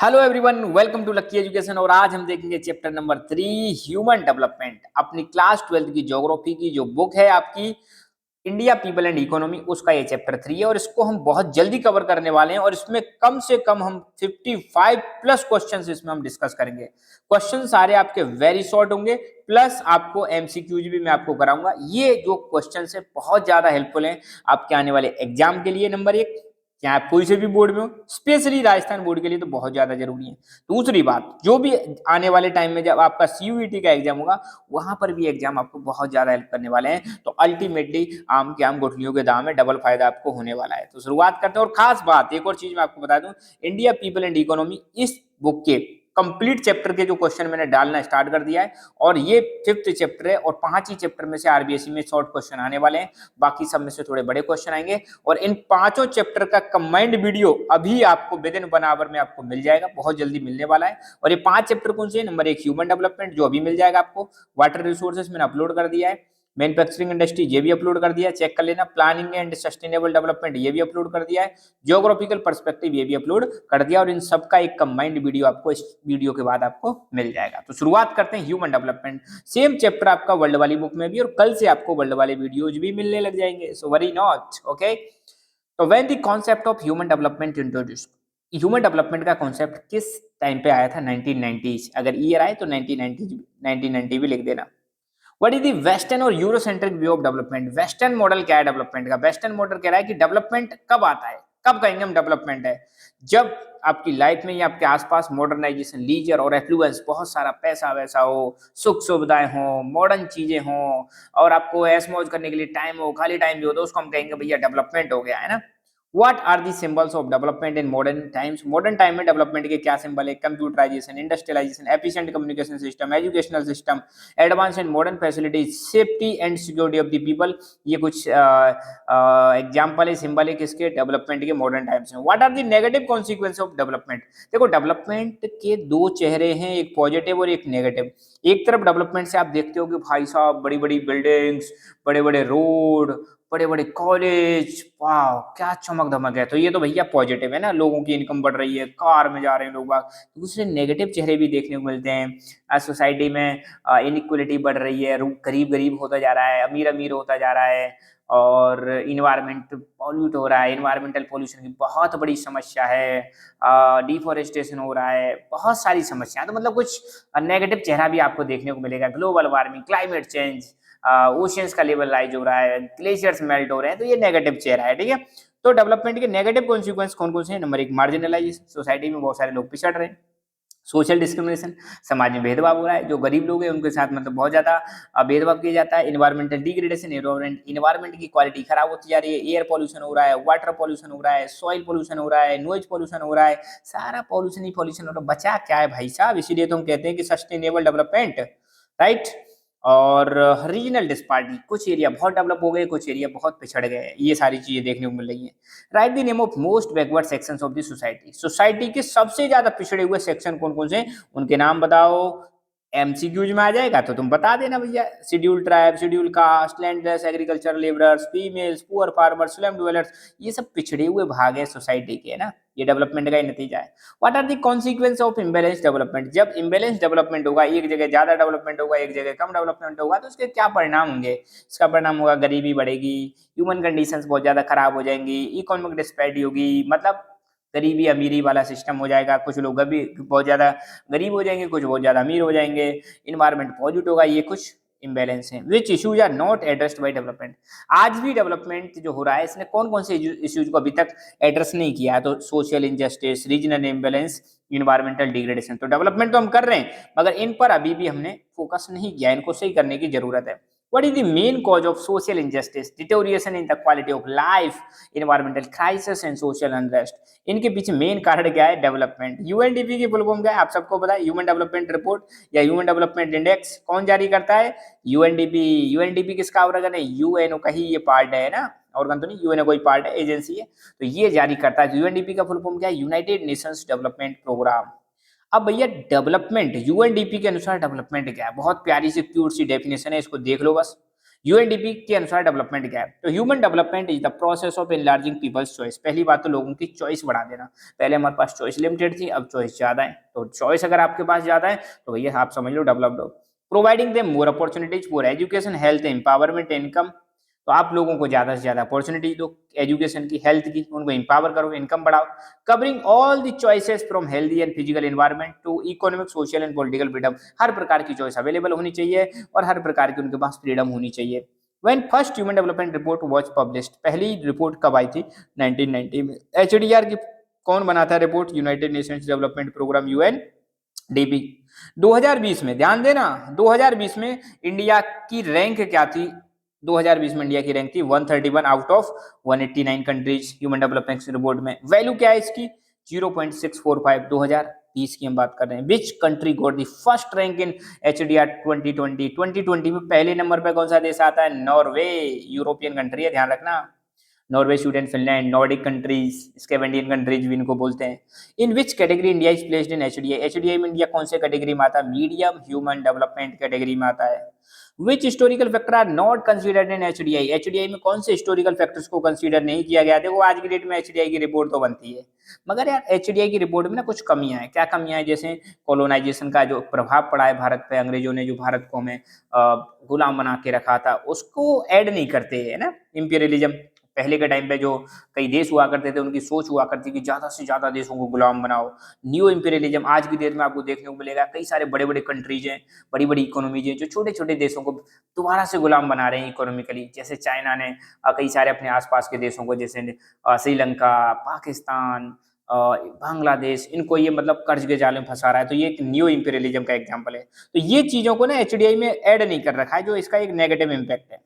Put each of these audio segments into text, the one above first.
Hello everyone, welcome to Lucky Education. और आज हम देखेंगे चैप्टर नंबर 3, ह्यूमन डेवलपमेंट। अपनी क्लास 12 की ज्योग्राफी की जो बुक है आपकी, इंडिया पीपल एंड इकोनॉमी, उसका ये चैप्टर 3 है और इसको हम बहुत जल्दी कवर करने वाले हैं। और इसमें कम से कम हम 55 प्लस क्वेश्चंस इसमें हम डिस्कस करेंगे। क्वेश्चन सारे आपके वेरी शॉर्ट होंगे, प्लस आपको एमसीक्यूज भी मैं आपको कराऊंगा। ये जो क्वेश्चन है बहुत ज्यादा हेल्पफुल हैं आपके आने वाले एग्जाम के लिए। नंबर एक, चाहे आप कोई से भी बोर्ड में हो, स्पेशली राजस्थान बोर्ड के लिए तो बहुत ज्यादा जरूरी है। दूसरी बात, जो भी आने वाले टाइम में जब आपका सीयूईटी का एग्जाम होगा, वहां पर भी एग्जाम आपको बहुत ज्यादा हेल्प करने वाले हैं। तो अल्टीमेटली आम के आम गुठलियों के दाम में डबल फायदा आपको होने वाला है। तो शुरुआत करते हैं। और खास बात, एक और चीज मैं आपको बता दूं, इंडिया पीपल एंड इकोनॉमी इस बुक के कंप्लीट चैप्टर के जो क्वेश्चन मैंने डालना स्टार्ट कर दिया है। और ये 5th चैप्टर है और 5 ही चैप्टर में से आरबीएससी में शॉर्ट क्वेश्चन आने वाले हैं, बाकी सब में से थोड़े बड़े क्वेश्चन आएंगे। और इन पांचों चैप्टर का कंबाइंड वीडियो अभी आपको विद इन 1 आवर में आपको मिल जाएगा, बहुत जल्दी मिलने वाला है। और ये 5 चैप्टर कौन से हैं? नंबर 1, ह्यूमन डेवलपमेंट, जो अभी मिल जाएगा आपको। वाटर रिसोर्सेज मैंने अपलोड कर दिया है। मैन्युफैक्चरिंग इंडस्ट्री, ये भी अपलोड कर दिया है, चेक कर लेना। प्लानिंग एंड सस्टेनेबल डेवलपमेंट, ये भी अपलोड कर दिया है। जियोग्राफिकल पर्सपेक्टिव, ये भी अपलोड कर दिया। और इन सबका एक कंबाइंड वीडियो आपको इस वीडियो के बाद आपको मिल जाएगा। तो शुरुआत करते हैं ह्यूमन डेवलपमेंट। सेम चैप्टर आपका वर्ल्ड वाली बुक में भी, और कल से आपको वर्ल्ड वाले वीडियोज भी मिलने लग जाएंगे। So worry not, okay. तो when the concept of human development introduce, human development का कॉन्सेप्ट किस टाइम पे आया था? 1990s। अगर ईयर आए तो 1990 भी लिख देना। व्हाट इज द वेस्टर्न और Eurocentric view of development? Western model क्या है डेवलपमेंट का? वेस्टर्न मॉडल कह रहा है कि डेवलपमेंट कब आता है, कब कहेंगे हम डेवलपमेंट है? जब आपकी लाइफ में या आपके आसपास मॉडर्नाइजेशन, लीजर और एफ्लुएंस, बहुत सारा पैसा वैसा हो, सुख सुविधाएं हो, मॉडर्न चीजें हो, और आपको ऐश मौज करने के लिए टाइम हो, खाली टाइम भी हो, तो उसको हम कहेंगे भैया डेवलपमेंट हो गया, है ना। What are the symbols of development in modern times? Modern time में डेवलपमेंट के क्या सिंबल है? Computerisation, industrialisation, efficient communication system, educational system, advance and modern facilities, safety and security of the people. ये कुछ एग्जाम्पल है, symbol है किसके? Development के मॉडर्न टाइम्स में। What are the negative consequence of development? देखो, डेवलपमेंट के दो चेहरे हैं, एक पॉजिटिव और एक नेगेटिव। एक तरफ डेवलपमेंट से आप देखते हो कि भाई साहब बड़ी बड़ी बिल्डिंग्स, बड़े बड़े रोड, बड़े बड़े कॉलेज, वाह क्या चमक धमक है, तो ये तो भैया पॉजिटिव है ना, लोगों की इनकम बढ़ रही है, कार में जा रहे हैं लोग बाग। दूसरे नेगेटिव चेहरे भी देखने को मिलते हैं। सोसाइटी में इनइक्वलिटी बढ़ रही है, गरीब गरीब होता जा रहा है, अमीर अमीर होता जा रहा है, और इन्वायरमेंट पॉल्यूट हो रहा है। इन्वायरमेंटल पोल्यूशन की बहुत बड़ी समस्या है। डिफॉरेस्टेशन हो रहा है, बहुत सारी समस्या। तो मतलब कुछ नेगेटिव चेहरा भी आपको देखने को मिलेगा। Global warming, climate change, oceans का लेवल राइज हो रहा है, ग्लेशियर्स मेल्ट हो रहे हैं, तो ये नेगेटिव चेहरा है, ठीक है। तो डेवलपमेंट के नेगेटिव कॉन्सिक्वेंस कौन कौन से हैं? नंबर 1, मार्जिनलाइजेशन, सोसाइटी में बहुत सारे लोग पिछड़ रहे हैं। सोशल डिस्क्रिमिनेशन, समाज में भेदभाव हो रहा है, जो गरीब लोग हैं उनके साथ मतलब बहुत ज्यादा भेदभाव किया जाता है। इन्वायरमेंटल डिग्रेडेशन, इन्वायरमेंट की क्वालिटी खराब होती जा रही है। एयर पॉल्यूशन हो रहा है, वाटर पॉल्यूशन हो रहा है, सॉइल पॉल्यूशन हो रहा है, नॉइज पॉल्यूशन हो रहा है, सारा पॉल्यूशन ही पॉल्यूशन हो रहा है। बचा क्या है भाई साहब? इसीलिए तो हम कहते हैं कि सस्टेनेबल डेवलपमेंट, राइट। और रीजनल डिस्पारिटी, कुछ एरिया बहुत डेवलप हो गए, कुछ एरिया बहुत पिछड़ गए, ये सारी चीजें देखने को मिल रही हैं। Right the name of most backward sections of the society, society के सबसे ज्यादा पिछड़े हुए सेक्शन कौन कौन से हैं, उनके नाम बताओ। एमसीक्यूज में आ जाएगा तो तुम बता देना भैया। Schedule tribe, schedule caste, landless, agriculture labourers, females, poor farmers, slum dwellers, ये सब पिछड़े हुए भाग है सोसाइटी के, है ना। ये डेवलपमेंट का ही नतीजा है। What are the consequence of imbalance development? जब इम्बेलेंस डेवलपमेंट होगा, एक जगह ज्यादा डेवलपमेंट होगा, एक जगह कम डेवलपमेंट होगा, तो उसके क्या परिणाम होंगे? इसका परिणाम होगा गरीबी बढ़ेगी, ह्यूमन कंडीशंस बहुत ज्यादा खराब हो जाएंगी, इकोनॉमिक डिस्पैरिटी होगी, मतलब गरीबी अमीरी वाला सिस्टम हो जाएगा। कुछ लोग अभी बहुत ज्यादा गरीब हो जाएंगे, कुछ बहुत ज्यादा अमीर हो जाएंगे, इन्वायरमेंट पॉल्यूट होगा, ये कुछ इम्बैलेंस है। Which issues are not addressed by development? आज भी डेवलपमेंट जो हो रहा है, इसने कौन कौन से इश्यूज को अभी तक एड्रेस नहीं किया है? तो social injustice, regional imbalance, environmental degradation. तो डेवलपमेंट तो हम कर रहे हैं, मगर इन पर अभी भी हमने फोकस नहीं किया, इनको सही करने की जरूरत है। What is the main cause of social injustice? Deterioration in the quality of life, environmental crisis and social unrest. इनके पीछे मेन कारण क्या है? डेवलपमेंट। यूएनडीपी की फुल फॉर्म क्या है? आप सबको पता है, ह्यूमन डेवलपमेंट रिपोर्ट या ह्यूमन डेवलपमेंट इंडेक्स कौन जारी करता है? यूएनडीपी। यूएनडीपी किसका ऑर्गन है? यूएनओ का ही ये पार्ट है ना, ऑर्गन तो नहीं, यूएनओ कोई पार्ट है, एजेंसी है, तो ये जारी करता है। यूएनडीपी का फुल फॉर्म क्या है? United nations development programme. अब भैया डेवलपमेंट, यूएनडीपी के अनुसार डेवलपमेंट क्या है? बहुत प्यारी सी क्यूट सी डेफिनेशन है, इसको देख लो बस। यूएनडीपी के अनुसार डेवलपमेंट क्या है? तो human development is the process of enlarging people's choice. पहली बात तो लोगों की चॉइस बढ़ा देना। पहले हमारे पास चॉइस लिमिटेड थी, अब चॉइस ज्यादा है। तो चॉइस अगर आपके पास ज्यादा है तो भैया आप समझ लो डेवलप्ड हो। Providing them more opportunities for education, health, empowerment, income. तो आप लोगों को ज्यादा से ज्यादा अपॉर्चुनिटी दो, एजुकेशन की, हेल्थ की, उनको इंपावर करो, इनकम बढ़ाओ। Covering all the choices from healthy and physical environment to economic, social and political freedom. हर प्रकार की चॉइस अवेलेबल होनी चाहिए और हर प्रकार की उनके पास फ्रीडम होनी चाहिए। When first human development report was published, पहली रिपोर्ट कब आई थी? 1990 में। एचडीआर की कौन बनाता है report? United nations development programme, UNDP. 2020 में ध्यान देना, 2020 में इंडिया की रैंक क्या थी? 2020 में इंडिया की रैंक थी 131 out of 189 countries human development report में। वैल्यू क्या है इसकी? 0.645। 2020 की हम बात कर रहे हैं। Which country got the first rank in HDR 2020? 2020 में पहले नंबर पे कौन सा देश आता है? नॉर्वे। यूरोपियन कंट्री है, ध्यान रखना। Norway, Sweden, Finland, Nordic countries, Scandinavian countries भी इनको बोलते हैं। In which category India is placed in HDI? HDI में इंडिया कौन से कैटेगरी में आता है? मीडियम ह्यूमन डेवलपमेंट कैटेगरी में आता है। Which historical factor are not considered in HDI? HDI में कौन से हिस्टोरिकल फैक्टर्स को कंसीडर नहीं किया गया? देखो आज की डेट में एचडीआई की रिपोर्ट तो बनती है, मगर यार एचडीआई की रिपोर्ट में ना कुछ कमियां हैं। क्या कमियां हैं? जैसे कॉलोनाइजेशन का जो प्रभाव पड़ा है भारत पे, अंग्रेजों ने जो भारत को हमें गुलाम बना के रखा था, उसको ऐड नहीं करते है ना। इंपीरियलिज्म, पहले के टाइम पे जो कई देश हुआ करते थे उनकी सोच हुआ करती कि ज्यादा से ज्यादा देशों को गुलाम बनाओ। न्यू इंपीरियलिज्म आज की डेट में आपको देखने को मिलेगा। कई सारे बड़े बड़े कंट्रीज हैं, बड़ी बड़ी इकोनॉमीज हैं, जो छोटे छोटे देशों को दोबारा से गुलाम बना रहे हैं इकोनॉमिकली। जैसे चाइना ने कई सारे अपने आसपास के देशों को, जैसे श्रीलंका, पाकिस्तान, बांग्लादेश, इनको ये मतलब कर्ज के जाल में फंसा रहा है। तो ये एक न्यू इंपीरियलिज्म का एग्जाम्पल है। तो ये चीजों को ना एचडीआई में ऐड नहीं कर रखा है, जो इसका एक नेगेटिव इम्पैक्ट है।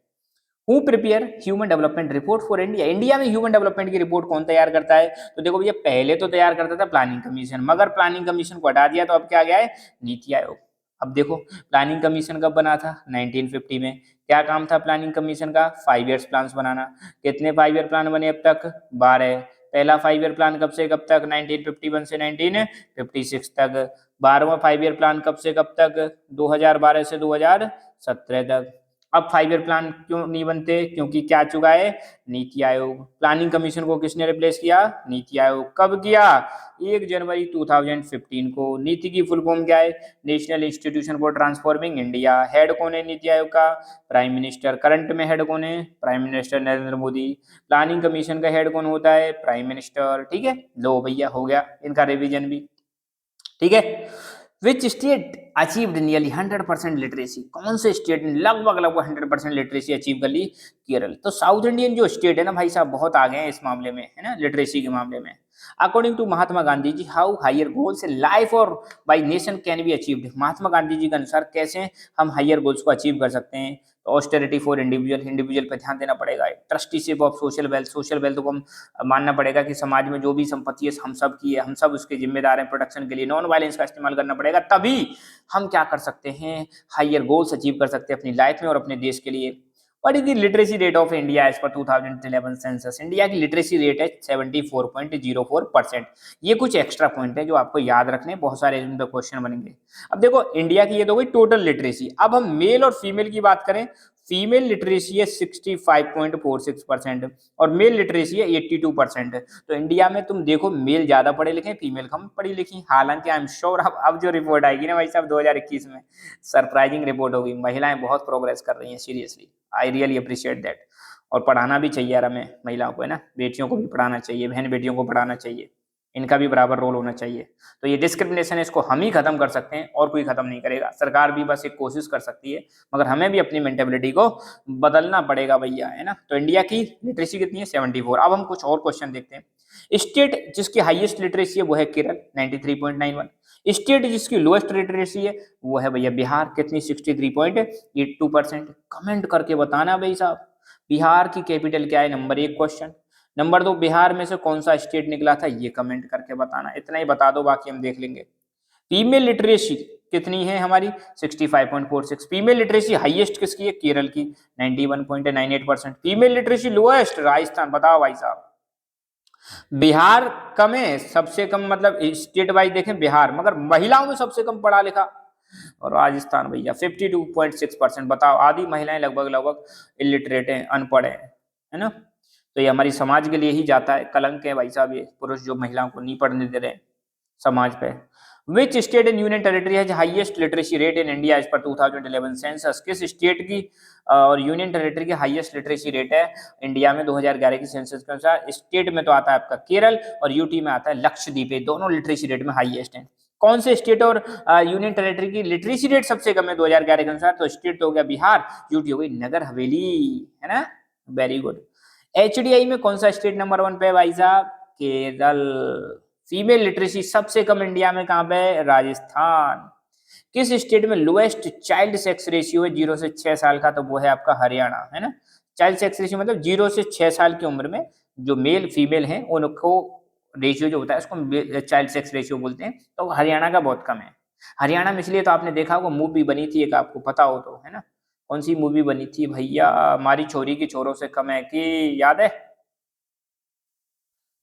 Who prepare human development report for India? India में ह्यूमन डेवलपमेंट की रिपोर्ट कौन तैयार करता है? तो देखो भैया, पहले तो तैयार करता था प्लानिंग कमीशन, मगर प्लानिंग कमीशन को हटा दिया तो अब क्या आ गया है? नीति आयोग। अब देखो प्लानिंग कमीशन कब बना था? 1950 में। क्या काम था प्लानिंग कमीशन का? 5 ईयर्स प्लान बनाना। कितने 5 ईयर प्लान बने अब तक? 12। पहला 5 ईयर प्लान कब से कब तक? 1951 से 1956 तक। 12वां 5 ईयर प्लान कब से कब तक? 2012 से 2017 तक। अब 5 ईयर प्लान क्यों नहीं बनते? क्योंकि क्या आ चुका है? नीति आयोग। प्लानिंग कमीशन को किसने रिप्लेस किया? नीति आयोग। कब किया? 1 जनवरी 2015 को। नीति की फुल फॉर्म क्या है? National institution for transforming India. Head कौन है नीति आयोग का? Prime minister. करंट में हेड कौन है? Prime minister Narendra Modi. Planning commission का हेड कौन होता है? Prime minister. ठीक है, लो भैया हो गया इनका रिवीजन भी। ठीक है। Which state achieved nearly 100% literacy? कौन से स्टेट ने लगभग लगभग 100% लिटरेसी अचीव कर ली? केरल। तो साउथ इंडियन जो स्टेट है ना भाई साहब, बहुत आगे हैं इस मामले में, है ना, लिटरेसी के मामले में। According to Mahatma Gandhi ji, how higher goals in life और by nation can be achieved? Mahatma Gandhi ji के अनुसार कैसे हम हायर गोल्स को अचीव कर सकते हैं? तो ऑस्टेरिटी फॉर इंडिविजुअल, इंडिविजुअल पे ध्यान देना पड़ेगा। Trusteeship of social wealth, social wealth को हम मानना पड़ेगा कि समाज में जो भी संपत्ति है हम सब की है, हम सब उसके जिम्मेदार हैं प्रोटेक्शन के लिए। नॉन वायलेंस का इस्तेमाल करना पड़ेगा, तभी हम क्या कर सकते हैं? हायर गोल्स अचीव कर सकते हैं अपनी लाइफ में और अपने देश के लिए। What is the literacy rate of India as per 2011 census? India की लिटरेसी रेट है 74.04%। ये कुछ एक्स्ट्रा पॉइंट है जो आपको याद रखने, बहुत सारे इन पे क्वेश्चन बनेंगे। अब देखो इंडिया की ये तो गई टोटल लिटरेसी। अब हम मेल और फीमेल की बात करें। फीमेल लिटरेसी है 65.46% और मेल लिटरेसी है 82%। तो इंडिया में तुम देखो मेल ज्यादा पढ़े लिखे, फीमेल कम पढ़ी लिखी। हालांकि आई एम श्योर अब जो रिपोर्ट आएगी ना भाई साहब 2021 में, सरप्राइजिंग रिपोर्ट होगी। महिलाएं बहुत प्रोग्रेस कर रही हैं, seriously I really appreciate that. और पढ़ाना भी चाहिए यार हमें महिलाओं को, है ना, बेटियों को भी पढ़ाना चाहिए, बहन बेटियों को पढ़ाना चाहिए, इनका भी बराबर रोल होना चाहिए। तो ये डिस्क्रिमिनेशन है, इसको हम ही खत्म कर सकते हैं और कोई खत्म नहीं करेगा। सरकार भी बस एक कोशिश कर सकती है, मगर हमें भी अपनी मेंटेलिटी को बदलना पड़ेगा भैया, है ना। तो इंडिया की लिटरेसी कितनी है? 74। अब हम कुछ और क्वेश्चन देखते हैं। स्टेट जिसकी हाईएस्ट लिटरेसी है वो है केरल 93.91। स्टेट जिसकी लोएस्ट लिटरेसी है वो है भैया बिहार, कितनी? 63.82%। कमेंट करके बताना भाई साहब, बिहार की कैपिटल क्या है? Number 1 question. नंबर 2, बिहार में से कौन सा स्टेट निकला था? ये कमेंट करके बताना। इतना ही बता दो, बाकी हम देख लेंगे। फीमेल लिटरेसी कितनी है हमारी? 65.46। फीमेल लिटरेसी हाईएस्ट किसकी है? केरल की 91.98%। Female literacy lowest Rajasthan. बताओ भाई साहब, बिहार कम है, सबसे कम मतलब स्टेट वाइज देखें बिहार, मगर महिलाओं में सबसे कम पढ़ा लिखा और राजस्थान भैया 52.6%। बताओ, आधी महिलाएं लगभग लगभग इलिटरेट हैं, अनपढ़ है ना। तो ये हमारी समाज के लिए ही जाता है, कलंक है भाई साहब ये पुरुष जो महिलाओं को नहीं पढ़ने दे रहे हैं समाज पे। Which state and union territory has highest literacy rate in India as per 2011 census? किस स्टेट की और यूनियन टेरिटरी की हाईएस्ट लिटरेसी रेट है इंडिया में 2011 की सेंसस के अनुसार? स्टेट में तो आता है आपका केरल और यूटी में आता है लक्षद्वीप। दोनों लिटरेसी रेट में हाईएस्ट हैं। कौन से स्टेट और यूनियन टेरिटरी की लिटरेसी रेट सबसे कम है 2011 के अनुसार? तो स्टेट तो हो गया बिहार, यूटी हो गई नगर हवेली, है ना। Very good. एचडीआई में कौन सा स्टेट नंबर 1 पे है भाई साहब? केरल। फीमेल लिटरेसी सबसे कम इंडिया में कहां पे? राजस्थान। किस स्टेट में लोएस्ट चाइल्ड सेक्स रेशियो है 0 से 6 साल का? तो वो है आपका हरियाणा, है ना। चाइल्ड सेक्स रेशियो मतलब 0 से 6 साल की उम्र में जो मेल फीमेल हैं उनको रेशियो जो होता है उसको चाइल्ड सेक्स रेशियो बोलते हैं। तो हरियाणा का बहुत कम है। हरियाणा में इसलिए तो आपने देखा होगा मूवी बनी थी एक, आपको पता हो तो, है ना। कौन सी मूवी बनी थी भैया? हमारी छोरी की छोरों से कम है कि, याद है?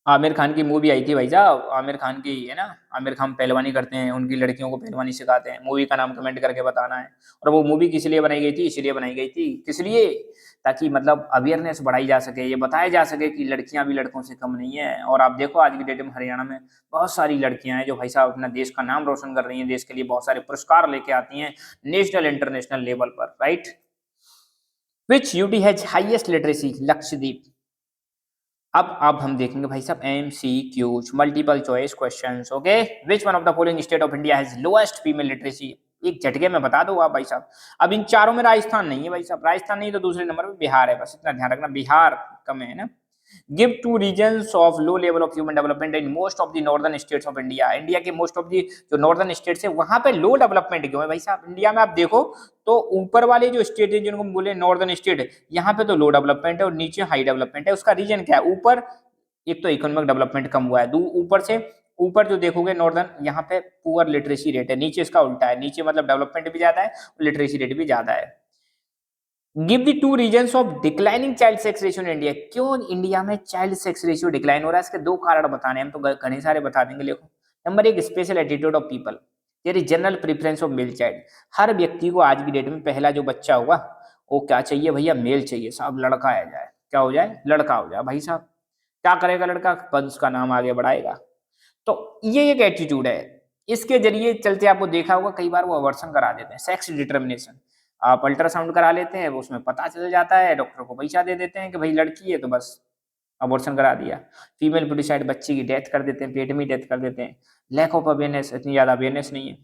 आमिर खान की मूवी आई थी भाई साहब, आमिर खान की, है ना। आमिर खान पहलवानी करते हैं, उनकी लड़कियों को पहलवानी सिखाते हैं। मूवी का नाम कमेंट करके बताना है। और वो मूवी किस लिए बनाई गई थी? इसलिए बनाई गई थी, किस लिए? ताकि मतलब अवेयरनेस बढ़ाई जा सके, ये बताया जा सके कि लड़कियां भी लड़कों से कम नहीं है। और आप देखो आज की डेट में हरियाणा में बहुत सारी लड़कियां हैं जो भाई साहब अपना देश का नाम रोशन कर रही हैं, देश के लिए बहुत सारे पुरस्कार लेके आती हैं नेशनल इंटरनेशनल लेवल पर, right. Which UT has highest literacy? Lakshadweep. अब हम देखेंगे भाई साहब MCQs, multiple choice questions. Okay, which one of the following state of India has lowest female literacy? एक झटके में बता दो आप भाई साहब। अब इन चारों में राजस्थान नहीं है भाई साहब, राजस्थान नहीं तो दूसरे नंबर पे बिहार है, बस इतना ध्यान रखना, बिहार कम है ना। Give two reasons of low level of human development in most of the northern states of India. India के मोस्ट ऑफ दी जो नॉर्दर्न स्टेट्स है वहां पे लो डेवलपमेंट क्यों है भाई साहब? इंडिया में आप देखो तो ऊपर वाले जो स्टेट है जिनको बोले नॉर्दर्न स्टेट, यहाँ पे तो लो डेवलपमेंट है और नीचे हाई डेवलपमेंट है। उसका रीजन क्या है? ऊपर एक तो इकोनॉमिक डेवलपमेंट कम हुआ है, ऊपर से ऊपर जो देखोगे नॉर्दर्न, यहाँ पे पुअर लिटरेसी रेट है, नीचे इसका उल्टा है, नीचे मतलब डेवलपमेंट भी ज्यादा है और लिटरेसी रेट भी ज्यादा है। Give the two reasons of declining child sex ratio in India. क्यों इंडिया में चाइल्ड सेक्स रेशियो डिक्लाइन हो रहा है? इसके दो कारण बताने हम तो घने सारे बता देंगे। देखो, नंबर एक, special attitude of people, there is general preference of male child. हर व्यक्ति को आज की डेट में पहला जो बच्चा होगा वो क्या चाहिए भैया? मेल चाहिए साहब, लड़का आ जाए, क्या हो जाए? लड़का हो जाए भाई साहब। क्या करेगा लड़का? वंश का नाम आगे बढ़ाएगा। तो ये एक एटीट्यूड है, इसके जरिए चलते आपको देखा होगा कई बार वो अवर्सन करा देते हैं, सेक्स डिटर्मिनेशन। आप अल्ट्रासाउंड करा लेते हैं, उसमें पता चल जाता है, डॉक्टर को पैसा दे देते हैं कि भाई लड़की है तो बस अबॉर्शन करा दिया। फीमेल फीटिसाइड बच्ची की डेथ कर देते हैं, पेट में डेथ कर देते हैं। लैक ऑफ अवेयरनेस, इतनी ज्यादा अवेयरनेस नहीं है।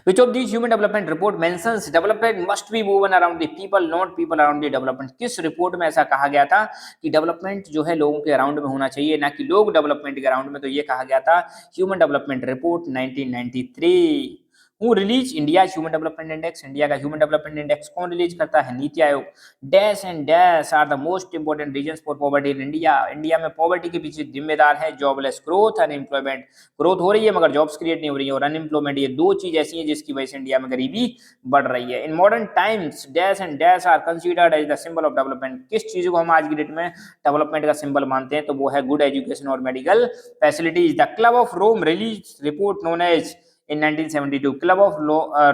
Which of these human development report mentions development must be woven around the people, not people around the development? किस रिपोर्ट में ऐसा कहा गया था कि डेवलपमेंट जो है लोगों के अराउंड में होना चाहिए, ना कि लोग डेवलपमेंट के अराउंड में? तो ये कहा गया था human development report 1993। Who release India human development index? India का ह्यूमन डेवलपमेंट इंडेक्स कौन रिलीज करता है? NITI Aayog. Dash and dash are the most important reasons for poverty in India. India में पॉवर्टी के पीछे जिम्मेदार है जॉबलेस ग्रोथ, अनएम्प्लॉयमेंट। ग्रोथ हो रही है मगर जॉब्स क्रिएट नहीं हो रही है, और अनएम्प्लॉयमेंट, ये दो चीज ऐसी हैं जिसकी वजह से इंडिया में गरीबी बढ़ रही है। In modern times dash and dash are considered as the symbol of development. किस चीज को हम आज की डेट में डेवलपमेंट का सिंबल मानते हैं? तो वो है गुड एजुकेशन और medical facilities. The club of Rome release report known as in 1972। Club of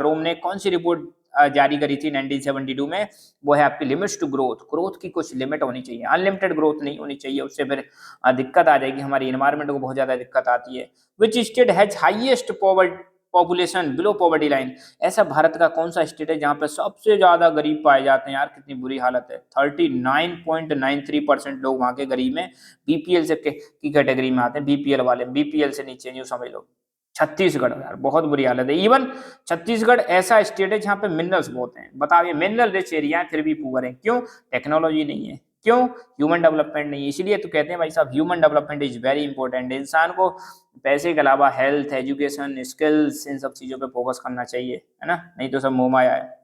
Rome ने कौन सी रिपोर्ट जारी करी थी 1972 में? वो है आपकी लिमिट्स टू ग्रोथ। ग्रोथ की कुछ लिमिट होनी चाहिए, अनलिमिटेड ग्रोथ नहीं होनी चाहिए, उससे फिर दिक्कत आ जाएगी, हमारी एनवायरनमेंट को बहुत ज्यादा दिक्कत आती है। Which state has highest population below poverty line? ऐसा भारत का कौन सा स्टेट है जहां पर सबसे ज्यादा गरीब पाए जाते हैं? यार कितनी बुरी हालत है, 39.93% लोग वहां के गरीब में बीपीएल से की कैटेगरी में आते हैं, बीपीएल वाले, बीपीएल से नीचे न्यू समझ लो। छत्तीसगढ़, यार बहुत बुरी हालत है। इवन छत्तीसगढ़ ऐसा स्टेट है जहां पे मिनरल्स बहुत हैं। बताओ, ये मिनरल रिच एरिया है फिर भी पुअर है, क्यों? टेक्नोलॉजी नहीं है, क्यों? ह्यूमन डेवलपमेंट नहीं है। इसलिए तो कहते हैं भाई साहब human development is very important. इंसान को पैसे के अलावा हेल्थ, एजुकेशन, स्किल्स, इन सब चीजों पे फोकस करना चाहिए, है ना, नहीं तो सब मोह माया है।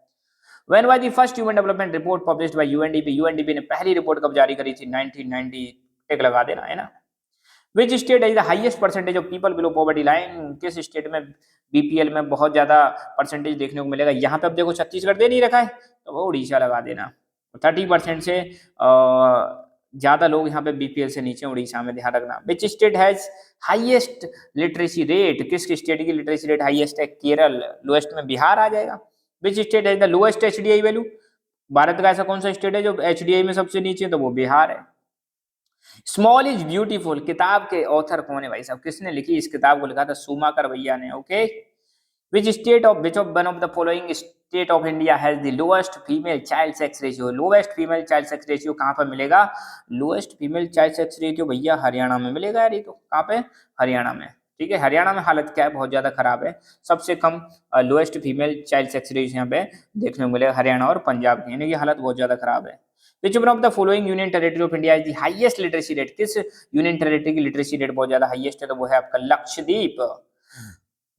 When was the first human development report published by UNDP? UNDP ने पहली रिपोर्ट कब जारी करी थी? 1990। टिक लगा देना, है ना। विच स्टेट है the highest percentage of people below poverty line? किस स्टेट में बीपीएल में बहुत ज्यादा परसेंटेज देखने को मिलेगा? यहाँ पे अब देखो छत्तीसगढ़ दे नहीं रखा है तो वो उड़ीसा लगा देना। 30% से ज्यादा लोग यहाँ पे बीपीएल से नीचे, उड़ीसा में, ध्यान रखना। विच state has highest literacy rate, किस स्टेट की लिटरेसी रेट हाईएस्ट है? केरल। लोएस्ट में बिहार आ जाएगा। विच state has the lowest HDI value, Bharat का ऐसा कौन सा स्टेट है जो एचडीआई में सबसे नीचे? तो वो बिहार है। स्मॉल इज ब्यूटीफुल किताब के ऑथर कौन है भाई साहब, किसने लिखी इस किताब को? लिखा था सुमाकर भैया ने। Okay, which of one of the following state of India has the lowest female child sex ratio? lowest female child sex ratio कहाँ पर मिलेगा? lowest female child sex ratio भैया हरियाणा में मिलेगा यार। ये तो कहाँ पे? हरियाणा में। ठीक है, हरियाणा में हालत क्या है? बहुत ज्यादा खराब है। सबसे कम lowest female child sex ratio यहाँ पे देखने को मिलेगा हरियाणा और पंजाब की, यानी कि हालत बहुत ज्यादा खराब है। Which one of the following union territory of India is the highest literacy rate? किस यूनियन टेरिटरी की लिटरेसी रेट बहुत ज्यादा हाईएस्ट है? तो वो है आपका Lakshadweep.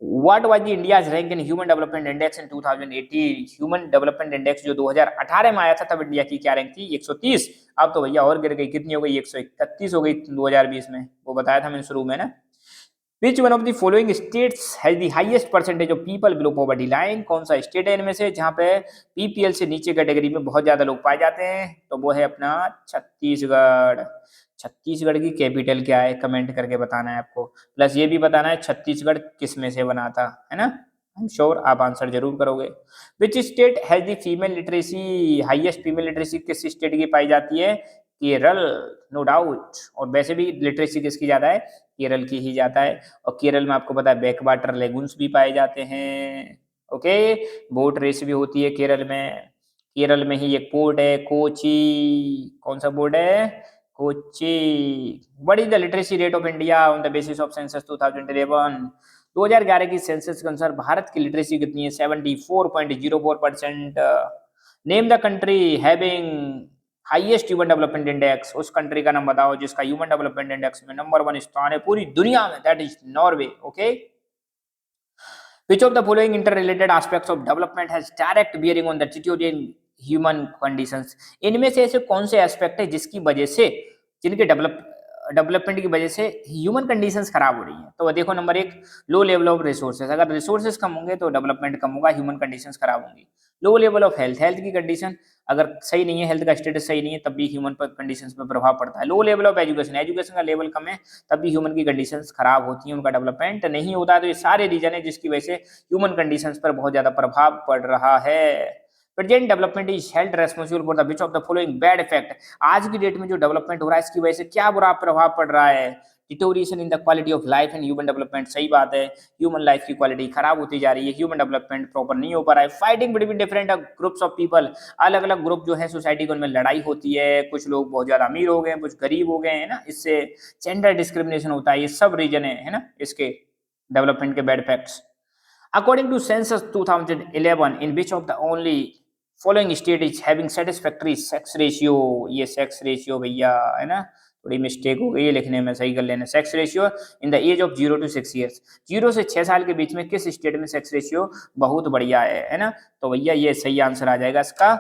What was the India's rank in Human Development Index in 2018? Human Development Index जो 2018 में आया था, तब इंडिया की क्या रैंक थी? 130। अब तो भैया और गिर गई, कितनी हो गई? 131 हो गई 2020 में, वो बताया था मैंने शुरू में ना। Which one of the following states has the highest percentage of people below poverty line? कौन सा स्टेट है इनमें से जहां पे पीपीएल से नीचे कैटेगरी में बहुत ज्यादा लोग पाए जाते हैं? तो वो है अपना छत्तीसगढ़। छत्तीसगढ़ की कैपिटल क्या है? कमेंट करके बताना है आपको, प्लस ये भी बताना है छत्तीसगढ़ किस में से बना था, है ना। आई एम श्योर आप आंसर जरूर करोगे। Which state has the female literacy, highest female literacy किस स्टेट की पाई जाती है? Kerala, no doubt. और वैसे भी लिटरेसी किसकी ज्यादा है? केरल की ही जाता है। और केरल में आपको पता है बैक वाटर लेगुन्स भी पाए जाते हैं। ओके, बोट रेस भी होती है केरल में। केरल में ही एक पोर्ट है कोची, कौन सा पोर्ट है? Kochi. What is the literacy rate of India on the basis of census 2011? 2011 की सेंसस के अनुसार भारत की लिटरेसी कितनी है? 74.04%। Name the country having highest human development index, उस कंट्री का नाम बताओ जिसका ह्यूमन डेवलपमेंट इंडेक्स में नंबर 1 स्थान है पूरी दुनिया में, that is Norway. Okay, which of the following interrelated aspects of development has direct bearing on the deteriorating human conditions? इनमें से ऐसे कौन से एस्पेक्ट है जिसकी वजह से, जिनके डेवलपमेंट की वजह से ह्यूमन कंडीशंस खराब हो रही हैं? तो देखो, number 1, low level of resources. अगर रिसोर्सेज कम होंगे तो डेवलपमेंट कम होगा, ह्यूमन कंडीशंस खराब होंगी। Low level of health, health की कंडीशन अगर सही नहीं है, हेल्थ का स्टेटस सही नहीं है, तब भी ह्यूमन पर कंडीशंस पर प्रभाव पड़ता है। Low level of education, education का लेवल कम है, तब भी ह्यूमन की कंडीशंस खराब होती हैं, उनका डेवलपमेंट नहीं होता है। तो ये सारे रीजन है जिसकी वजह से ह्यूमन कंडीशंस पर बहुत ज्यादा प्रभाव पड़ रहा है। Present development is held responsible for the which of the following bad effect? आज की डेट में जो डेवलपमेंट हो रहा है इसकी वजह से क्या बुरा प्रभाव पड़ रहा है? Deterioration in the quality of life and human development, सही बात है, ह्यूमन लाइफ की क्वालिटी खराब होती जा रही है, ह्यूमन डेवलपमेंट प्रॉपर नहीं हो पा रहा है। Fighting between different groups of people, अलग अलग ग्रुप जो है सोसाइटी के, उनमें लड़ाई होती है, कुछ लोग बहुत ज्यादा अमीर हो गए, कुछ गरीब हो गए हैं ना, इससे जेंडर डिस्क्रिमिनेशन होता है। ये सब रीजन है ना इसके डेवलपमेंट के bad effects. According to census 2011, in which of the only following state is having satisfactory sex ratio? ये सेक्स रेशियो भैया है ना, थोड़ी मिस्टेक हो गई है लिखने में, सही कर लेना। Sex ratio in the age of 0 to 6 years, 0 से 6 साल के बीच में किस स्टेट में सेक्स रेशियो बहुत बढ़िया है ना? तो भैया ये सही आंसर आ जाएगा इसका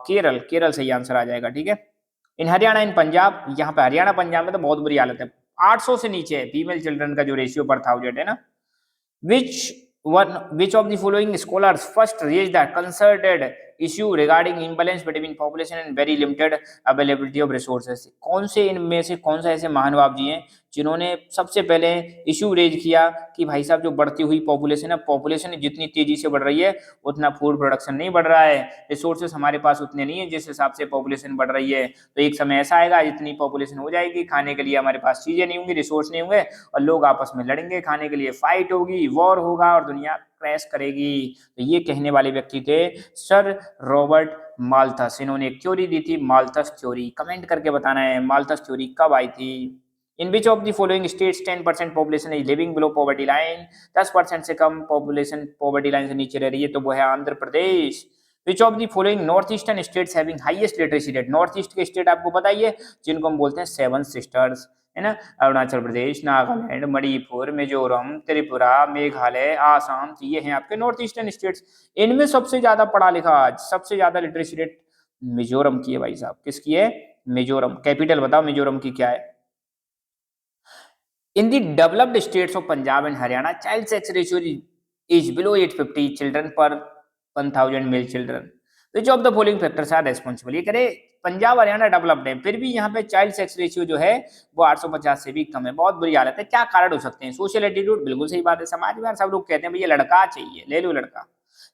केरल, केरल सही आंसर आ जाएगा। ठीक है, इन हरियाणा, इन पंजाब, यहाँ पे हरियाणा पंजाब में तो बहुत बुरी हालत है, 800 से नीचे है फीमेल चिल्ड्रन का जो रेशियो पर 1000 है ना। Which of the following scholars first raised the concerted issue regarding imbalance between population and very limited availability of resources? कौन से इनमें से कौन सा ऐसे महानुभाव जी हैं जिन्होंने सबसे पहले इशू रेज किया कि भाई साहब जो बढ़ती हुई पॉपुलेशन है, पॉपुलेशन जितनी तेजी से बढ़ रही है उतना फूड प्रोडक्शन नहीं बढ़ रहा है, रिसोर्सेज हमारे पास उतने नहीं है जिस हिसाब से पॉपुलेशन बढ़ रही है। तो एक समय ऐसा आएगा जितनी पॉपुलेशन हो जाएगी, खाने के लिए हमारे पास चीजें नहीं होंगी, रिसोर्स नहीं होंगे, और लोग आपस में लड़ेंगे, खाने के लिए फाइट होगी, वॉर होगा और दुनिया क्रैश करेगी। तो ये कहने वाले व्यक्ति थे सर रॉबर्ट माल्थस। इन्होंने एक थ्योरी दी थी, माल्थस थ्योरी। कमेंट करके बताना है माल्थस थ्योरी कब आई थी। In which of the following states 10% population is living below poverty line? 10% से कम पॉपुलेशन पॉवर्टी लाइन से नीचे रह रही है, तो वो है Andhra Pradesh. Which of the following north eastern states having highest literacy rate? North east के स्टेट आपको बताइए जिनको हम बोलते हैं 7 सिस्टर्स, है ना, अरुणाचल प्रदेश, नागालैंड, मणिपुर, मिजोरम, त्रिपुरा, मेघालय, आसाम, तो ये हैं आपके नॉर्थ ईस्टर्न स्टेट्स। इनमें सबसे ज्यादा पढ़ा लिखा, सबसे ज्यादा लिटरेसी रेट मिजोरम की है भाई साहब। किसकी है? मिजोरम। कैपिटल बताओ मिजोरम की क्या है? In the developed states of Punjab and Haryana, child sex ratio is below 850 children per 1000 male children. Which of the following factors are responsible? ये करे पंजाब हरियाणा डेवलप्ड है, फिर भी यहाँ पे चाइल्ड सेक्स रेशियो जो है वो 850 से भी कम है। बहुत बुरी हालत है। क्या कारण हो सकते हैं? सोशल एटीट्यूड, बिल्कुल सही बात है। समाज में सब लोग कहते हैं भैया लड़का चाहिए, ले लो लड़का।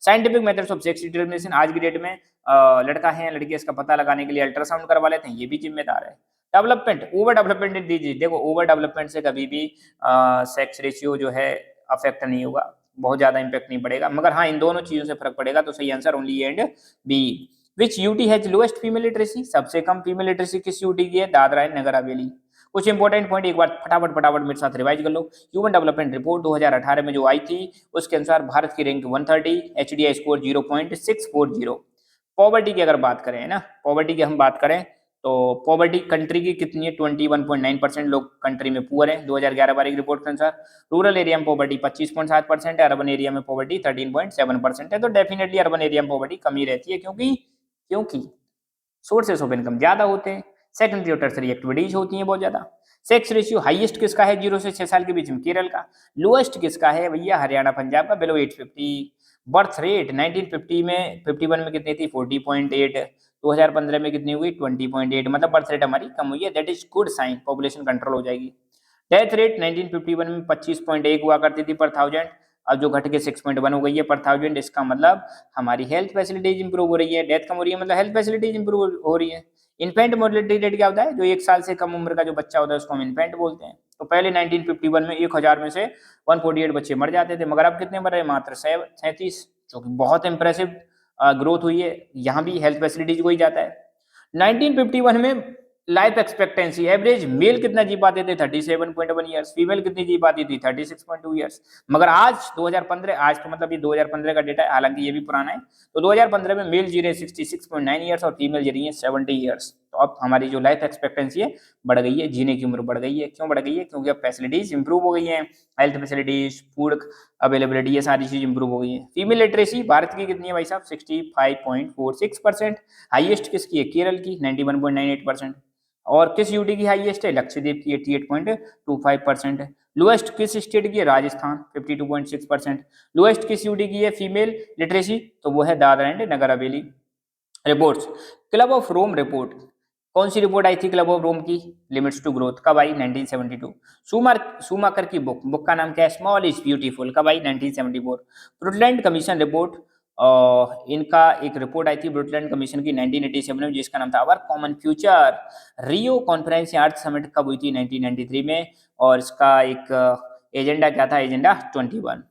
Scientific methods of sex determination, आज की डेट में लड़का है या लड़की, इसका पता लगाने के लिए अल्ट्रासाउंड करवा लेते हैं, ये भी जिम्मेदार है। डेवलपमेंट, ओवर डेवलपमेंट इन दीजिए, देखो ओवर डेवलपमेंट से कभी भी सेक्स रेशियो जो है अफेक्ट नहीं होगा, बहुत ज्यादा इंपैक्ट नहीं पड़ेगा, मगर हाँ इन दोनों चीजों से फर्क पड़ेगा। तो सही answer only and B. Which UT has lowest female literacy, सबसे कम फीमेल लिटरेसी किस यूटी की है? दादरा एंड नगर हवेली। कुछ इंपॉर्टेंट पॉइंट एक बार फटाफट मेरे साथ रिवाइज कर लो। ह्यूमन डेवलपमेंट रिपोर्ट 2018 में जो आई थी उसके अनुसार भारत की रैंक 130, एचडीआई स्कोर 0.640। पॉवर्टी की अगर बात करें ना, पॉवर्टी की हम बात करें तो पॉवर्टी कंट्री की कितनी है? 21.9% लोग कंट्री में पुअर हैं 2011-12 की रिपोर्ट के अनुसार। रूरल एरिया में पॉवर्टी 25.7% है, अर्बन एरिया में पॉवर्टी 13.7% है। तो डेफिनेटली अर्बन एरिया में पॉवर्टी कमी रहती है, क्योंकि सोर्सेस ऑफ इनकम ज्यादा होते हैं, सेकेंडरी और टर्सरी एक्टिविटीज होती हैं बहुत ज्यादा। सेक्स रेशियो हाईएस्ट किसका है 0 से 6 साल के बीच में? केरल का। लोएस्ट किसका है भैया? हरियाणा पंजाब का, बिलो 850। बर्थ रेट 1950 में 51 में कितनी थी? 40.8। 2015 में कितनी हुई? 20.8। मतलब बर्थ रेट हमारी कम हुई है, that is good sign, population control हो जाएगी। डेथ रेट 1951 में 25.1 हुआ करती थी पर थाउजेंड, अब जो घट के 6.1 हो गई है पर थाउजेंड। इसका मतलब हमारी हेल्थ फैसिलिटीज इंप्रूव हो रही है, डेथ कम हो रही है, मतलब हेल्थ फैसिलिटीज इंप्रूव हो रही है। इन्फेंट मोर्टेलिटी रेट क्या होता है? जो 1 साल से कम उम्र का जो बच्चा होता है उसको हम इन्फेंट बोलते हैं। तो पहले 1951 में 1000 में से 148 बच्चे मर जाते थे, मगर अब कितने मर रहे हैं? मात्र 37, जो कि बहुत इंप्रेसिव ग्रोथ हुई है। यहाँ भी हेल्थ फैसिलिटीज को ही जाता है। 1951 में लाइफ एक्सपेक्टेंसी एवरेज मेल कितना जी पाते थे? 37.1 ईयर्स। फीमेल कितनी जी पाती थी? 36.2 ईयर्स। मगर आज 2015, आज तो मतलब ये 2015 का डेटा है, हालांकि ये भी पुराना है। तो 2015 में मेल जी रहे 66.9 ईयर्स और फीमेल जी रही है 70 ईयर्स। तो अब हमारी जो लाइफ एक्सपेक्टेंसी है बढ़ गई है, जीने की उम्र बढ़ गई है। क्यों बढ़ गई है? क्योंकि अब फैसिलिटीज इंप्रूव हो गई हैं, हेल्थ फैसिलिटीज, फूड अवेलेबिलिटी, ये सारी चीज इंप्रूव हो गई है। फीमेल लिटरेसी भारत की कितनी है भाई साहब? 65.46%। हाईएस्ट किसकी है? केरल की 91.98%। और किस यूटी की हाईएस्ट है? लक्षद्वीप की 88.25% है। लोएस्ट किस स्टेट की है? राजस्थान 52.6%। लोएस्ट किस यूटी की है फीमेल लिटरेसी? तो वो है Dadra and Nagar Haveli. Reports, club of Rome report, कौन सी रिपोर्ट आई थी क्लब ऑफ रोम की? लिमिट्स टू ग्रोथ, कब आई? 1972। शूमाकर की बुक का नाम क्या है? स्मॉल इज ब्यूटीफुल, कब आई? 1974। ब्रुटलैंड कमीशन रिपोर्ट, इनका एक रिपोर्ट आई थी ब्रुटलैंड कमीशन की 1987 में, जिसका नाम था our common future. Rio conference या अर्थ समिट कब हुई थी? 1993 में। और इसका एक एजेंडा क्या था? Agenda 21।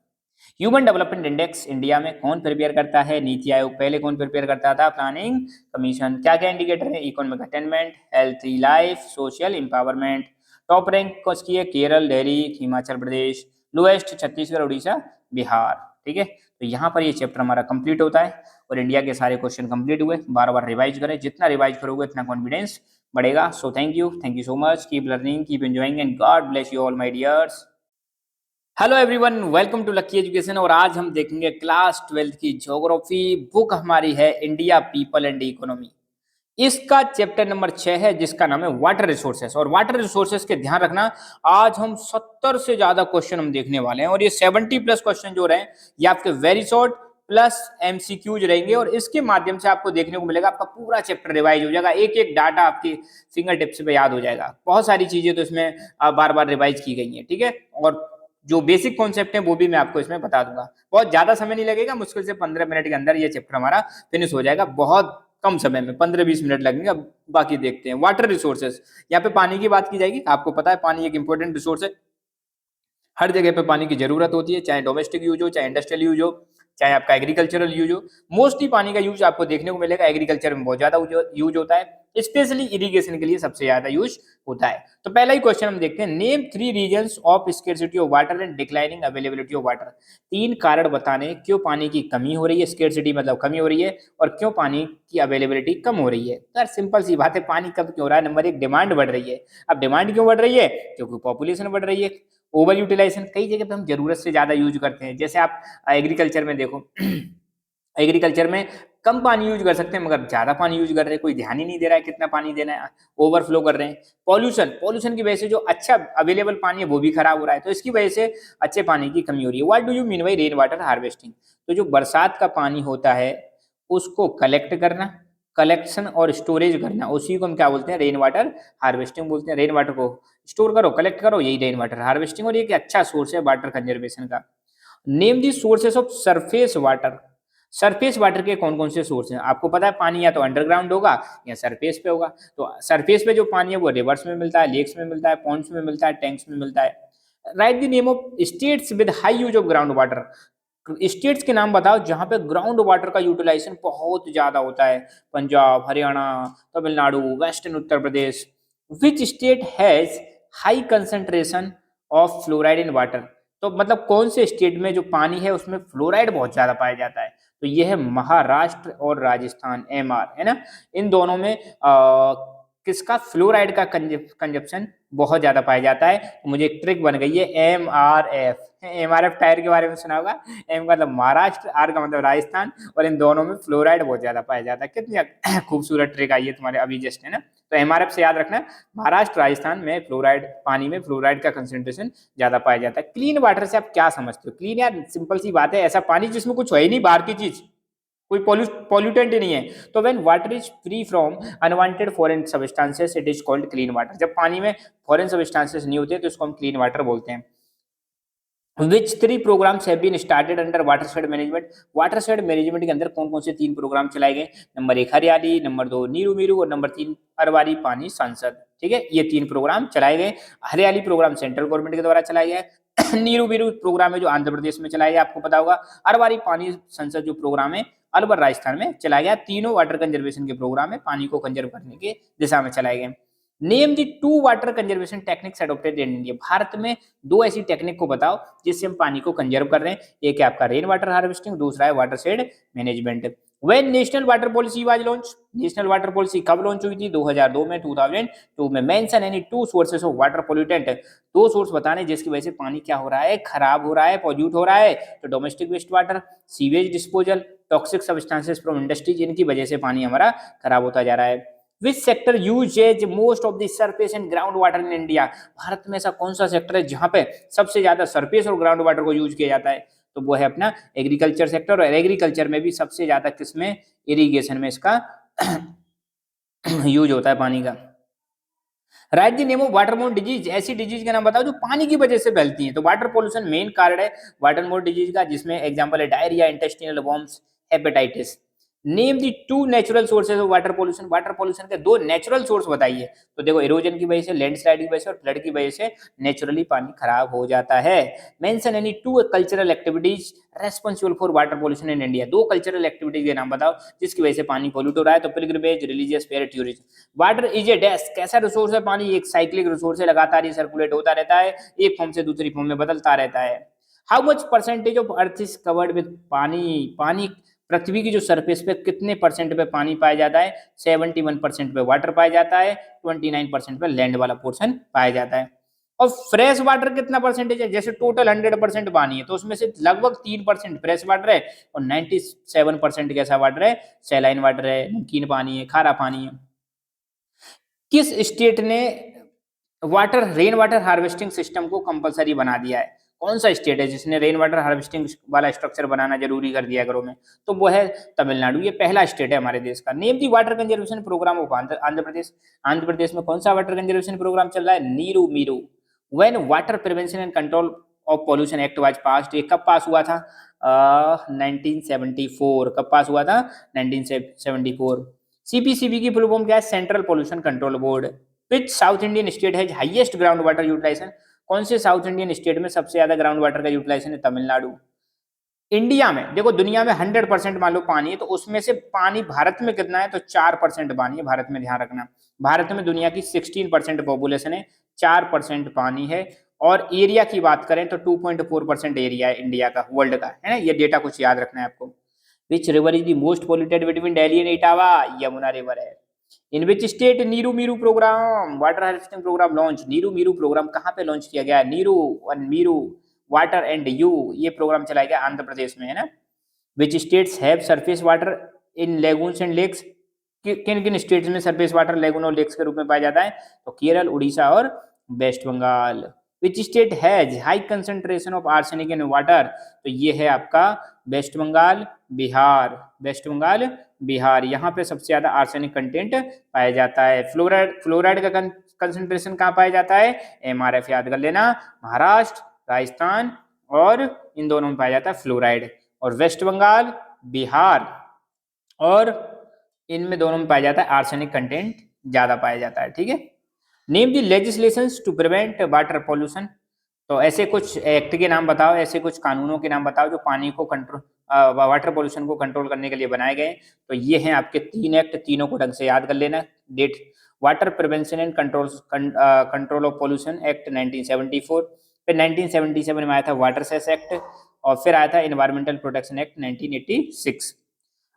Human development index India में कौन प्रिपेयर करता है? नीति आयोग। पहले कौन प्रिपेयर करता था? Planning commission. क्या क्या इंडिकेटर है? Economic attainment, healthy life, social empowerment. Top rank किसकी है? केरल, दिल्ली, हिमाचल प्रदेश। लोएस्ट छत्तीसगढ़, उड़ीसा, बिहार। ठीक है, तो यहाँ पर ये चैप्टर हमारा कंप्लीट होता है और इंडिया के सारे क्वेश्चन कंप्लीट हुए। बार बार रिवाइज करें, जितना रिवाइज करोगे उतना कॉन्फिडेंस बढ़ेगा। So thank you so much, keep learning, keep enjoying and God bless you all my dears. Hello everyone, welcome to Lucky Education. और आज हम देखेंगे क्लास 12 की ज्योग्राफी। बुक हमारी है इंडिया पीपल एंड इकोनॉमी। इसका चैप्टर नंबर 6 है, जिसका नाम है वाटर रिसोर्सेस। और वाटर रिसोर्सेस के ध्यान रखना, आज हम 70 से ज्यादा क्वेश्चन हम देखने वाले हैं। और ये 70 प्लस क्वेश्चन जो रहे ये आपके वेरी शॉर्ट प्लस एमसीक्यूज रहेंगे। और इसके माध्यम से आपको देखने को मिलेगा आपका पूरा चैप्टर रिवाइज हो जाएगा, एक एक डाटा आपकी फिंगर टिप्स पे याद हो जाएगा। बहुत सारी चीजें तो इसमें बार बार रिवाइज की गई है। ठीक है, और जो बेसिक कॉन्सेप्ट है वो भी मैं आपको इसमें बता दूंगा। बहुत ज्यादा समय नहीं लगेगा, मुश्किल से 15 मिनट के अंदर ये चैप्टर हमारा फिनिश हो जाएगा। बहुत कम समय में 15-20 मिनट लगेंगे। अब बाकी देखते हैं। वाटर रिसोर्सेस, यहाँ पे पानी की बात की जाएगी। आपको पता है पानी एक इंपॉर्टेंट रिसोर्स है, हर जगह पे पानी की जरूरत होती है, चाहे डोमेस्टिक यूज हो, चाहे इंडस्ट्रियल यूज हो, चाहे आपका एग्रीकल्चरल यूज हो। मोस्टली पानी का यूज आपको देखने को मिलेगा एग्रीकल्चर में बहुत ज्यादा यूज होता है, स्पेशली इरिगेशन के लिए सबसे ज्यादा यूज होता है। तो पहला ही क्वेश्चन हम देखते हैं, name 3 reasons of scarcity of water and declining availability of water. 3 कारण बताने क्यों पानी की कमी हो रही है, स्केर्सिटी मतलब कमी हो रही है, और क्यों पानी की अवेलेबिलिटी कम हो रही है। तो यार सिंपल सी बात है, पानी कम क्यों हो रहा है? नंबर 1, डिमांड बढ़ रही है। अब डिमांड क्यों बढ़ रही है? क्योंकि पॉपुलेशन बढ़ रही है। ओवर यूटिलाइजेशन, कई जगह पे हम जरूरत से ज्यादा यूज करते हैं। जैसे आप एग्रीकल्चर में देखो एग्रीकल्चर में कम पानी यूज कर सकते हैं, मगर ज्यादा पानी यूज कर रहे हैं, कोई ध्यान ही नहीं दे रहा है कितना पानी देना है, ओवरफ्लो कर रहे हैं। पॉल्यूशन की वजह से जो अच्छा अवेलेबल पानी है वो भी खराब हो रहा है, तो इसकी वजह से अच्छे पानी की कमी हो रही है। What do you mean by rain water harvesting? तो जो बरसात का पानी होता है उसको कलेक्ट करना, कलेक्शन और स्टोरेज करना, उसी को हम क्या बोलते हैं, रेन वाटर हार्वेस्टिंग बोलते हैं। रेन वाटर को स्टोर करो, कलेक्ट करो, यही रेन वाटर हार्वेस्टिंग, और ये एक अच्छा सोर्स है वाटर कंजर्वेशन का। Name the sources of surface water. Surface water के कौन कौन से सोर्स हैं? आपको पता है पानी या तो अंडरग्राउंड होगा या सरफेस पे होगा। तो सरफेस पे जो पानी है वो रिवर्स में मिलता है, लेक्स में मिलता है, पॉन्ड्स में मिलता है, टैंक्स में मिलता है। Right the name of states with high use of ground water. States के नाम बताओ जहां पे ग्राउंड वाटर का यूटिलाइजेशन बहुत ज्यादा होता है। Punjab, Haryana, Tamil Nadu, western Uttar Pradesh. Which state has high concentration of fluoride in water. तो मतलब कौन से स्टेट में जो पानी है उसमें फ्लोराइड बहुत ज्यादा पाया जाता है? तो ये है महाराष्ट्र और राजस्थान, एमआर है ना। इन दोनों में किसका फ्लोराइड का कंजप्शन बहुत ज्यादा पाया जाता है। तो मुझे एक ट्रिक बन गई है, MRF। MRF टायर के बारे में सुना होगा। एम का मतलब महाराष्ट्र, आर का मतलब राजस्थान, और इन दोनों में फ्लोराइड बहुत ज्यादा पाया जाता है। कितनी खूबसूरत ट्रिक आई है तुम्हारे अभी जस्ट, है ना। तो MRF से याद रखना, महाराष्ट्र राजस्थान में फ्लोराइड, पानी में फ्लोराइड का कंसेंट्रेशन ज्यादा पाया जाता है। क्लीन वाटर से आप क्या समझते हो? क्लीन यार सिंपल सी बात है, ऐसा पानी जिसमें कुछ है ही नहीं बाहर की चीज, कोई पॉल्यूटेंट ही नहीं है। तो when water is free from unwanted foreign substances it is called clean water. जब पानी में फॉरेन सब्सटेंसेस नहीं होते तो इसको हम क्लीन वाटर बोलते हैं। Which 3 programmes have been started under watershed management. Watershed management के अंदर कौन कौन से 3 प्रोग्राम चलाए गए? नंबर 1 हरियाली, नंबर 2 नीरू मीरू, और नंबर 3 अरवारी पानी संसद। ठीक है, ये 3 प्रोग्राम चलाए गए। हरियाली प्रोग्राम सेंट्रल गवर्नमेंट के द्वारा चलाया गया। नीरू मीरू प्रोग्राम है जो आंध्र प्रदेश में चलाया गया, आपको पता होगा। अरवारी पानी संसद जो प्रोग्राम है अलवर राजस्थान में चलाया गया। तीनों वाटर कंजर्वेशन के प्रोग्राम है, पानी को कंजर्व करने के दिशा में चलाए गए। Name the 2 water conservation techniques adopted in India. Bharat में 2 ऐसी टेक्निक को बताओ जिससे हम पानी को कंजर्व कर रहे हैं। एक है आपका रेन वाटर हार्वेस्टिंग, दूसरा है watershed management. When national water policy was launch. National water policy कब लॉन्च हुई थी? 2002 में, 2002 में। Mention any 2 sources of water pollutant. 2 source बताने जिसकी वजह से पानी क्या हो रहा है, खराब हो रहा है, पॉल्यूट हो रहा है। तो domestic waste water, sewage disposal, toxic substances from industries, इनकी वजह से पानी हमारा खराब होता जा रहा है। Which sector uses most of the surface and ground water in India. Bharat में ऐसा कौन सा सेक्टर है जहां पे सबसे ज्यादा सरफेस और ग्राउंड वाटर को यूज किया जाता है? तो वो है अपना एग्रीकल्चर सेक्टर। और एग्रीकल्चर में भी सबसे ज्यादा किसमें? इरिगेशन में इसका यूज होता है पानी का। Right the name of waterborne disease. ऐसी डिजीज का नाम बताओ जो पानी की वजह से फैलती है। तो वाटर पोल्यूशन मेन कारण है वाटरबोर्न डिजीज का, जिसमें एग्जांपल है diarrhoea, intestinal worms, hepatitis. Name the 2 natural sources of water pollution. Water pollution के 2 नेचुरल सोर्स बताइए। तो देखो, इरोजन की वजह से, लैंडस्लाइड की वजह से और फ्लड की वजह से नेचुरली पानी खराब हो जाता है। Mention any 2 cultural activities responsible for water pollution in India. 2 cultural activities के नाम बताओ जिसकी वजह से पानी पोल्यूट हो रहा है। तो pilgrimage, religious fair, tourism. Water is a dash. कैसा रिसोर्स है पानी? एक साइक्लिक रिसोर्स है, लगातार ये सर्कुलेट होता रहता है, एक फॉर्म से दूसरी फॉर्म में बदलता रहता है। How much percentage of earth is covered with पानी। पानी पृथ्वी की जो सरफेस पे कितने परसेंट पे पानी पाया जाता है? 71% पे वाटर पाया जाता है, 29% पे लैंड वाला पोर्शन पाया जाता है। और फ्रेश वाटर कितना परसेंटेज है? जैसे टोटल 100% पानी है तो उसमें से लगभग 3% फ्रेश वाटर है और 97% कैसा वाटर है? सैलाइन वाटर है, नमकीन पानी है, खारा पानी है। किस स्टेट ने रेन वाटर हार्वेस्टिंग सिस्टम को कंपलसरी बना दिया है? कौन सा स्टेट है जिसने रेन वाटर हार्वेस्टिंग वाला स्ट्रक्चर बनाना जरूरी कर दिया घरों में? तो वो है तमिलनाडु। ये पहला स्टेट है हमारे देश का। Name the water conservation programme of Andhra Pradesh. Andhra Pradesh में कौन सा वाटर कंजर्वेशन प्रोग्राम चल रहा है? Neeru Meeru. When water prevention and control of pollution act was passed. ये कब पास हुआ था? 1974। कब पास हुआ था? 1974। सीपीसीबी की फुल फॉर्म क्या है? Central pollution control board. Which south Indian state है हाईएस्ट ग्राउंड वाटर यूटिलाइजेशन। कौन से साउथ इंडियन स्टेट में सबसे ज्यादा ग्राउंड वाटर का यूटिलाइजेशन है? तमिलनाडु। इंडिया में देखो, दुनिया में 100% मान लो पानी है तो उसमें से पानी भारत में कितना है? तो 4% पानी है भारत में, ध्यान रखना। भारत में दुनिया की 16% पॉपुलेशन है, 4% पानी है। और एरिया की बात करें तो 2.4% एरिया है इंडिया का, वर्ल्ड का, है ना। ये डेटा कुछ याद रखना है आपको। Which river is the most polluted between Delhi and Etawah? Yamuna river है। In which state Neeru Meeru programme water harvesting programme launch. Neeru Meeru programme कहाँ पे लॉन्च किया गया? नीरू और मीरू वाटर एंड यू, ये प्रोग्राम चलाया गया आंध्र प्रदेश में, है ना। Which states have surface water in lagoons and lakes. किन किन स्टेट्स में सरफेस वाटर लेगून और लेक्स के रूप में पाया जाता है? तो केरल, उड़ीसा और West Bengal. Which state has high concentration of arsenic in water? तो ये है आपका वेस्ट बंगाल, बिहार। वेस्ट बंगाल, बिहार। यहाँ पे सबसे ज्यादा आर्सेनिक कंटेंट पाया जाता है। फ्लोराइड का कंसंट्रेशन कहाँ पाया जाता है? MRF याद कर लेना, महाराष्ट्र, राजस्थान और इन दोनों में पाया जाता है फ्लोराइड। और वेस्ट बंगाल, बिहार और इनमें दोनों में पाया जाता है आर्सेनिक कंटेंट ज्यादा पाया जाता है। ठीक है। Name the legislations to prevent water pollution. तो ऐसे कुछ एक्ट के नाम बताओ, ऐसे कुछ कानूनों के नाम बताओ जो पानी को कंट्रोल, वाटर पॉल्यूशन को कंट्रोल करने के लिए बनाए गए। तो ये हैं आपके 3 एक्ट, तीनों को ढंग से याद कर लेना। Date, water prevention and control of pollution act 1974, फिर 1977 में आया था वाटर सेस एक्ट, और फिर आया था एनवायरमेंटल प्रोटेक्शन एक्ट 1986।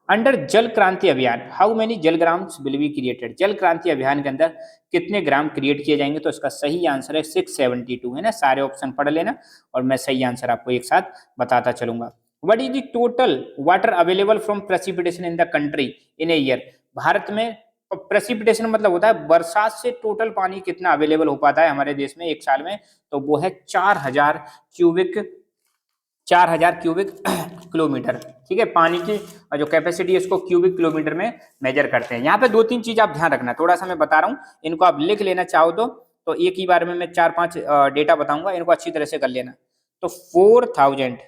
अंडर जल क्रांति अभियान, हाउ मेनी जल ग्राम्स विल बी क्रिएटेड? जल क्रांति अभियान के अंदर कितने ग्राम क्रिएट किए जाएंगे? तो इसका सही आंसर है 672 है ना। सारे ऑप्शन पढ़ लेना और मैं सही आंसर आपको एक साथ बताता चलूंगा। What is the total water available from precipitation in the country in a year? Bharat में प्रेसिपिटेशन मतलब होता है बरसात से टोटल पानी कितना अवेलेबल हो पाता है हमारे देश में एक साल में, तो वो है 4000 क्यूबिक किलोमीटर। ठीक है। पानी की जो कैपेसिटी है इसको क्यूबिक किलोमीटर में मेजर करते हैं। यहाँ पे 2-3 चीज आप ध्यान रखना, थोड़ा सा मैं बता रहा हूँ, इनको आप लिख लेना चाहो तो एक ही बार में मैं 4-5 डेटा बताऊंगा, इनको अच्छी तरह से कर लेना। तो 4000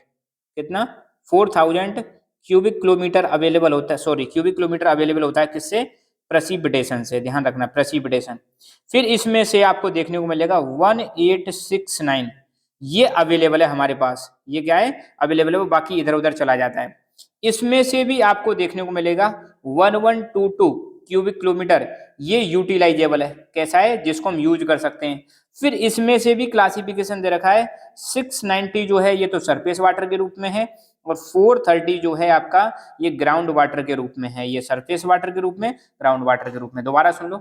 कितना 4000 क्यूबिक किलोमीटर अवेलेबल होता है, सॉरी क्यूबिक किलोमीटर अवेलेबल होता है किससे? प्रेसिपिटेशन से। ध्यान रखना प्रेसिपिटेशन। फिर इसमें से आपको देखने को मिलेगा 1869 ये अवेलेबल है हमारे पास। ये क्या है? अवेलेबल है, वो बाकी इधर उधर चला जाता है। इसमें से भी आपको देखने को मिलेगा 1122 क्यूबिक किलोमीटर ये यूटिलाइजेबल है। कैसा है? जिसको हम यूज कर सकते हैं। फिर इसमें से भी क्लासिफिकेशन दे रखा है 690 जो है ये तो सरफेस वाटर के रूप में है, और 430 जो है आपका ये ग्राउंड वाटर के रूप में है। ये सरफेस वाटर के रूप में, ग्राउंड वाटर के रूप में। दोबारा सुन लो,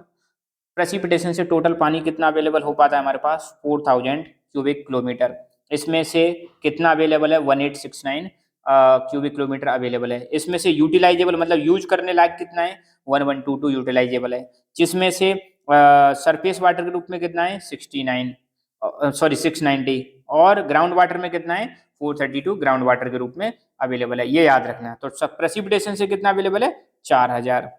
प्रेसिपिटेशन से टोटल पानी कितना अवेलेबल हो पाता है हमारे पास? 4000 क्यूबिक किलोमीटर। इसमें से कितना अवेलेबल है? 1869 क्यूबिक किलोमीटर अवेलेबल है। इसमें से यूटिलाइजेबल मतलब यूज करने लायक कितना है? 1122 यूटिलाइजेबल है। जिसमें से सरफेस वाटर के रूप में कितना है? 690, और ग्राउंड वाटर में कितना है? 432 ग्राउंड वाटर के रूप में अवेलेबल है। ये याद रखना है। तो सब प्रेसिपिटेशन से कितना अवेलेबल है? 4000।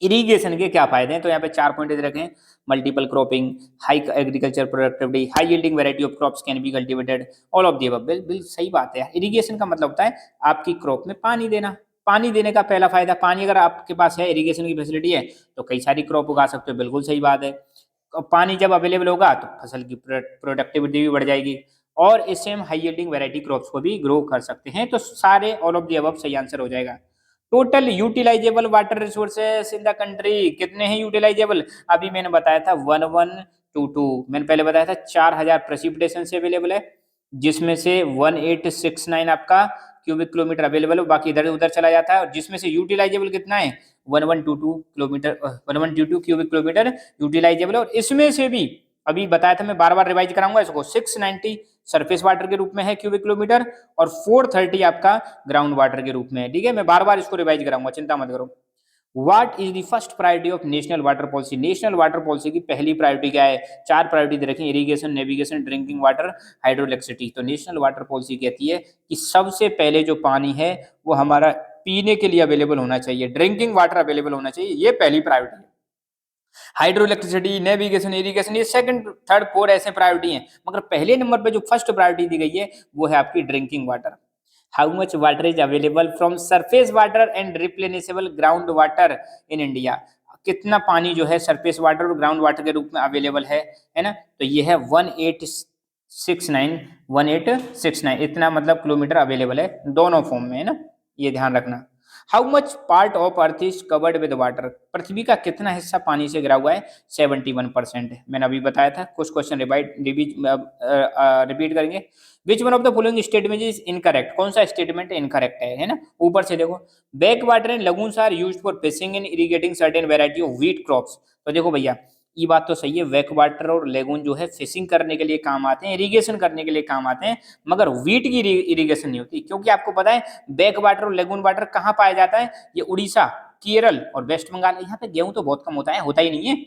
इरिगेशन के क्या फायदे हैं? तो यहाँ पे 4 पॉइंट रखे हैं। Multiple cropping, high agriculture productivity, high yielding variety of crops can be cultivated, all of the above. बिल्कुल सही बात है। इरिगेशन का मतलब होता है आपकी क्रॉप में पानी देना। पानी देने का पहला फायदा, पानी अगर आपके पास है, इरिगेशन की फैसिलिटी है, तो कई सारी क्रॉप उगा सकते हो। बिल्कुल सही बात है। पानी जब अवेलेबल होगा तो फसल की प्रोडक्टिविटी भी बढ़ जाएगी, और इससे हम हाई यील्डिंग वैरायटी क्रॉप्स को भी ग्रो कर सकते हैं। तो सारे ऑल ऑफ द अबव सही आंसर हो जाएगा। Total utilizable water resources in the country कितने हैं यूटिलाइजेबल? अभी मैंने बताया था 1122, मैंने पहले बताया था 4000 प्रेसिपिटेशन से अवेलेबल है, जिसमें से 1869 आपका क्यूबिक किलोमीटर अवेलेबल हो, बाकी इधर उधर चला जाता है। और जिसमें से यूटिलाइजेबल कितना है? 1122 किलोमीटर, 1122 क्यूबिक किलोमीटर यूटिलाइजेबल है। और इसमें से भी अभी बताया था, मैं बार बार रिवाइज कराऊंगा इसको, 690 सरफेस वाटर के रूप में है क्यूबिक किलोमीटर, और 430 आपका ग्राउंड वाटर के रूप में है। ठीक है। मैं बार बार इसको रिवाइज कराऊंगा, चिंता मत करो। What is the first priority of national water policy? National water policy की पहली प्रायोरिटी क्या है? 4 प्रायोरिटी दे रखी, irrigation, navigation, drinking water, hydroelectricity. तो नेशनल वाटर पॉलिसी कहती है कि सबसे पहले जो पानी है वो हमारा पीने के लिए अवेलेबल होना चाहिए, ड्रिंकिंग वाटर अवेलेबल होना चाहिए, ये पहली प्रायोरिटी है। हाइड्रो इलेक्ट्रिसिटी, नेविगेशन, इरिगेशन, ये सेकंड, थर्ड, फोर ऐसे प्रायोरिटी हैं, मगर पहले नंबर पे जो फर्स्ट प्रायोरिटी दी गई है वो है आपकी drinking water. How much water is available from surface water and replenishable ground water in India? कितना पानी जो है सरफेस वाटर और ग्राउंड वाटर के रूप में अवेलेबल है ना? तो ये है 1869 इतना मतलब किलोमीटर अवेलेबल है, दोनों फॉर्म में है ना, ये ध्यान रखना। How much part of earth is covered with water? पृथ्वी का कितना हिस्सा पानी से घिरा हुआ है? 71% है। मैंने अभी बताया था। कुछ क्वेश्चन रिपीट करेंगे। Which one of the following statement is incorrect? कौन सा स्टेटमेंट इनकरेक्ट है ना? ऊपर से देखो, back water and lagoons are used for fishing in irrigating certain variety of wheat crops. तो देखो भैया, ये बात तो सही है, बैक वाटर और लेगून जो है फिशिंग करने के लिए काम आते हैं, इरिगेशन करने के लिए काम आते हैं, मगर व्हीट की इरिगेशन नहीं होती। क्योंकि आपको पता है बैक वाटर और लेगून वाटर कहाँ पाया जाता है? ये उड़ीसा, केरल और वेस्ट बंगाल। यहाँ पे गेहूं तो बहुत कम होता है, होता ही नहीं है।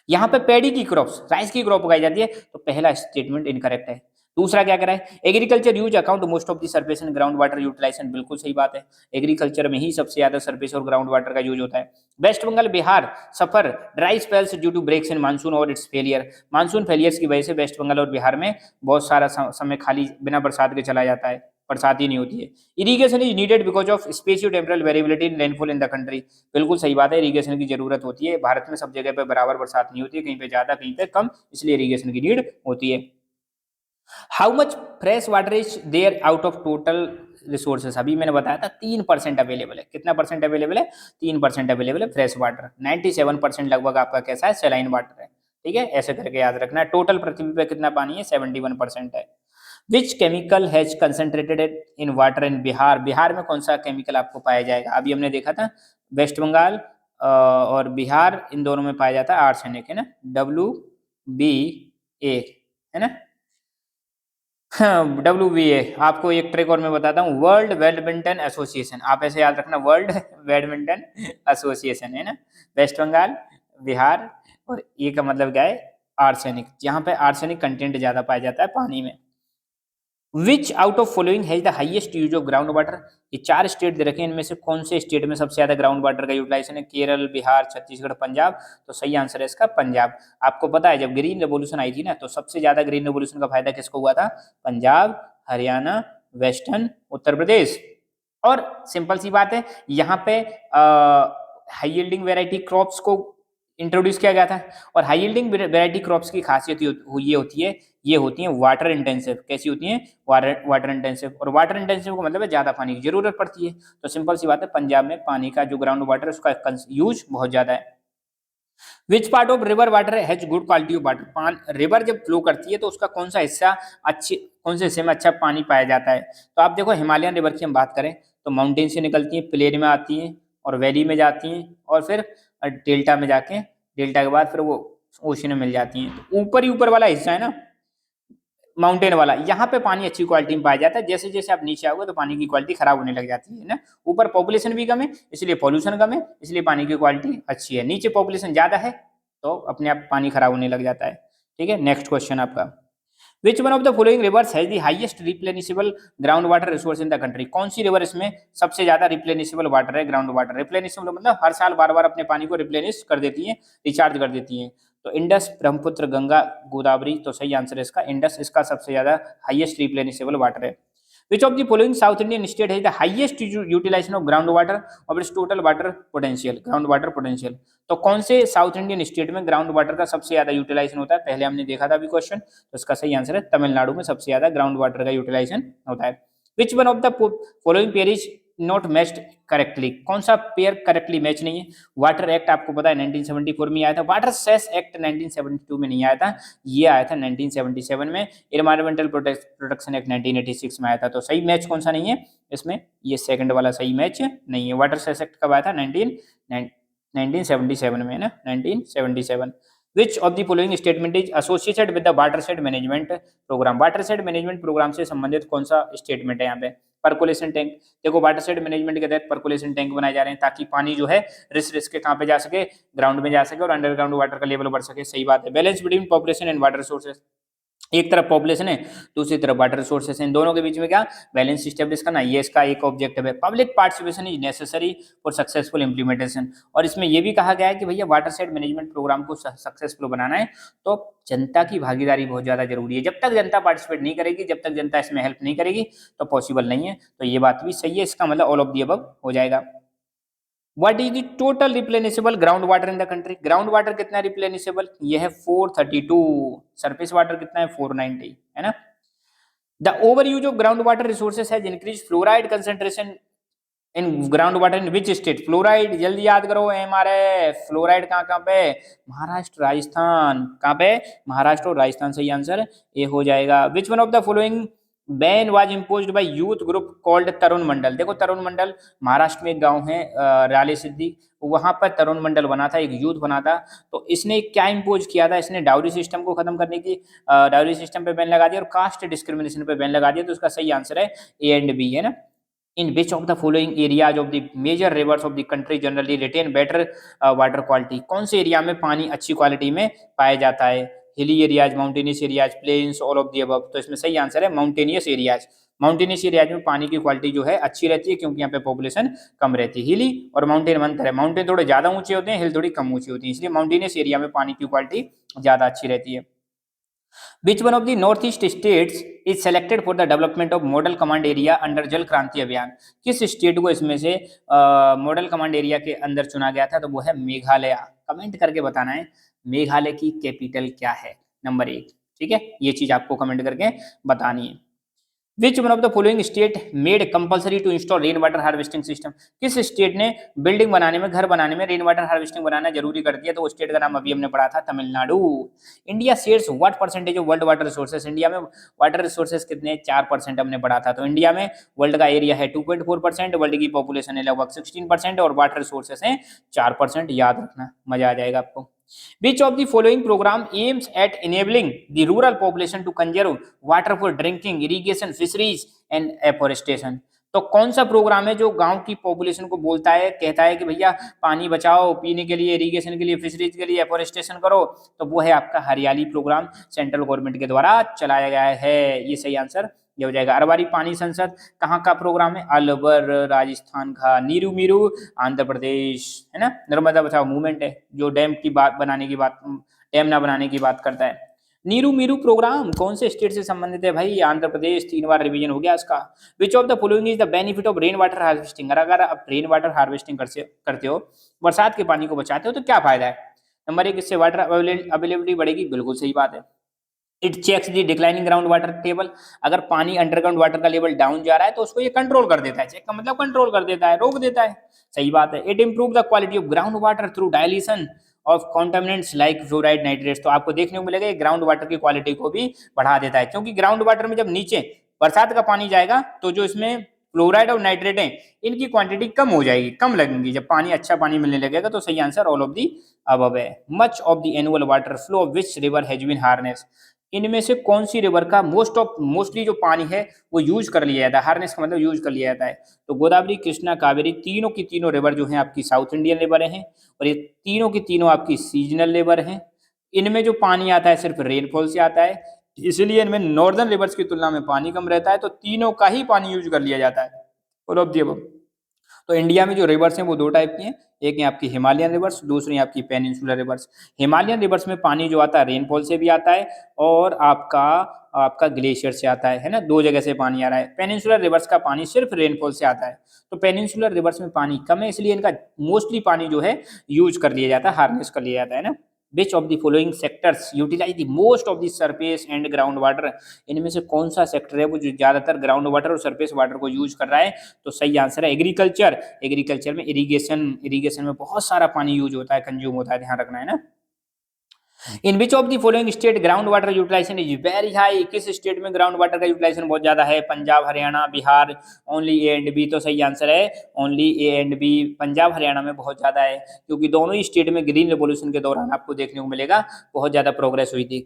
यहाँ पे पैडी की क्रॉप्स, राइस की क्रॉप उगाई जाती है। तो पहला स्टेटमेंट इनकरेक्ट है। दूसरा क्या करा है, agriculture use account most of the surface and ground water utilization, बिल्कुल सही बात है, एग्रीकल्चर में ही सबसे ज्यादा सरफेस और ग्राउंड वाटर का यूज होता है। West Bengal Bihar suffer dry spells due to breaks in monsoon और इट्स फेलियर, मानसून फेलियर्स की वजह से वेस्ट बंगाल और बिहार में बहुत सारा समय खाली बिना बरसात के चला जाता है, बरसात ही नहीं होती है। Irrigation is needed because of spatio temporal variability in rainfall in the country, बिल्कुल सही बात है, इरीगेशन की जरूरत होती है, भारत में सब जगह पे बराबर बरसात नहीं होती है, कहीं पे ज्यादा कहीं पे कम, इसलिए इरीगेशन की नीड होती है। How much fresh water is there out of total resources, अभी मैंने बताया था 3% अवेलेबल है, कितना परसेंट अवेलेबल है, 3% अवेलेबल है फ्रेश वाटर, 97% लगभग आपका कैसा है, सेलाइन वाटर है, ठीक है, ऐसे करके याद रखना है। टोटल पृथ्वी पे कितना पानी है, 71% है। Which chemical has concentrated in water in Bihar, Bihar में कौन सा केमिकल आपको पाया जाएगा, अभी हमने देखा था वेस्ट बंगाल और बिहार इन दोनों में पाया जाता है आर्सेनिक, है ना, WBA, है ना, WBA। आपको एक ट्रिक और मैं बताता हूँ, वर्ल्ड बैडमिंटन एसोसिएशन, आप ऐसे याद रखना, वर्ल्ड बैडमिंटन एसोसिएशन, है ना, वेस्ट बंगाल बिहार और ये का मतलब क्या है, आर्सेनिक, जहाँ पे आर्सेनिक कंटेंट ज्यादा पाया जाता है पानी में। विच out of following has the highest use of ground water, ये 4 स्टेट दे रखे हैं, इनमें से कौन से स्टेट में सबसे ज्यादा ग्राउंड वाटर का यूटिलाइजेशन है, केरल, बिहार, छत्तीसगढ़, पंजाब, तो सही आंसर है इसका पंजाब। आपको पता है जब ग्रीन रेवोल्यूशन आई थी ना, तो सबसे ज्यादा ग्रीन रेवोल्यूशन का फायदा किसको हुआ था, पंजाब, हरियाणा, वेस्टर्न उत्तर प्रदेश। और सिंपल सी बात है, यहाँ पे हाई यील्डिंग वेराइटी क्रॉप्स को इंट्रोड्यूस किया गया था, और हाई यील्डिंग वेराइटी क्रॉप्स की खासियत ये होती है, ये होती हैं वाटर इंटेंसिव, कैसी होती हैं, वाटर इंटेंसिव, और वाटर इंटेंसिव का मतलब है ज्यादा पानी की जरूरत पड़ती है, तो सिंपल सी बात है पंजाब में पानी का जो ग्राउंड वाटर है उसका यूज बहुत ज्यादा है। Which part of river water has good quality of water, river जब फ्लो करती है तो उसका कौन सा हिस्सा अच्छी, कौन से हिस्से में अच्छा पानी पाया जाता है, तो आप देखो हिमालयन रिवर की हम बात करें तो माउंटेन से निकलती है, प्लेन में आती हैं और वैली में जाती हैं और फिर डेल्टा में जाके, डेल्टा के बाद फिर वो ओशन में मिल जाती हैं, तो ऊपर ही ऊपर वाला हिस्सा है ना माउंटेन वाला, यहाँ पे पानी अच्छी क्वालिटी में पाया जाता है, जैसे जैसे आप नीचे आओगे तो पानी की क्वालिटी खराब होने लग जाती है ना, ऊपर पॉपुलेशन भी कम है इसलिए पॉल्यूशन कम है, इसलिए पानी की क्वालिटी अच्छी है, नीचे पॉपुलेशन ज्यादा है तो अपने आप पानी खराब होने लग जाता है। ठीक है, नेक्स्ट क्वेश्चन आपका, which one of the following rivers has the highest replenishable ground water resource in the country, कौन सी रिवर इसमें सबसे ज्यादा रिप्लेनिशेबल वाटर है, ग्राउंड वाटर, रिप्लेनिशेबल मतलब हर साल बार बार अपने पानी को रिप्लेनिश कर देती है, रिचार्ज कर देती है, तो इंडस, ब्रह्मपुत्र, गंगा, गोदावरी, तो सही आंसर है इसका इंडस, इसका सबसे ज्यादा हाईएस्ट रिप्लेनिशेबल वाटर है। Which of the following South Indian state has the highest utilization of groundwater of its total water potential, ground water potential, तो कौन से साउथ इंडियन स्टेट में ग्राउंड वाटर का सबसे ज्यादा यूटिलाइजेशन होता है, पहले हमने देखा था अभी क्वेश्चन, तो इसका सही आंसर है तमिलनाडु में सबसे ज्यादा ग्राउंड वाटर का यूटिलाइजेशन होता है। Which one of the following pair is not matched correctly, कौन सा पेयर करेक्टली मैच नहीं है, वाटर एक्ट आपको पता है 1974 में आया था, वाटर सेस एक्ट 1972 में नहीं आया था, ये आया था 1977 में, एनवायरमेंटल प्रोटेक्शन एक्ट 1986 में आया था, तो सही मैच कौन सा नहीं है इसमें, ये सेकंड वाला सही मैच नहीं है, वाटर सेस एक्ट कब आया था 1977 में ना, 1977। Which of the following statement is associated with the watershed management programme, watershed management programme से संबंधित कौन सा स्टेटमेंट है यहाँ पे, परकोलेशन टैंक, देखो वाटरशेड मैनेजमेंट के तहत परकोलेशन टैंक बनाए जा रहे हैं ताकि पानी जो है रिस रिस के कहाँ पे जा सके, ग्राउंड में जा सके और अंडरग्राउंड वाटर का लेवल बढ़ सके, सही बात है। Balance between population and water resources, एक तरफ पॉपुलेशन है दूसरी तरफ वाटर रिसोर्सेस हैं, इन दोनों के बीच में क्या बैलेंस स्टेब्लिश करना, ये इसका एक ऑब्जेक्टिव है। Public participation is necessary for successful implementation, और इसमें यह भी कहा गया है कि भैया वाटर शेड मैनेजमेंट प्रोग्राम को सक्सेसफुल बनाना है तो जनता की भागीदारी बहुत ज्यादा जरूरी है, जब तक जनता पार्टिसिपेट नहीं करेगी, जब तक जनता इसमें हेल्प नहीं करेगी तो पॉसिबल नहीं है, तो ये बात भी सही है, इसका मतलब ऑल ऑफ दी अबव हो जाएगा। What is the total replenishable ground water in the country? Ground water कितना रिप्लेनिशेबल, ये है 432, सरफेस वाटर कितना है 490, है ना। The over use of ground water resources has increase fluoride concentration in ground water in which state, fluoride जल्दी याद करो, MRF, फ्लोराइड कहाँ कहाँ पे, महाराष्ट्र, राजस्थान, कहाँ पे, महाराष्ट्र और राजस्थान, सही आंसर ये हो जाएगा। Which one of the following ban was imposed by youth group called Tarun Mandal, देखो तरुण मंडल महाराष्ट्र में एक गांव है राले सिद्धि, वहां पर तरुण मंडल बना था, एक यूथ बना था, तो इसने क्या इम्पोज किया था, इसने डाउरी सिस्टम को खत्म करने की, डाउरी सिस्टम पे बैन लगा दिया और कास्ट डिस्क्रिमिनेशन पे बैन लगा दिया, तो इसका सही आंसर है A एंड B, है ना। In which of the following areas of the major rivers of the country generally retain better water quality, कौन से एरिया में पानी अच्छी क्वालिटी में पाया जाता है, hilly areas, mountainous areas, plains, all of the above. तो इसमें सही आंसर है माउंटेनियस एरियाज। माउंटेनियस एरियाज में पानी की क्वालिटी जो है अच्छी रहती है, क्योंकि यहाँ पे पॉपुलेशन कम रहती है। हिली और माउंटेन में अंतर है, माउंटेन थोड़े ज्यादा ऊंचे होते हैं, हिल थोड़ी कम ऊंची होती है, इसलिए माउंटेनियस एरिया में पानी की क्वालिटी ज्यादा अच्छी रहती है। Which one of the northeast states is selected for the development of model command area under जल क्रांति अभियान? किस स्टेट को इसमें से मॉडल कमांड एरिया के अंदर चुना गया था? तो वो है मेघालय। कमेंट करके बताना है मेघालय की कैपिटल क्या है, नंबर 1। ठीक है, ये चीज आपको कमेंट करके बतानी है। Which one of the following state made compulsory to install rain water harvesting system? किस स्टेट ने बिल्डिंग बनाने में, घर बनाने में रेन वाटर हार्वेस्टिंग बनाना जरूरी कर दिया? तो वो स्टेट का नाम अभी हमने पढ़ा था, Tamil Nadu. India shares what percentage of world water resources? India में वाटर रिसोर्सेस कितने? 4% हमने पढ़ा था। तो इंडिया में वर्ल्ड का एरिया है 2.4%, वर्ल्ड की पॉपुलेशन है लगभग 16% और वाटर रिसोर्सेस है 4%। याद रखना, मजा आ जाएगा आपको। Which of the following program aims at enabling the rural population to conserve water for drinking, irrigation, fisheries and afforestation? तो कौन सा प्रोग्राम है जो गांव की पॉपुलेशन को बोलता है, कहता है कि भैया पानी बचाओ, पीने के लिए, इरिगेशन के लिए, फिशरीज के लिए, एफोरेस्टेशन करो? तो वो है आपका हरियाली प्रोग्राम, सेंट्रल गवर्नमेंट के द्वारा चलाया गया है। ये सही आंसर ये हो जाएगा। अरवारी पानी संसद कहाँ का प्रोग्राम है? अलवर, राजस्थान का। नीरू मीरू आंध्र प्रदेश, है ना। नर्मदा बचाओ मूवमेंट है, जो डैम की बात बनाने की बात, डैम ना बनाने की बात करता है। नीरू मीरू प्रोग्राम कौन से स्टेट से संबंधित है भाई? आंध्र प्रदेश। 3 बार रिवीजन हो गया इसका। विच of the following is the benefit of rain water harvesting? अगर आप रेन वाटर हार्वेस्टिंग करते हो, बरसात के पानी को बचाते हो, तो क्या फायदा है? नंबर 1, इससे वाटर अवेलेबिलिटी बढ़ेगी। बिल्कुल सही बात है। It checks the declining ground water table. अगर पानी अंडरग्राउंड वाटर का लेवल डाउन जा रहा है तो उसको ये कंट्रोल कर देता है। चेक का मतलब कंट्रोल कर देता है, रोक देता है। सही बात है। It improve the quality of ground water through dilution of contaminants like fluoride, nitrates. तो आपको देखने को मिलेगा ग्राउंड वाटर की क्वालिटी को भी बढ़ा देता है, क्योंकि ग्राउंड वाटर में जब नीचे बरसात का पानी जाएगा तो जो इसमें फ्लोराइड और नाइट्रेट है, इनकी क्वांटिटी कम हो जाएगी, कम लगेंगी। जब पानी अच्छा पानी मिलने लगेगा तो सही answer all of the above है। Much of the annual water flow of which river has been harness? इनमें से कौन सी रिवर का मोस्टली जो पानी है वो यूज कर लिया जाता है? हार्नेस का मतलब यूज कर लिया जाता है। तो गोदावरी, कृष्णा, कावेरी, तीनों की तीनों रिवर जो हैं आपकी साउथ इंडियन रिवर हैं, और ये तीनों की तीनों आपकी सीजनल रिवर हैं। इनमें जो पानी आता है सिर्फ रेनफॉल से आता है, इसलिए इनमें नॉर्दर्न रिवर्स की तुलना में पानी कम रहता है। तो तीनों का ही पानी यूज कर लिया जाता है, ऑल ऑफ द अबव। तो इंडिया में जो रिवर्स हैं वो 2 टाइप की हैं। एक है आपकी हिमालयन रिवर्स, दूसरी आपकी पेनिनसुलर रिवर्स। हिमालयन रिवर्स में पानी जो आता है रेनफॉल से भी आता है और आपका आपका ग्लेशियर से आता है ना। 2 जगह से पानी आ रहा है। पेनिनसुलर रिवर्स का पानी सिर्फ रेनफॉल से आता है। तो पेनिनसुलर रिवर्स में पानी कम है, इसलिए इनका मोस्टली पानी जो है यूज कर लिया जाता है, हार्नेस कर लिया जाता है ना। Which of the following sectors utilize the most of the surface and ground water? इनमें से कौन सा सेक्टर है वो जो ज्यादातर ग्राउंड वाटर और सरफेस वाटर को यूज कर रहा है? तो सही आंसर है एग्रीकल्चर। एग्रीकल्चर में इरिगेशन में बहुत सारा पानी यूज होता है, कंज्यूम होता है, ध्यान रखना है ना। In which of the following state ground water utilization is very high? किस स्टेट में ग्राउंड वाटर का यूटिलाइजेशन बहुत ज्यादा है? Punjab, Haryana, Bihar. Only A and B. तो सही आंसर है only A and B. Punjab Haryana में बहुत ज्यादा है, क्योंकि दोनों ही स्टेट में ग्रीन रेवोल्यूशन के दौरान आपको देखने को मिलेगा बहुत ज्यादा प्रोग्रेस हुई थी।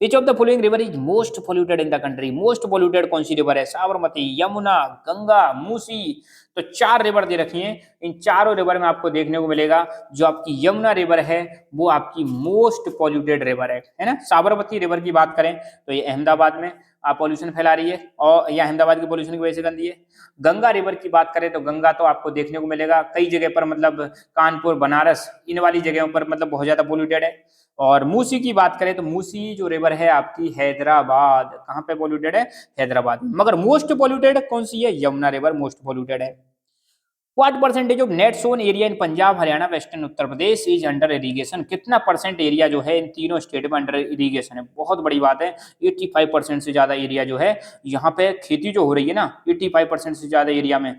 विच of the following river is most polluted in the country? Most polluted कौन सी रिवर है? साबरमती, यमुना, गंगा, मूसी। तो 4 रिवर दे रखी हैं। इन चारों रिवर में आपको देखने को मिलेगा जो आपकी यमुना रिवर है वो आपकी मोस्ट पोल्यूटेड रिवर है ना। साबरमती रिवर की बात करें तो ये अहमदाबाद में पॉल्यूशन फैला रही है, और यह अहमदाबाद की पॉल्यूशन की वजह से गंदी है। गंगा रिवर की बात करें तो गंगा तो आपको देखने को मिलेगा कई जगह पर, मतलब कानपुर, बनारस, इन वाली जगहों पर मतलब बहुत ज्यादा पोल्यूटेड है। और मूसी की बात करें तो मूसी जो रिवर है आपकी हैदराबाद, कहाँ पे पोल्यूटेड है? हैदराबाद में। मगर मोस्ट पोल्यूटेड कौन सी है? यमुना रिवर मोस्ट पोल्यूटेड है। What percentage of net sown area in Punjab, Haryana, western Uttar Pradesh is under irrigation? कितना परसेंट एरिया जो है इन तीनों स्टेट में अंडर इरिगेशन है? बहुत बड़ी बात है। 85% से ज्यादा एरिया जो है यहाँ पे खेती जो हो रही है ना, 85% से ज्यादा एरिया में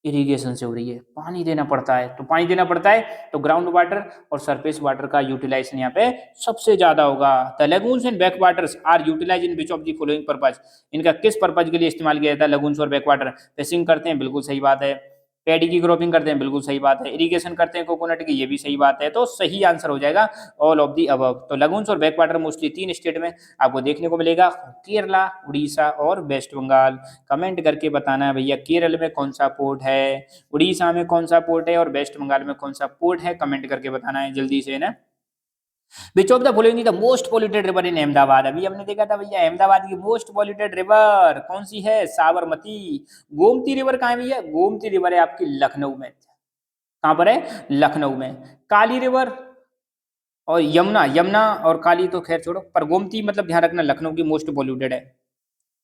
इरिगेशन से हो रही है। पानी देना पड़ता है, तो पानी देना पड़ता है तो ग्राउंड वाटर और सरफेस वाटर का यूटिलाइजेशन यहाँ पे सबसे ज्यादा होगा। The lagoons and back waters are utilize in which of the following purpose? इनका किस पर्पज के लिए इस्तेमाल किया जाता है लगून्स और बैक वाटर? फिशिंग करते हैं, बिल्कुल सही बात है। पैडी की क्रॉपिंग करते हैं, बिल्कुल सही बात है। इरिगेशन करते हैं कोकोनट की, ये भी सही बात है। तो सही आंसर हो जाएगा ऑल ऑफ दी अबव। तो लगून्स और बैक वाटर मोस्टली 3 स्टेट में आपको देखने को मिलेगा, केरला, उड़ीसा और वेस्ट बंगाल। कमेंट करके बताना है भैया केरल में कौन सा पोर्ट है, उड़ीसा में कौन सा पोर्ट है और वेस्ट बंगाल में कौन सा पोर्ट है, कमेंट करके बताना है जल्दी से ना। विच of the following is the most polluted river in Ahmedabad? अभी हमने देखा था भैया अहमदाबाद की मोस्ट पोल्यूटेड रिवर कौन सी है? साबरमती। गोमती रिवर कहाँ है भैया? गोमती रिवर है आपकी लखनऊ में। कहाँ पर है? लखनऊ में। काली रिवर और यमुना, यमुना और काली तो खैर छोड़ो, पर गोमती मतलब ध्यान रखना लखनऊ की मोस्ट पोल्यूटेड है।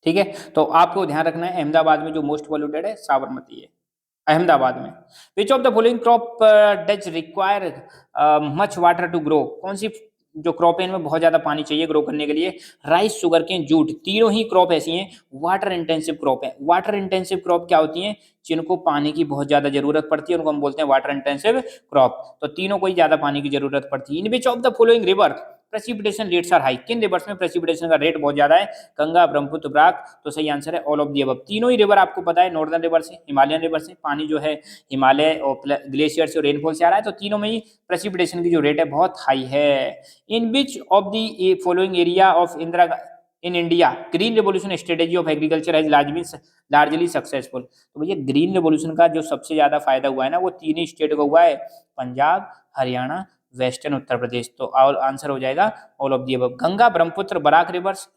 ठीक है, तो आपको ध्यान रखना है अहमदाबाद में जो मोस्ट पोल्यूटेड है साबरमती है, अहमदाबाद में। Which of the following crop does require much water to grow? कौन सी जो क्रॉप है इनमें बहुत ज्यादा पानी चाहिए ग्रो करने के लिए? राइस, शुगर केन, जूट, तीनों ही क्रॉप ऐसी हैं वाटर इंटेंसिव क्रॉप है। वाटर इंटेंसिव क्रॉप क्या होती हैं? जिनको पानी की बहुत ज्यादा जरूरत पड़ती है उनको हम बोलते हैं वाटर इंटेंसिव क्रॉप। तो तीनों को ही ज्यादा पानी की जरूरत पड़ती है। In which of the following river precipitation rates are high? किन रिवर्स में प्रेसिपिटेशन का रेट बहुत ज्यादा है? गंगा, ब्रह्मपुत्र, बराक। तो सही आंसर है ऑल ऑफ दी अबव। तीनों ही रिवर आपको पता है नॉर्दर्न रिवर से, हिमालयन रिवर से पानी जो है हिमालय और ग्लेशियर से और रेनफॉल से आ रहा है, तो तीनों में ही प्रेसिपिटेशन की जो रेट है बहुत हाई है। In which of the following area of इंदिरा in India green revolution strategy of agriculture has largely successful? तो भैया ग्रीन रेवोल्यूशन का जो सबसे ज्यादा फायदा हुआ है ना वो तीन ही स्टेट को हुआ है, पंजाब, हरियाणा, वेस्टर्न उत्तर प्रदेश। तो आंसर हो जाएगा all of the above. Ganga, Brahmaputra, Barak rivers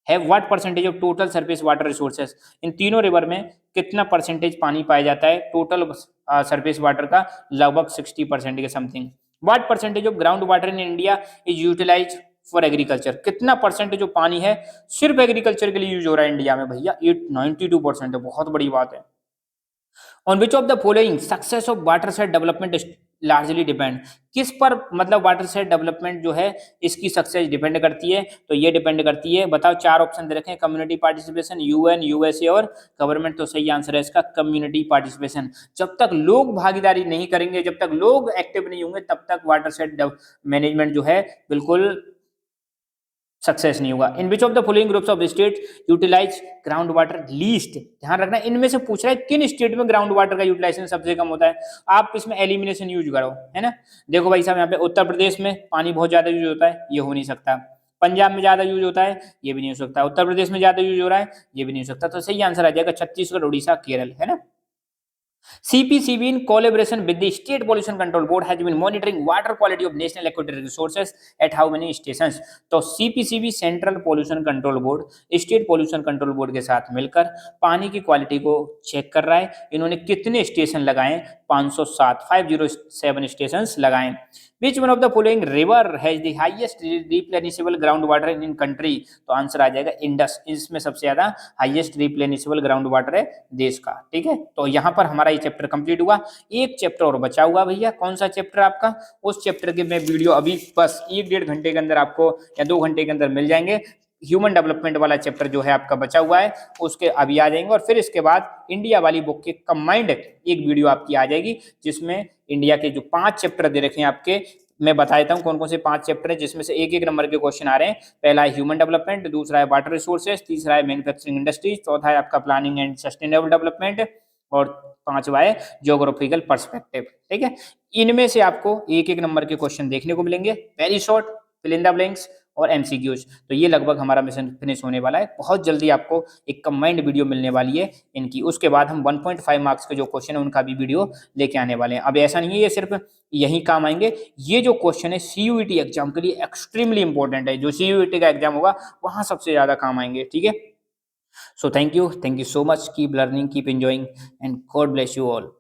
have what percentage of total surface water resources? इन तीनों रिवर में कितना परसेंटेज पानी पाया जाता है टोटल सरफेस वाटर का? लगभग 60% के something. What percentage of ground water in India is utilize for agriculture? कितना परसेंटेज जो पानी है सिर्फ एग्रीकल्चर के लिए यूज हो रहा है इंडिया में? भैया 92% है, बहुत बड़ी बात है। On which of the following success of water set development largely depend? किस पर मतलब वाटर सेट डेवलपमेंट जो है इसकी सक्सेस डिपेंड करती है? तो ये डिपेंड करती है, बताओ चार ऑप्शन दे रखे हैं, कम्युनिटी पार्टिसिपेशन, यूएन, यूएसए और गवर्नमेंट। तो सही आंसर है इसका कम्युनिटी पार्टिसिपेशन। जब तक लोग भागीदारी नहीं करेंगे, जब तक लोग एक्टिव नहीं होंगे, तब तक वाटर सेट मैनेजमेंट जो है बिल्कुल सक्सेस नहीं होगा। In which of the following groups of state utilize ground water least? ध्यान रखना इनमें से पूछ रहा है किन स्टेट में ग्राउंड वाटर का यूटिलाइजेशन सबसे कम होता है। आप इसमें एलिमिनेशन यूज करो, है ना। देखो भाई साहब यहाँ पे उत्तर प्रदेश में पानी बहुत ज्यादा यूज होता है, ये हो नहीं सकता। पंजाब में ज्यादा यूज होता है, ये भी नहीं हो सकता। उत्तर प्रदेश में ज्यादा यूज हो रहा है, ये भी नहीं हो सकता। तो सही आंसर आ जाएगा छत्तीसगढ़, उड़ीसा, केरल, है ना। CPCB in collaboration with the State Pollution Control Board has been monitoring water quality of national aquatic resources at how many stations? तो CPCB central pollution control board state pollution control board के साथ मिलकर पानी की quality को check कर रहा है। इन्होंने कितने स्टेशन लगाए? 507 507 स्टेशन लगाए। Which one of the following river has the highest replenishable ground water in country? तो आंसर आ जाएगा इंडस। इसमें सबसे ज्यादा हाईएस्ट रिप्लेनिशेबल ग्राउंड वाटर है देश का। ठीक है, तो यहाँ पर हमारा ये चैप्टर कंप्लीट हुआ। एक चैप्टर और बचा हुआ भैया, कौन सा चैप्टर आपका? उस चैप्टर के मैं वीडियो अभी बस 1-1.5 घंटे के अंदर आपको या 2 घंटे के अंदर मिल जाएंगे। ह्यूमन डेवलपमेंट वाला चैप्टर जो है आपका बचा हुआ है उसके अभी आ जाएंगे, और फिर इसके बाद इंडिया वाली बुक के कंबाइंड एक वीडियो आपकी आ जाएगी जिसमें इंडिया के जो 5 चैप्टर दे रखे हैं आपके, मैं बता देता हूँ कौन कौन से 5 चैप्टर हैं, जिसमें से एक एक नंबर के क्वेश्चन आ रहे हैं। पहला है ह्यूमन डेवलपमेंट, दूसरा है वाटर रिसोर्सेज, तीसरा है मैन्युफैक्चरिंग इंडस्ट्रीज, चौथा है आपका प्लानिंग एंड सस्टेनेबल डेवलपमेंट, और पांचवा है ज्योग्राफिकल पर्सपेक्टिव। ठीक है, इनमें से आपको एक एक नंबर के क्वेश्चन देखने को मिलेंगे, very short, fill in the blanks और एमसीक्यूज। तो ये लगभग हमारा मिशन फिनिश होने वाला है। बहुत जल्दी आपको एक कंबाइंड वीडियो मिलने वाली है इनकी। उसके बाद हम 1.5 मार्क्स के जो क्वेश्चन है उनका भी वीडियो लेके आने वाले हैं। अब ऐसा नहीं है ये सिर्फ यही काम आएंगे, ये जो क्वेश्चन है सीयूईटी एग्जाम के लिए एक्सट्रीमली इंपॉर्टेंट है। जो सीयूईटी का एग्जाम होगा वहां सबसे ज्यादा काम आएंगे। ठीक है, so thank you so much, keep learning, keep enjoying and God bless you all.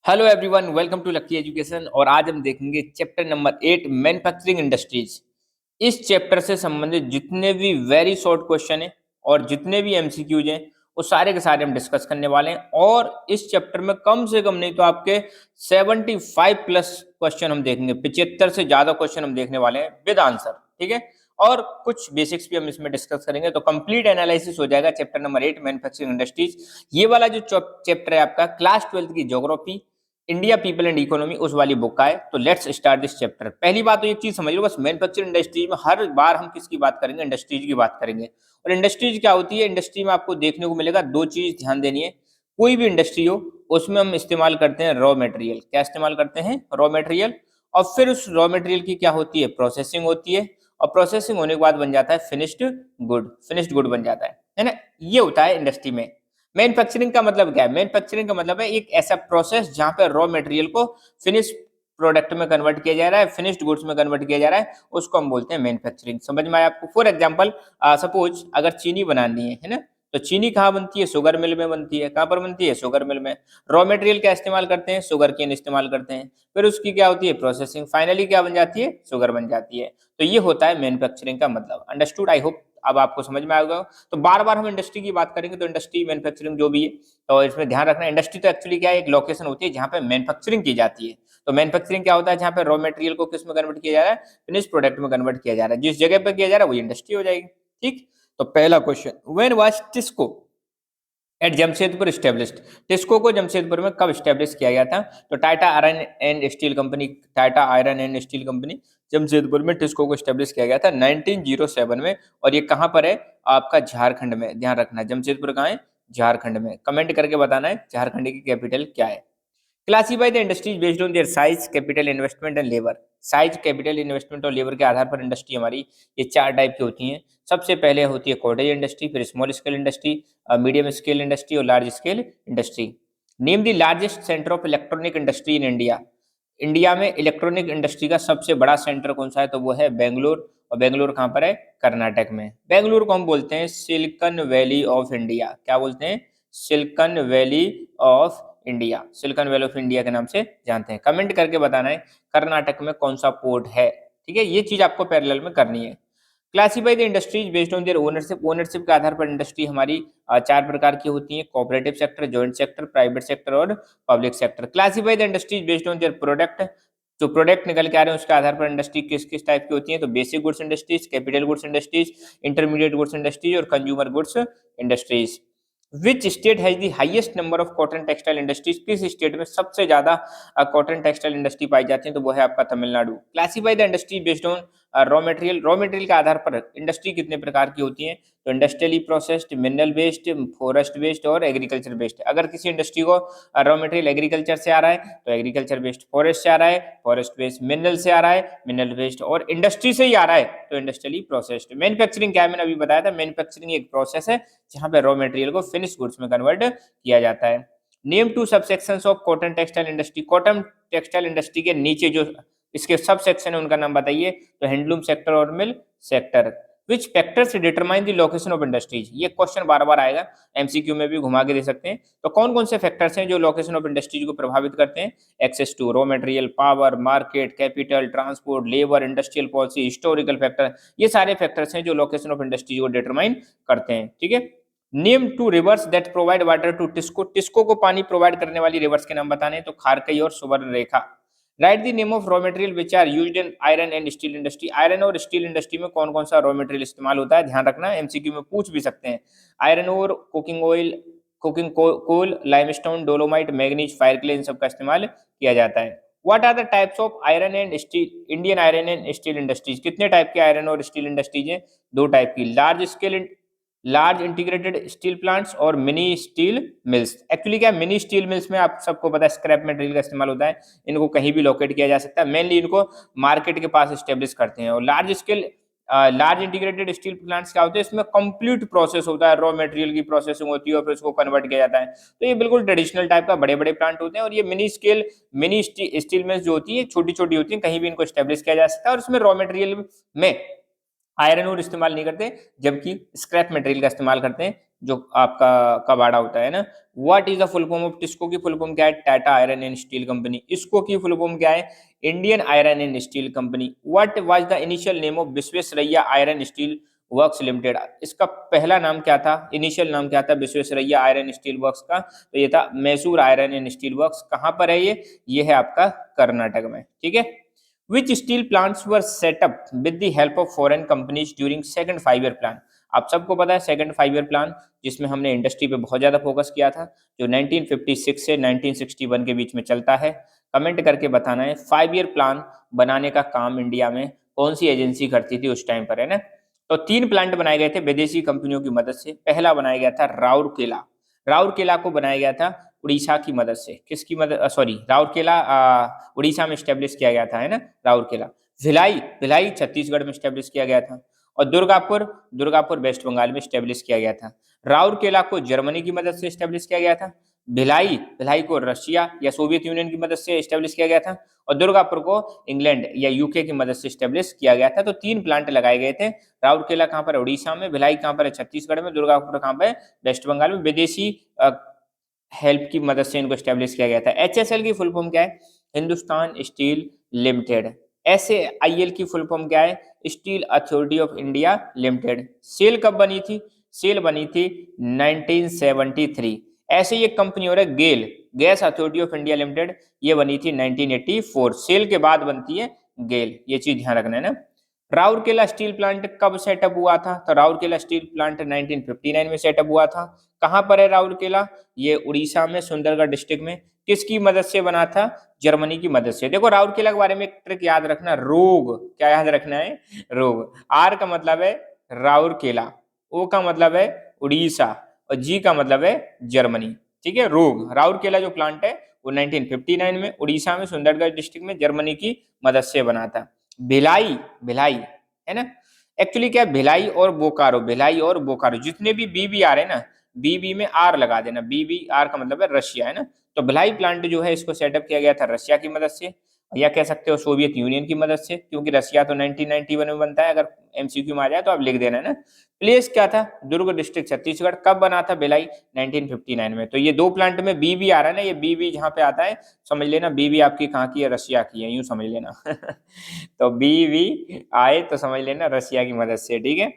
Hello everyone, welcome to Lucky Education. और आज हम देखेंगे चैप्टर नंबर 8 मैन्युफैक्चरिंग इंडस्ट्रीज। इस चैप्टर से संबंधित जितने भी वेरी शॉर्ट क्वेश्चन हैं और जितने भी एमसीक्यूज हैं वो सारे के सारे हम डिस्कस करने वाले हैं। और इस चैप्टर में कम से कम नहीं तो आपके 75 प्लस क्वेश्चन हम देखेंगे, 75 से ज्यादा क्वेश्चन हम देखने वाले हैं विद आंसर। ठीक है, और कुछ बेसिक्स भी हम इसमें डिस्कस करेंगे। तो कंप्लीट एनालिसिस हो जाएगा चैप्टर नंबर 8 मैन्युफैक्चरिंग इंडस्ट्रीज। ये वाला जो चैप्टर है आपका क्लास 12 की geography, India people and economy, उस वाली बुक का है। तो लेट्स स्टार्ट दिस चैप्टर। पहली बात तो एक चीज समझ लो, बस मैन्युफैक्चरिंग इंडस्ट्री में हर बार हम किसकी बात करेंगे? इंडस्ट्रीज की बात करेंगे। और इंडस्ट्रीज क्या होती है? इंडस्ट्री में आपको देखने को मिलेगा दो चीज ध्यान देनी है। कोई भी इंडस्ट्री हो उसमें हम इस्तेमाल करते हैं रॉ मटेरियल। क्या इस्तेमाल करते हैं? Raw material. और फिर उस रॉ मटेरियल की क्या होती है? प्रोसेसिंग होती है। और प्रोसेसिंग होने के बाद बन जाता है फिनिश्ड गुड। फिनिश्ड गुड बन जाता है ना। ये होता है इंडस्ट्री में। मैन्युफैक्चरिंग का मतलब क्या है? मैन्युफैक्चरिंग का मतलब है एक ऐसा प्रोसेस जहां पर रॉ मटेरियल को फिनिश प्रोडक्ट में कन्वर्ट किया जा रहा है, फिनिश्ड गुड्स में कन्वर्ट किया जा रहा है, उसको हम बोलते हैं मैन्युफैक्चरिंग। समझ में आया आपको? फॉर एग्जांपल सपोज अगर चीनी बनानी है ना, तो चीनी कहाँ बनती है? शुगर मिल में बनती है। कहाँ पर बनती है? शुगर मिल में। रॉ मटेरियल क्या इस्तेमाल करते हैं? शुगर केन इस्तेमाल करते हैं। फिर उसकी क्या होती है? प्रोसेसिंग। फाइनली क्या बन जाती है? शुगर बन जाती है। तो ये होता है मैन्युफैक्चरिंग का मतलब। अंडरस्टूड? आई होप अब आपको समझ में आएगा। तो बार बार हम इंडस्ट्री की बात करेंगे तो इंडस्ट्री मैन्युफैक्चरिंग जो भी है, तो इसमें ध्यान रखना इंडस्ट्री तो एक्चुअली क्या है? एक लोकेशन होती है जहाँ पे मैन्युफैक्चरिंग की जाती है। तो मैन्युफैक्चरिंग क्या होता है? जहाँ पे रॉ मटेरियल को किस में कन्वर्ट किया जा रहा है? फिनिश प्रोडक्ट में कन्वर्ट किया जा रहा है। जिस जगह पे किया जा रहा है वही इंडस्ट्री हो जाएगी। ठीक। तो पहला question, when was TISCO at Jamshedpur established? TISCO को जमशेदपुर में कब स्टेब्लिश किया गया था? तो Tata Iron and Steel Company, Tata Iron and Steel Company Jamshedpur में टिस्को को स्टेब्लिश किया गया था 1907 में। और ये कहाँ पर है? आपका झारखंड में। ध्यान रखना, जमशेदपुर कहाँ है? झारखंड में। कमेंट करके बताना है झारखंड की कैपिटल क्या है। Classify the industries based on their size, capital, investment and labour. Size, capital, investment और लेबर के आधार पर इंडस्ट्री हमारी ये चार टाइप की होती हैं। सबसे पहले होती है कॉटेज इंडस्ट्री, फिर small scale industry, medium scale industry और large scale industry. Name the largest centre of electronic industry in India. India में इलेक्ट्रॉनिक इंडस्ट्री का सबसे बड़ा सेंटर कौन सा है? तो वो है बेंगलोर। और बेंगलोर कहाँ पर है? कर्नाटक में। बेंगलोर को हम बोलते हैं सिलिकॉन वैली ऑफ इंडिया। क्या बोलते हैं? Silicon Valley of India. Silicon Valley of India के नाम से जानते हैं। कमेंट करके बताना है कर्नाटक में कौन सा पोर्ट है। ठीक है, ये चीज आपको पैरेलल में करनी है। Classify the industries based on there ownership. Ownership के आधार पर इंडस्ट्री हमारी चार प्रकार की होती है: cooperative sector, joint sector, private sector और public sector. Classify the industries based on their product. जो प्रोडक्ट निकल के आ रहे हैं उसके आधार पर इंडस्ट्री किस किस टाइप की होती है? तो basic goods industries, capital goods industries, intermediate goods industries और consumer goods industries. Which state has the highest number of cotton textile industries? किस स्टेट में सबसे ज्यादा कॉटन टेक्सटाइल इंडस्ट्री पाई जाती है? तो वो है आपका Tamil Nadu. Classify the industry based on raw material. Raw material के आधार पर इंडस्ट्री कितने प्रकार की होती है? तो industrially processed, mineral based, forest based और एग्रीकल्चर बेस्ड। अगर किसी इंडस्ट्री को रॉ मटेरियल एग्रीकल्चर से आ रहा है तो एग्रीकल्चर बेस्ड, फॉरेस्ट से आ रहा है फॉरेस्ट बेस्ड, मिनरल से आ रहा है मिनरल बेस्ड और इंडस्ट्री से ही आ रहा है तो इंडस्ट्रियली प्रोसेस्ड। मैन्युफैक्चरिंग क्या है? मैंने अभी बताया था, मैन्युफैक्चरिंग एक प्रोसेस है जहां पे रॉ मटेरियल को फिनिश गुड्स में कन्वर्ट किया जाता है। Name two subsections of cotton textile industry. Cotton textile industry के नीचे जो इसके सब सेक्शन है उनका नाम बताइए। तो हैंडलूम सेक्टर और mill sector. Which factors determine the location of industries? ये क्वेश्चन बार बार आएगा, एमसीक्यू में भी घुमा के दे सकते हैं। तो कौन कौन से फैक्टर्स हैं जो लोकेशन ऑफ इंडस्ट्रीज को प्रभावित करते हैं? Access to raw material, power, market, capital, transport, labour, industrial policy, historical factor. ये सारे फैक्टर्स हैं जो लोकेशन ऑफ इंडस्ट्रीज को डिटरमाइन करते हैं। ठीक है। Name two rivers that provide water to TISCO. TISCO को पानी प्रोवाइड करने वाली रिवर्स के नाम बताने। तो खारकई और Subarnarekha. Write the name of raw material which are used in iron and steel industry. Iron और स्टील इंडस्ट्री में कौन कौन सा रॉ मटेरियल इस्तेमाल होता है? ध्यान रखना, एमसीक्यू में पूछ भी सकते हैं। आयरन और cooking oil, cooking coal, limestone, dolomite, manganese, fire clay, इन सबका इस्तेमाल किया जाता है। What are the types of iron and steel? Indian iron and steel industries. कितने टाइप के आयरन और स्टील इंडस्ट्रीज हैं? दो टाइप की, large scale large integrated steel plants और मिनी स्टील मिल्स। एक्चुअली क्या, मिनी स्टील मिल्स में आप सबको पता है स्क्रैप मटेरियल का इस्तेमाल होता है। इनको कहीं भी लोकेट किया जा सकता है, मेनली इनको मार्केट के पास स्टेब्लिश करते हैं। और large scale large integrated steel plants क्या होते हैं? इसमें कंप्लीट प्रोसेस होता है, रॉ मटेरियल की प्रोसेसिंग होती है और फिर उसको कन्वर्ट किया जाता है। तो ये बिल्कुल ट्रेडिशनल टाइप का बड़े बड़े प्लांट होते हैं। और ये mini scale mini steel mills जो होती है छोटी छोटी होती है, कहीं भी इनको स्टेब्लिश किया जा सकता है और इसमें रॉ मटेरियल में आयरन और इस्तेमाल नहीं करते, जबकि स्क्रैप मटेरियल का इस्तेमाल करते हैं जो आपका कबाड़ा होता है ना। What is the full form of TISCO? की फुल फॉर्म क्या है? Tata Iron and Steel company. इसको की फुल फॉर्म क्या है? Indian iron and Steel company. What was the initial name of Visvesvaraya iron steel works limited? इसका पहला नाम क्या था, इनिशियल नाम क्या था विश्वेश्वरैया आयरन स्टील वर्क्स का? तो ये था Mysore iron and steel works. कहाँ पर है ये है आपका कर्नाटक में। ठीक है। Which steel plants were set up with the help of foreign companies during second 5 year plan? आप सबको पता है सेकंड 5 ईयर प्लान, जिसमें हमने इंडस्ट्री पे बहुत ज्यादा फोकस किया था, जो 1956 से 1961 के बीच में चलता है। कमेंट करके बताना है 5 ईयर प्लान बनाने का काम इंडिया में कौन सी एजेंसी करती थी उस टाइम पर, है ना। तो 3 प्लांट बनाए गए थे विदेशी कंपनियों की मदद से। पहला बनाया गया था राउरकेला। राउरकेला को बनाया गया था उड़ीसा की मदद से। किसकी मदद? सॉरी, राउरकेला उड़ीसा में स्टेब्लिश किया गया था, है ना, राउरकेला। भिलाई भिलाई छत्तीसगढ़ में स्टेब्लिश किया गया था। और दुर्गापुर दुर्गापुर वेस्ट बंगाल में स्टेब्लिश किया गया था। राउरकेला को जर्मनी की मदद से स्टेब्लिश किया गया था। भिलाई भिलाई को रशिया या सोवियत यूनियन की मदद से स्टेब्लिश किया गया था। और दुर्गापुर को इंग्लैंड या यूके की मदद से स्टेब्लिश किया गया था। तो 3 प्लांट लगाए गए थे। राउरकेला कहाँ पर है? उड़ीसा में। भिलाई कहाँ पर है? छत्तीसगढ़ में। दुर्गापुर कहाँ पर है? वेस्ट बंगाल में। विदेशी हेल्प की मदद से इनको स्टेब्लिश किया गया था। एचएसएल की फुल फॉर्म क्या है? Hindustan steel limited. एसएआईएल की फुल फॉर्म क्या है? Steel authority of India limited. SAIL कब बनी थी? सेल बनी थी 1973। ऐसे ही एक कंपनी और है GAIL, gas authority of India limited, ये बनी थी 1984। सेल के बाद बनती है गेल, ये चीज ध्यान रखना है ना। राउरकेला स्टील प्लांट कब सेटअप हुआ था? तो राउरकेला स्टील प्लांट 1959 में सेटअप हुआ था। कहाँ पर है राउरकेला? ये उड़ीसा में, सुंदरगढ़ डिस्ट्रिक्ट में। किसकी मदद से बना था? जर्मनी की मदद से। देखो राउरकेला के बारे में एक ट्रिक याद रखना, रोग। क्या याद रखना है? रोग। आर का मतलब है राउरकेला, ओ का मतलब है उड़ीसा और जी का मतलब है जर्मनी। ठीक है, रोग। राउरकेला जो प्लांट है वो 1959 में उड़ीसा में, सुंदरगढ़ डिस्ट्रिक्ट में, जर्मनी की मदद से बना था। भिलाई भिलाई है ना, एक्चुअली क्या है, भिलाई और बोकारो, भिलाई और बोकारो, जितने भी बीबी आ रहे हैं ना, बीबी में आर लगा देना। बीबी आर का मतलब है रशिया, है ना। तो भिलाई प्लांट जो है इसको सेटअप किया गया था रशिया की मदद से, या कह सकते हो सोवियत यूनियन की मदद से, क्योंकि रशिया तो 1991 में बनता है। अगर एमसीक्यू में आ जाए तो आप लिख देना, है ना। प्लेस क्या था? दुर्ग डिस्ट्रिक्ट छत्तीसगढ़। कब बना था भिलाई? 1959 में। तो ये 2 प्लांट में बीबी आ रहा है ना, ये बीबी जहाँ पे आता है समझ लेना बीबी आपकी कहाँ की है? रशिया की है, यूं समझ लेना। तो बीबी आए तो समझ लेना रशिया की मदद से, ठीक है।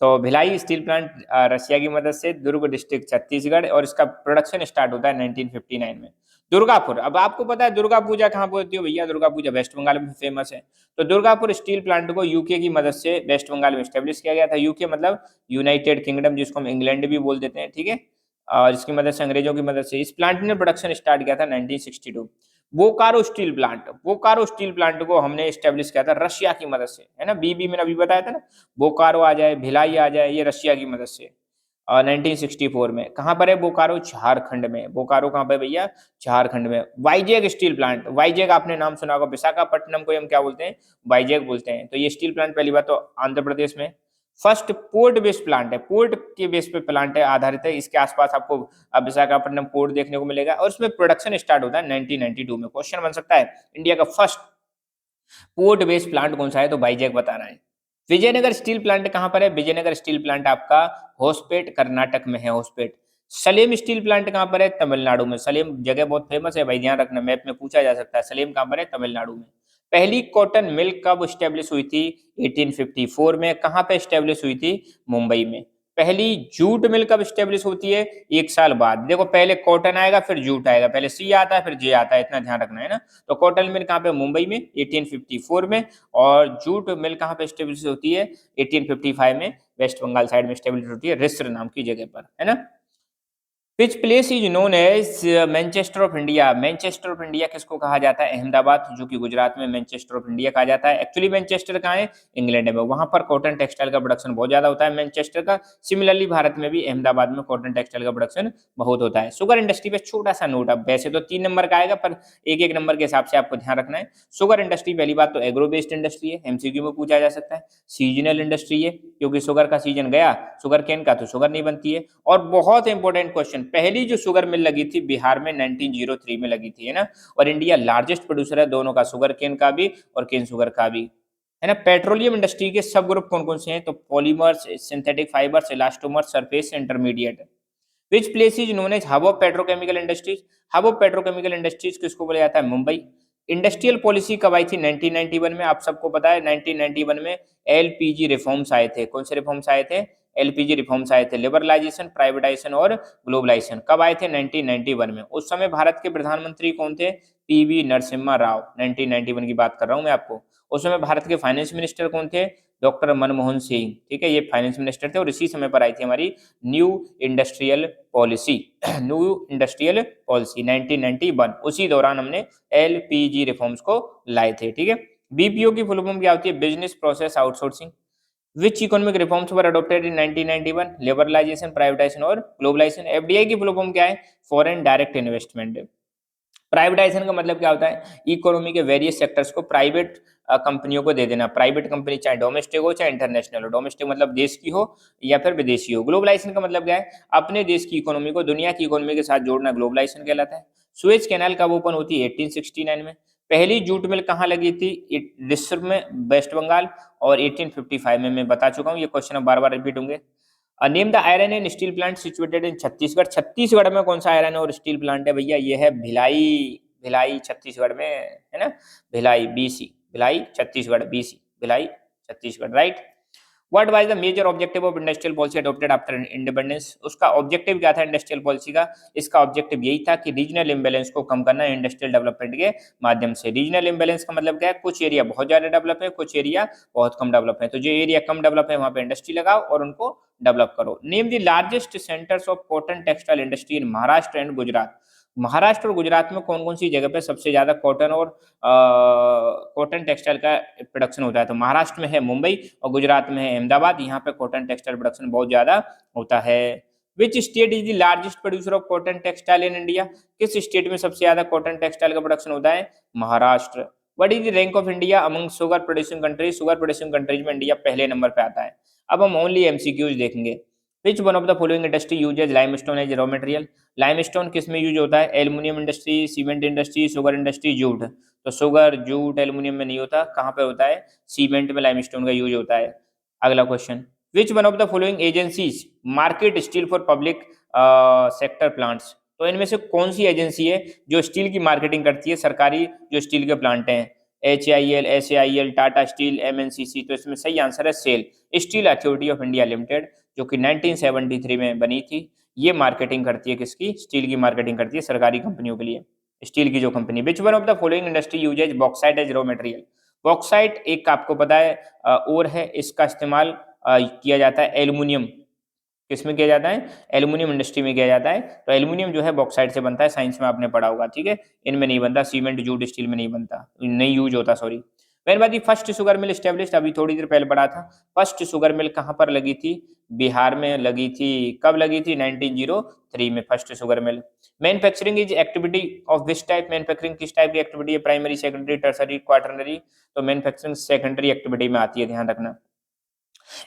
तो भिलाई स्टील प्लांट रशिया की मदद से, दुर्ग डिस्ट्रिक्ट छत्तीसगढ़, और इसका प्रोडक्शन स्टार्ट होता है 1959 में। दुर्गापुर, अब आपको पता है दुर्गा पूजा कहाँ पे होती है भैया? दुर्गा पूजा वेस्ट बंगाल में फेमस है। तो दुर्गापुर स्टील प्लांट को यूके की मदद से वेस्ट बंगाल में स्टेब्लिश किया गया था। यूके मतलब यूनाइटेड किंगडम, जिसको हम इंग्लैंड भी बोल देते हैं, ठीक है। और इसकी मदद से, अंग्रेजों की मदद से इस प्लांट ने प्रोडक्शन स्टार्ट किया था 1962। Bokaro steel plant, Bokaro steel plant को हमने स्टेब्लिश किया था रशिया की मदद से, है ना। बीबी मैंने अभी बताया था ना, बोकारो आ जाए, भिलाई आ जाए, ये रशिया की मदद से। और 1964 में कहाँ पर है बोकारो? झारखंड में। बोकारो कहाँ पे भैया? झारखंड में। वाईजेग स्टील प्लांट, वाईजेग आपने नाम सुना होगा। विशाखापट्टनम को हम क्या बोलते हैं? वाईजेग बोलते हैं। तो ये स्टील प्लांट पहली बात तो आंध्र प्रदेश में। फर्स्ट पोर्ट बेस्ड प्लांट है, पोर्ट के बेस पे प्लांट है, आधारित है। इसके आसपास आपको विशाखापट्टनम पोर्ट देखने को मिलेगा, और इसमें प्रोडक्शन स्टार्ट होता है 1992 में। क्वेश्चन बन सकता है इंडिया का फर्स्ट पोर्ट बेस्ड प्लांट कौन सा है? तो वाईजेग बता रहा है। विजयनगर स्टील प्लांट कहां पर है? विजयनगर स्टील प्लांट आपका होसपेट, कर्नाटक में है, होसपेट। सलेम स्टील प्लांट कहां पर है? तमिलनाडु में। सलेम जगह बहुत फेमस है भाई, ध्यान रखना, मैप में पूछा जा सकता है। सलेम कहां पर है? तमिलनाडु में। पहली कॉटन मिल कब स्टेब्लिश हुई थी? 1854 में। कहां पे स्टेब्लिश हुई थी? मुंबई में। पहली जूट मिल कब स्टेब्लिश होती है? 1 साल बाद। देखो पहले कॉटन आएगा फिर जूट आएगा, पहले सी आता है फिर जे आता है, इतना ध्यान रखना है ना। तो कॉटन मिल कहाँ पे? मुंबई में 1854 में। और जूट मिल कहाँ पे स्टेब्लिश होती है? 1855 में वेस्ट बंगाल साइड में स्टेब्लिश होती है, रिसर नाम की जगह पर, है ना। Which place is known as Manchester of India? Manchester of India किसको कहा जाता है? अहमदाबाद, जो कि गुजरात में मैनचेस्टर ऑफ इंडिया कहा जाता है। एक्चुअली मैनचेस्टर कहाँ है? इंग्लैंड में। वहां पर कॉटन टेक्सटाइल का प्रोडक्शन बहुत ज्यादा होता है मैनचेस्टर का। सिमिलरली भारत में भी अहमदाबाद में कॉटन टेक्सटाइल का प्रोडक्शन बहुत होता है। शुगर इंडस्ट्री पे छोटा सा नोट, अब वैसे तो 3 नंबर का आएगा, पर एक एक नंबर के हिसाब से आपको ध्यान रखना है। शुगर इंडस्ट्री पहली बात तो एग्रो बेस्ड इंडस्ट्री है, एमसीक्यू में पूछा जा सकता है। सीजनल इंडस्ट्री है, क्योंकि शुगर का सीजन गया शुगर केन का तो शुगर नहीं बनती है। और बहुत इंपॉर्टेंट क्वेश्चन, पहली जो शुगर मिल लगी थी बिहार में 1903 में लगी थी, है ना। और इंडिया लार्जेस्ट प्रोड्यूसर है दोनों का, शुगर केन का भी और केन शुगर का भी, है ना। पेट्रोलियम इंडस्ट्री के सब ग्रुप कौन कौन से हैं? तो polymers, synthetic fibres, elastomers, surface, intermediate. Which place is known as hub of petrochemical industries? Hub of petrochemical industries किसको बोला जाता है? मुंबई। इंडस्ट्रियल पॉलिसी कब आई थी? 1991 में। आप सबको पता है 1991 में एलपीजी रिफॉर्म्स आए थे। कौन से रिफॉर्म्स आए थे? एलपीजी रिफॉर्म्स आए थे। लिबरलाइजेशन, प्राइवेटाइजेशन और ग्लोबलाइजेशन कब आए थे? 1991 में। उस समय भारत के प्रधानमंत्री कौन थे? पीवी नरसिम्हा राव। 1991 की बात कर रहा हूं मैं आपको। उस समय भारत के फाइनेंस मिनिस्टर कौन थे? डॉक्टर मनमोहन सिंह, ठीक है, ये फाइनेंस मिनिस्टर थे। और इसी समय पर आई थी हमारी new industrial policy. New industrial policy 1991, उसी दौरान हमने एलपीजी रिफॉर्म्स को लाए थे, ठीक है। बीपीओ की फुल फॉर्म क्या होती है? Business process outsourcing. Which economic reforms were adopted in 1991? Liberalization, privatization और ग्लोबलाइजेशन। एफडीआई की फुल फॉर्म क्या है? Foreign direct investment. प्राइवेटाइजेशन का मतलब क्या होता है, इकोनॉमी के वेरियस सेक्टर्स को प्राइवेट कंपनियों को दे देना। प्राइवेट कंपनी चाहे डोमेस्टिक हो चाहे इंटरनेशनल हो। डोमेस्टिक मतलब देश की हो या फिर विदेशी हो। ग्लोबलाइजेशन का मतलब क्या है, अपने देश की इकोनॉमी को दुनिया की इकोनॉमी के साथ जोड़ना ग्लोबलाइजेशन कहलाता है। सुएज कैनाल कब ओपन होती है, 1869 में। पहली जूट मिल कहाँ लगी थी, डिस्ट्रिक्ट में वेस्ट बंगाल। और 1855 में, मैं बता चुका हूँ, ये क्वेश्चन अब बार बार रिपीट होंगे। Name the iron and steel plant situated in Chhattisgarh. Chhattisgarh में कौन सा आयरन और स्टील प्लांट है भैया, ये है भिलाई। भिलाई छत्तीसगढ़ में है ना, Bhilai BC, Bhilai Chhattisgarh BC, Bhilai Chhattisgarh, right. What was the major objective of industrial policy adopted after independence. उसका ऑब्जेक्टिव क्या था इंडस्ट्रियल पॉलिसी का, इसका ऑब्जेक्टिव यही था कि रीजनल इम्बैलेंस को कम करना इंडस्ट्रियल डेवलपमेंट के माध्यम से। रीजनल इम्बैलेंस का मतलब क्या है, कुछ एरिया बहुत ज्यादा डेवलप है, कुछ एरिया बहुत कम डेवलप है, तो जो एरिया कम डेवलप है वहां पे इंडस्ट्री लगाओ और उनको डेवलप करो। Name the largest centres of cotton textile industry in Maharashtra and Gujarat. Maharashtra और गुजरात में कौन कौन सी जगह पे सबसे ज्यादा कॉटन और कॉटन टेक्सटाइल का प्रोडक्शन होता है, तो महाराष्ट्र में है मुंबई और गुजरात में है अहमदाबाद। यहाँ पे कॉटन टेक्सटाइल प्रोडक्शन बहुत ज्यादा होता है। Which state is the largest producer of cotton textile in India. किस स्टेट में सबसे ज्यादा कॉटन टेक्सटाइल का प्रोडक्शन होता है, Maharashtra. What is the rank of India among sugar producing countries. Sugar producing countries में इंडिया पहले नंबर पे आता है। अब हम ओनली एमसीक्यूज देखेंगे। Which one of the following industry uses limestone as raw material. Limestone किस में यूज होता है, aluminium industry, cement industry, sugar industry, jute. तो शुगर जूट एल्युमिनियम में नहीं होता, कहाँ पे होता है, सीमेंट में लाइमस्टोन का यूज होता है। अगला question, which one of the following agencies market steel for public sector plants. तो इनमें से कौन सी एजेंसी है जो स्टील की मार्केटिंग करती है, सरकारी जो स्टील के प्लांट हैं, HAIL, SAIL, Tata Steel, MNCC। तो इसमें सही आंसर है SAIL, Steel authority of India Limited, जो कि 1973 में बनी थी। ये मार्केटिंग करती है किसकी, स्टील की मार्केटिंग करती है सरकारी कंपनियों के लिए, स्टील की जो company. Which one of the following industry uses bauxite as raw material. Bauxite एक आपको पता है और है, इसका इस्तेमाल किया जाता है एल्युमिनियम, किसमें किया जाता है, एल्युमिनियम इंडस्ट्री में किया जाता है। तो एल्युमिनियम जो है बॉक्साइट से बनता है, साइंस में आपने पढ़ा होगा, ठीक है। इनमें नहीं बनता, सीमेंट जूट स्टील में नहीं बनता, नहीं यूज होता, सॉरी। मैंने बात फर्स्ट शुगर मिल स्टेब्लिश्ड, अभी थोड़ी देर पहले पढ़ा था। फर्स्ट शुगर मिल कहाँ पर लगी थी, बिहार में लगी थी। कब लगी थी, 1903 में first sugar mill. Manufacturing is activity of which type. Manufacturing किस टाइप की एक्टिविटी है, प्राइमरी, सेकेंडरी, टर्सरी, क्वार्टरनरी। तो मैन्युफैक्चरिंग सेकेंडरी एक्टिविटी में आती है, ध्यान रखना।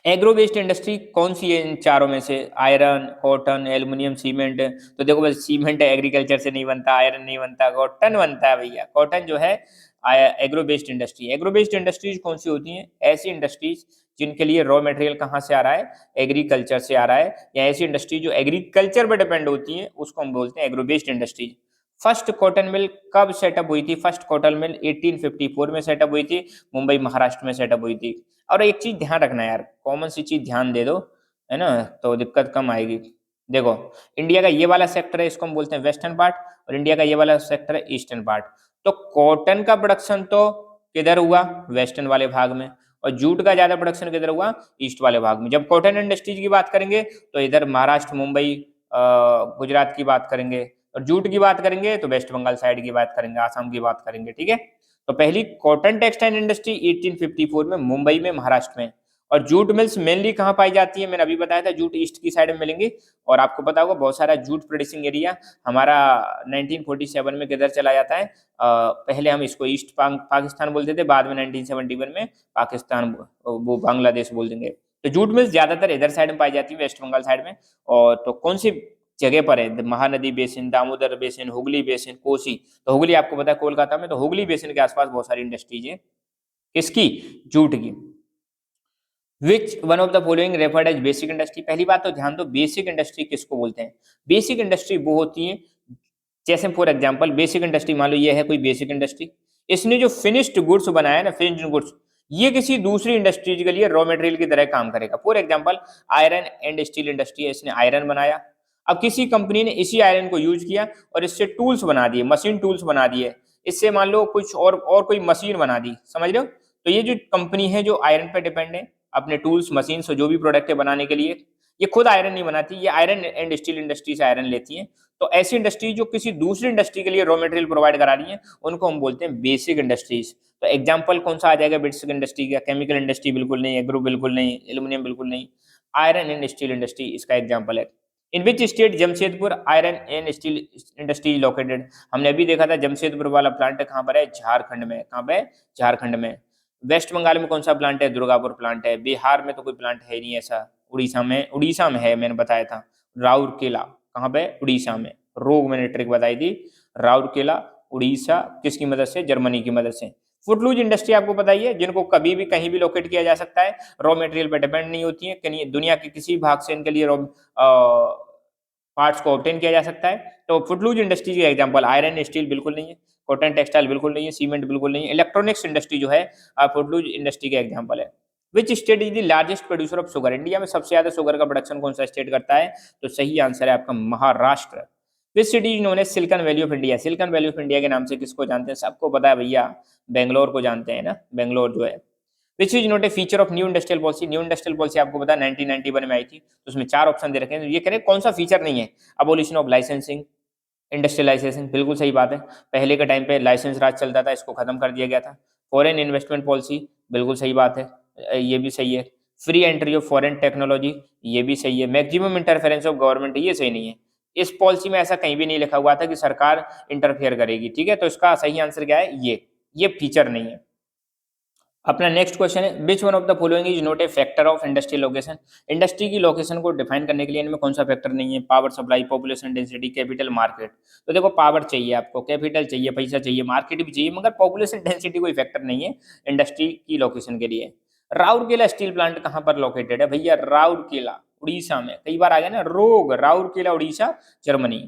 एग्रो वेस्ट इंडस्ट्री कौन सी है इन चारों में से, आयरन, कॉटन, एल्युमिनियम, सीमेंट। तो देखो बस, सीमेंट एग्रीकल्चर से नहीं बनता, आयरन नहीं बनता, कॉटन बनता है भैया। कॉटन जो है agro based industry. Agro based industries कौन सी होती हैं, ऐसी इंडस्ट्रीज जिनके लिए रॉ मटेरियल कहाँ से आ रहा है, एग्रीकल्चर से आ रहा है, या ऐसी इंडस्ट्री जो एग्रीकल्चर पर डिपेंड होती है, उसको हम बोलते हैं agro based industries. First cotton mill कब सेटअप हुई थी, फर्स्ट कॉटन मिल 1854 में सेटअप हुई थी, मुंबई महाराष्ट्र में सेटअप हुई थी। और एक चीज ध्यान रखना यार, कॉमन सी चीज ध्यान दे दो, है ना, तो दिक्कत कम आएगी। देखो, इंडिया का ये वाला सेक्टर है, इसको हम बोलते हैं वेस्टर्न पार्ट, और इंडिया का ये वाला सेक्टर है ईस्टर्न पार्ट। तो कॉटन का प्रोडक्शन तो किधर हुआ, वेस्टर्न वाले भाग में, और जूट का ज्यादा प्रोडक्शन किधर हुआ, ईस्ट वाले भाग में। जब कॉटन इंडस्ट्रीज की बात करेंगे तो इधर महाराष्ट्र, मुंबई, गुजरात की बात करेंगे, और जूट की बात करेंगे तो वेस्ट बंगाल साइड की बात करेंगे, आसाम की बात करेंगे, ठीक है। तो पहली कॉटन टेक्सटाइल इंडस्ट्री 1854 में मुंबई में, महाराष्ट्र में। और जूट मिल्स मेनली कहाँ पाई जाती है, मैंने अभी बताया था, जूट ईस्ट की साइड में मिलेंगी। और आपको पता होगा बहुत सारा जूट प्रोड्यूसिंग एरिया हमारा 1947 में किधर चला जाता है, पहले हम इसको ईस्ट पाकिस्तान बोलते थे, बाद में 1971 में पाकिस्तान, वो बांग्लादेश बोल देंगे। तो जूट मिल्स ज्यादातर इधर साइड में पाई जाती है, वेस्ट बंगाल साइड में। और तो कौन सी जगह पर है, Mahanadi basin, Damodar basin, Hooghly basin, Kosi. तो हुगली आपको पता है कोलकाता में, तो हुगली बेसिन के आसपास बहुत सारी इंडस्ट्रीज है, किसकी, जूट की। Which one of the following referred as basic industry. पहली बात तो ध्यान दो, बेसिक इंडस्ट्री किसको बोलते हैं। बेसिक इंडस्ट्री वो होती है, जैसे फॉर एग्जांपल बेसिक इंडस्ट्री मान लो ये है कोई बेसिक इंडस्ट्री, इसने जो फिनिश्ड गुड्स बनाया ना, फिनिश्ड गुड्स, ये किसी दूसरी इंडस्ट्रीज के लिए रॉ मटेरियल की तरह काम करेगा। For example iron and steel industry है, इसने आयरन बनाया, अब किसी कंपनी ने इसी आयरन को यूज किया और इससे टूल्स बना दिए, मशीन टूल्स बना दिए, इससे मान लो कुछ और कोई मशीन बना दी, समझ रहे हो। तो ये जो कंपनी है जो आयरन पे डिपेंड है, अपने टूल्स, मशीन से जो भी प्रोडक्ट है बनाने के लिए, ये खुद आयरन नहीं बनाती, ये आयरन एंड स्टील इंडस्ट्री से आयरन लेती है। तो ऐसी इंडस्ट्री जो किसी दूसरी इंडस्ट्री के लिए रॉ मटेरियल प्रोवाइड करा रही है, उनको हम बोलते हैं बेसिक इंडस्ट्रीज। तो एग्जांपल कौन सा आ जाएगा बेसिक इंडस्ट्री का, केमिकल इंडस्ट्री बिल्कुल नहीं, एग्रो बिल्कुल नहीं, एल्यूमिनियम बिल्कुल नहीं, आयरन एंड स्टील इंडस्ट्री इसका एग्जांपल है। In which state Jamshedpur iron and steel industry located. हमने अभी देखा था जमशेदपुर वाला प्लांट कहाँ पर है, झारखंड में। कहाँ पे, झारखंड में। वेस्ट बंगाल में कौन सा प्लांट है, दुर्गापुर प्लांट है। बिहार में तो कोई प्लांट है नहीं ऐसा। उड़ीसा में है, मैंने बताया था राउरकेला। कहाँ पे, उड़ीसा में। रोग मैंने ट्रिक बताई थी, राउरकेला उड़ीसा, किसकी मदद से, जर्मनी की मदद से। फुटलूज इंडस्ट्री आपको पता ही है, जिनको कभी भी कहीं भी लोकेट किया जा सकता है, रॉ मटेरियल पर डिपेंड नहीं होती है, कहीं दुनिया के किसी भाग से इनके लिए पार्ट्स को ऑब्टेन किया जा सकता है। तो फुटलूज इंडस्ट्री के एग्जांपल आयरन स्टील बिल्कुल नहीं है, कॉटन टेक्सटाइल बिल्कुल नहीं है, सीमेंट बिल्कुल नहीं है। इलेक्ट्रॉनिक्स इंडस्ट्री जो है फुटलूज इंडस्ट्री के एग्जांपल है। Which state is the largest producer of sugar, India में सबसे ज्यादा शुगर का प्रोडक्शन कौन सा स्टेट करता है, तो सही आंसर है आपका Maharashtra. Which city is known as Silicon Valley of India, Silicon Valley of India के नाम से किसको जानते हैं, सबको पता है भैया, बेंगलोर को जानते हैं ना, बेंगलोर जो है। Which is not a feature of new industrial policy, new industrial policy आपको पता है 1991 में आई थी, तो उसमें 4 ऑप्शन दे रखे हैं, ये कह रहे हैं कौन सा फीचर नहीं है। अबोलिशन ऑफ लाइसेंसिंग, इंडस्ट्रियलाइजेशन बिल्कुल सही बात है, पहले के टाइम पे लाइसेंस राज चलता था, इसको खत्म कर दिया गया था। फॉरेन इन्वेस्टमेंट पॉलिसी बिल्कुल सही बात है, ये भी सही है। Free entry of foreign technology, ये भी सही है। मैक्सिमम इंटरफेरेंस ऑफ गवर्नमेंट, ये सही नहीं है। इस पॉलिसी में ऐसा कहीं भी नहीं लिखा हुआ था कि सरकार इंटरफेयर करेगी, ठीक है, तो इसका सही आंसर क्या है, ये फीचर नहीं है। अपना नेक्स्ट क्वेश्चन है, which one of the following is not a factor of industrial location, industry की लोकेशन को डिफाइन करने के लिए इनमें कौन सा फैक्टर नहीं है। Power supply, population density, capital, market. तो देखो पावर चाहिए आपको, कैपिटल चाहिए, पैसा चाहिए, मार्केट भी चाहिए, मगर पॉपुलेशन डेंसिटी कोई फैक्टर नहीं है इंडस्ट्री की लोकेशन के लिए। राउरकेला स्टील प्लांट कहाँ पर लोकेटेड है भैया, राउरकेला उड़ीसा में। कई बार आ गया ना रोग, Rourkela Orissa, Germany.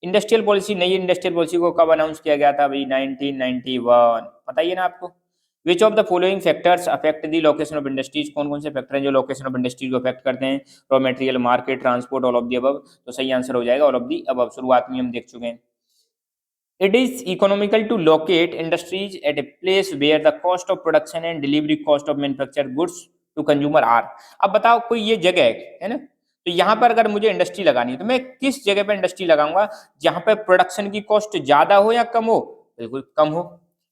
Industrial policy, नई इंडस्ट्रियल पॉलिसी को कब अनाउंस किया गया था भाई, 1991, बताइए ना आपको। विच of the following factors affect the location of industries, कौन कौन से फैक्टर हैं जो लोकेशन ऑफ इंडस्ट्रीज को अफेक्ट करते हैं। Raw material, market, transport, all of the above. तो सही आंसर हो जाएगा ऑल ऑफ द अबव, शुरुआत में हम देख चुके हैं। It is economical to locate industries at a place where the cost of production and delivery cost of manufacture goods to consumer are. अब बताओ कोई ये जगह है ना, तो यहाँ पर अगर मुझे इंडस्ट्री लगानी है तो मैं किस जगह पर इंडस्ट्री लगाऊंगा, जहाँ पे प्रोडक्शन की कॉस्ट ज्यादा हो या कम हो, बिल्कुल कम हो।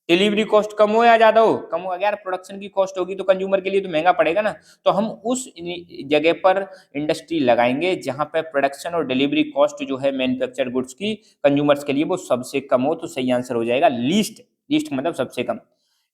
डिलीवरी कॉस्ट कम हो या ज्यादा हो, कम हो। अगर प्रोडक्शन की कॉस्ट होगी तो कंज्यूमर के लिए तो महंगा पड़ेगा ना, तो हम उस जगह पर इंडस्ट्री लगाएंगे जहां पर प्रोडक्शन और डिलीवरी कॉस्ट जो है मैन्युफैक्चर गुड्स की कंज्यूमर्स के लिए वो सबसे कम हो। तो सही आंसर हो जाएगा लीस्ट, लीस्ट मतलब सबसे कम।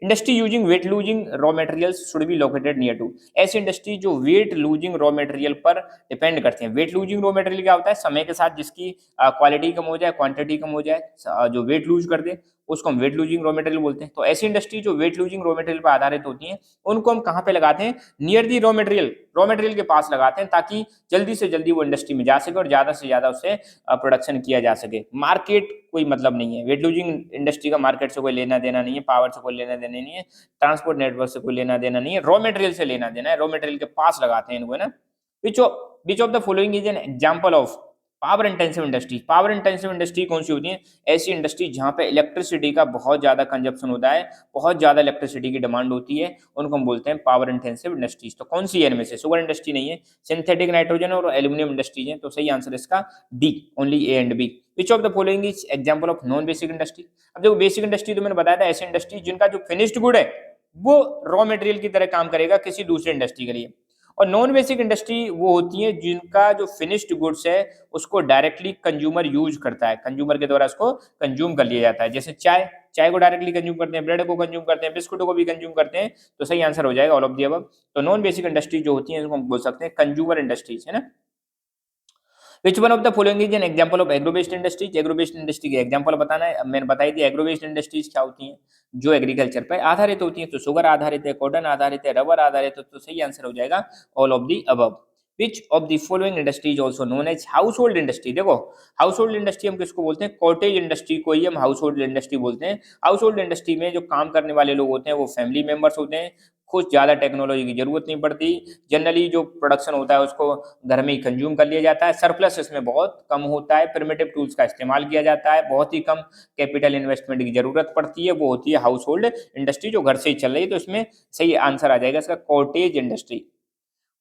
Industry using weight losing raw materials should be located near to, ऐसी इंडस्ट्री जो वेट लूजिंग रॉ मटेरियल पर डिपेंड करते हैं। वेट लूजिंग रॉ मटेरियल क्या होता है, समय के साथ जिसकी क्वालिटी कम हो जाए, क्वांटिटी कम हो जाए, जो वेट लूज कर दे, उसको हम वेट लूजिंग रॉ मटेरियल बोलते हैं। तो ऐसी इंडस्ट्री जो वेट लूजिंग रॉ मटेरियल पर आधारित होती हैं, उनको हम कहाँ पे लगाते हैं, near the raw material, raw material के पास लगाते हैं, ताकि जल्दी से जल्दी वो इंडस्ट्री में जा सके और ज्यादा से ज्यादा उससे प्रोडक्शन किया जा सके। मार्केट कोई मतलब नहीं है, वेट लूजिंग इंडस्ट्री का मार्केट से कोई लेना देना नहीं है, पावर से कोई लेना देना नहीं है, ट्रांसपोर्ट नेटवर्क से कोई लेना देना नहीं है, रॉ मटेरियल से लेना देना है, रॉ मटेरियल के पास लगाते हैं इनको, है ना। विच of the following is an example of power intensive industry, power intensive industry कौन सी होती है, ऐसी इंडस्ट्री जहां पे इलेक्ट्रिसिटी का बहुत ज्यादा कंजप्शन होता है, बहुत ज्यादा इलेक्ट्रिसिटी की डिमांड होती है, उनको हम बोलते हैं पावर इंटेंसिव इंडस्ट्रीज। तो कौन सी है इनमें से, शुगर इंडस्ट्री नहीं है, सिंथेटिक नाइट्रोजन और एल्यूमिनियम इंडस्ट्रीज है। तो सही आंसर इसका D, only A and B. Which of the following is example of non basic industry, अब देखो बेसिक इंडस्ट्री तो मैंने बताया था, ऐसी इंडस्ट्री जिनका जो फिनिश्ड गुड है वो रॉ मटेरियल की तरह काम करेगा किसी दूसरे इंडस्ट्री के लिए। और नॉन बेसिक इंडस्ट्री वो होती है जिनका जो फिनिश्ड गुड्स है उसको डायरेक्टली कंज्यूमर यूज करता है, कंज्यूमर के द्वारा उसको कंज्यूम कर लिया जाता है। जैसे चाय, चाय को डायरेक्टली कंज्यूम करते हैं, ब्रेड को कंज्यूम करते हैं, बिस्कुटों को भी कंज्यूम करते हैं। तो सही आंसर हो जाएगा ऑल ऑफ द अबव। तो नॉन बेसिक इंडस्ट्री जो होती है उसको हम बोल सकते हैं कंज्यूमर इंडस्ट्रीज, है ना। विच one of the following is an example of agro based industries, agro based industry के एग्जांपल बताना है। मैंने बताई थी एग्रो बेस्ड इंडस्ट्रीज क्या होती हैं, जो एग्रीकल्चर पर आधारित होती हैं। तो शुगर आधारित है, कॉटन आधारित है, रबर आधारित है। तो सही आंसर हो जाएगा all of the above. Which of the following industry is also known as house hold industry, देखो हाउस होल्ड इंडस्ट्री हम किसको बोलते हैं, कॉटेज इंडस्ट्री को ही हम हाउस होल्ड इंडस्ट्री बोलते हैं। हाउस होल्ड इंडस्ट्री में जो काम करने वाले लोग होते हैं वो फैमिली मेंबर्स होते हैं, कुछ ज़्यादा टेक्नोलॉजी की जरूरत नहीं पड़ती, जनरली जो प्रोडक्शन होता है उसको घर में ही कंज्यूम कर लिया जाता है, सरप्लस इसमें बहुत कम होता है, प्रिमिटिव टूल्स का इस्तेमाल किया जाता है, बहुत ही कम कैपिटल इन्वेस्टमेंट की जरूरत पड़ती है, वो होती है हाउस होल्ड इंडस्ट्री जो घर से ही चल रही है। तो इसमें सही आंसर आ जाएगा इसका cottage industry.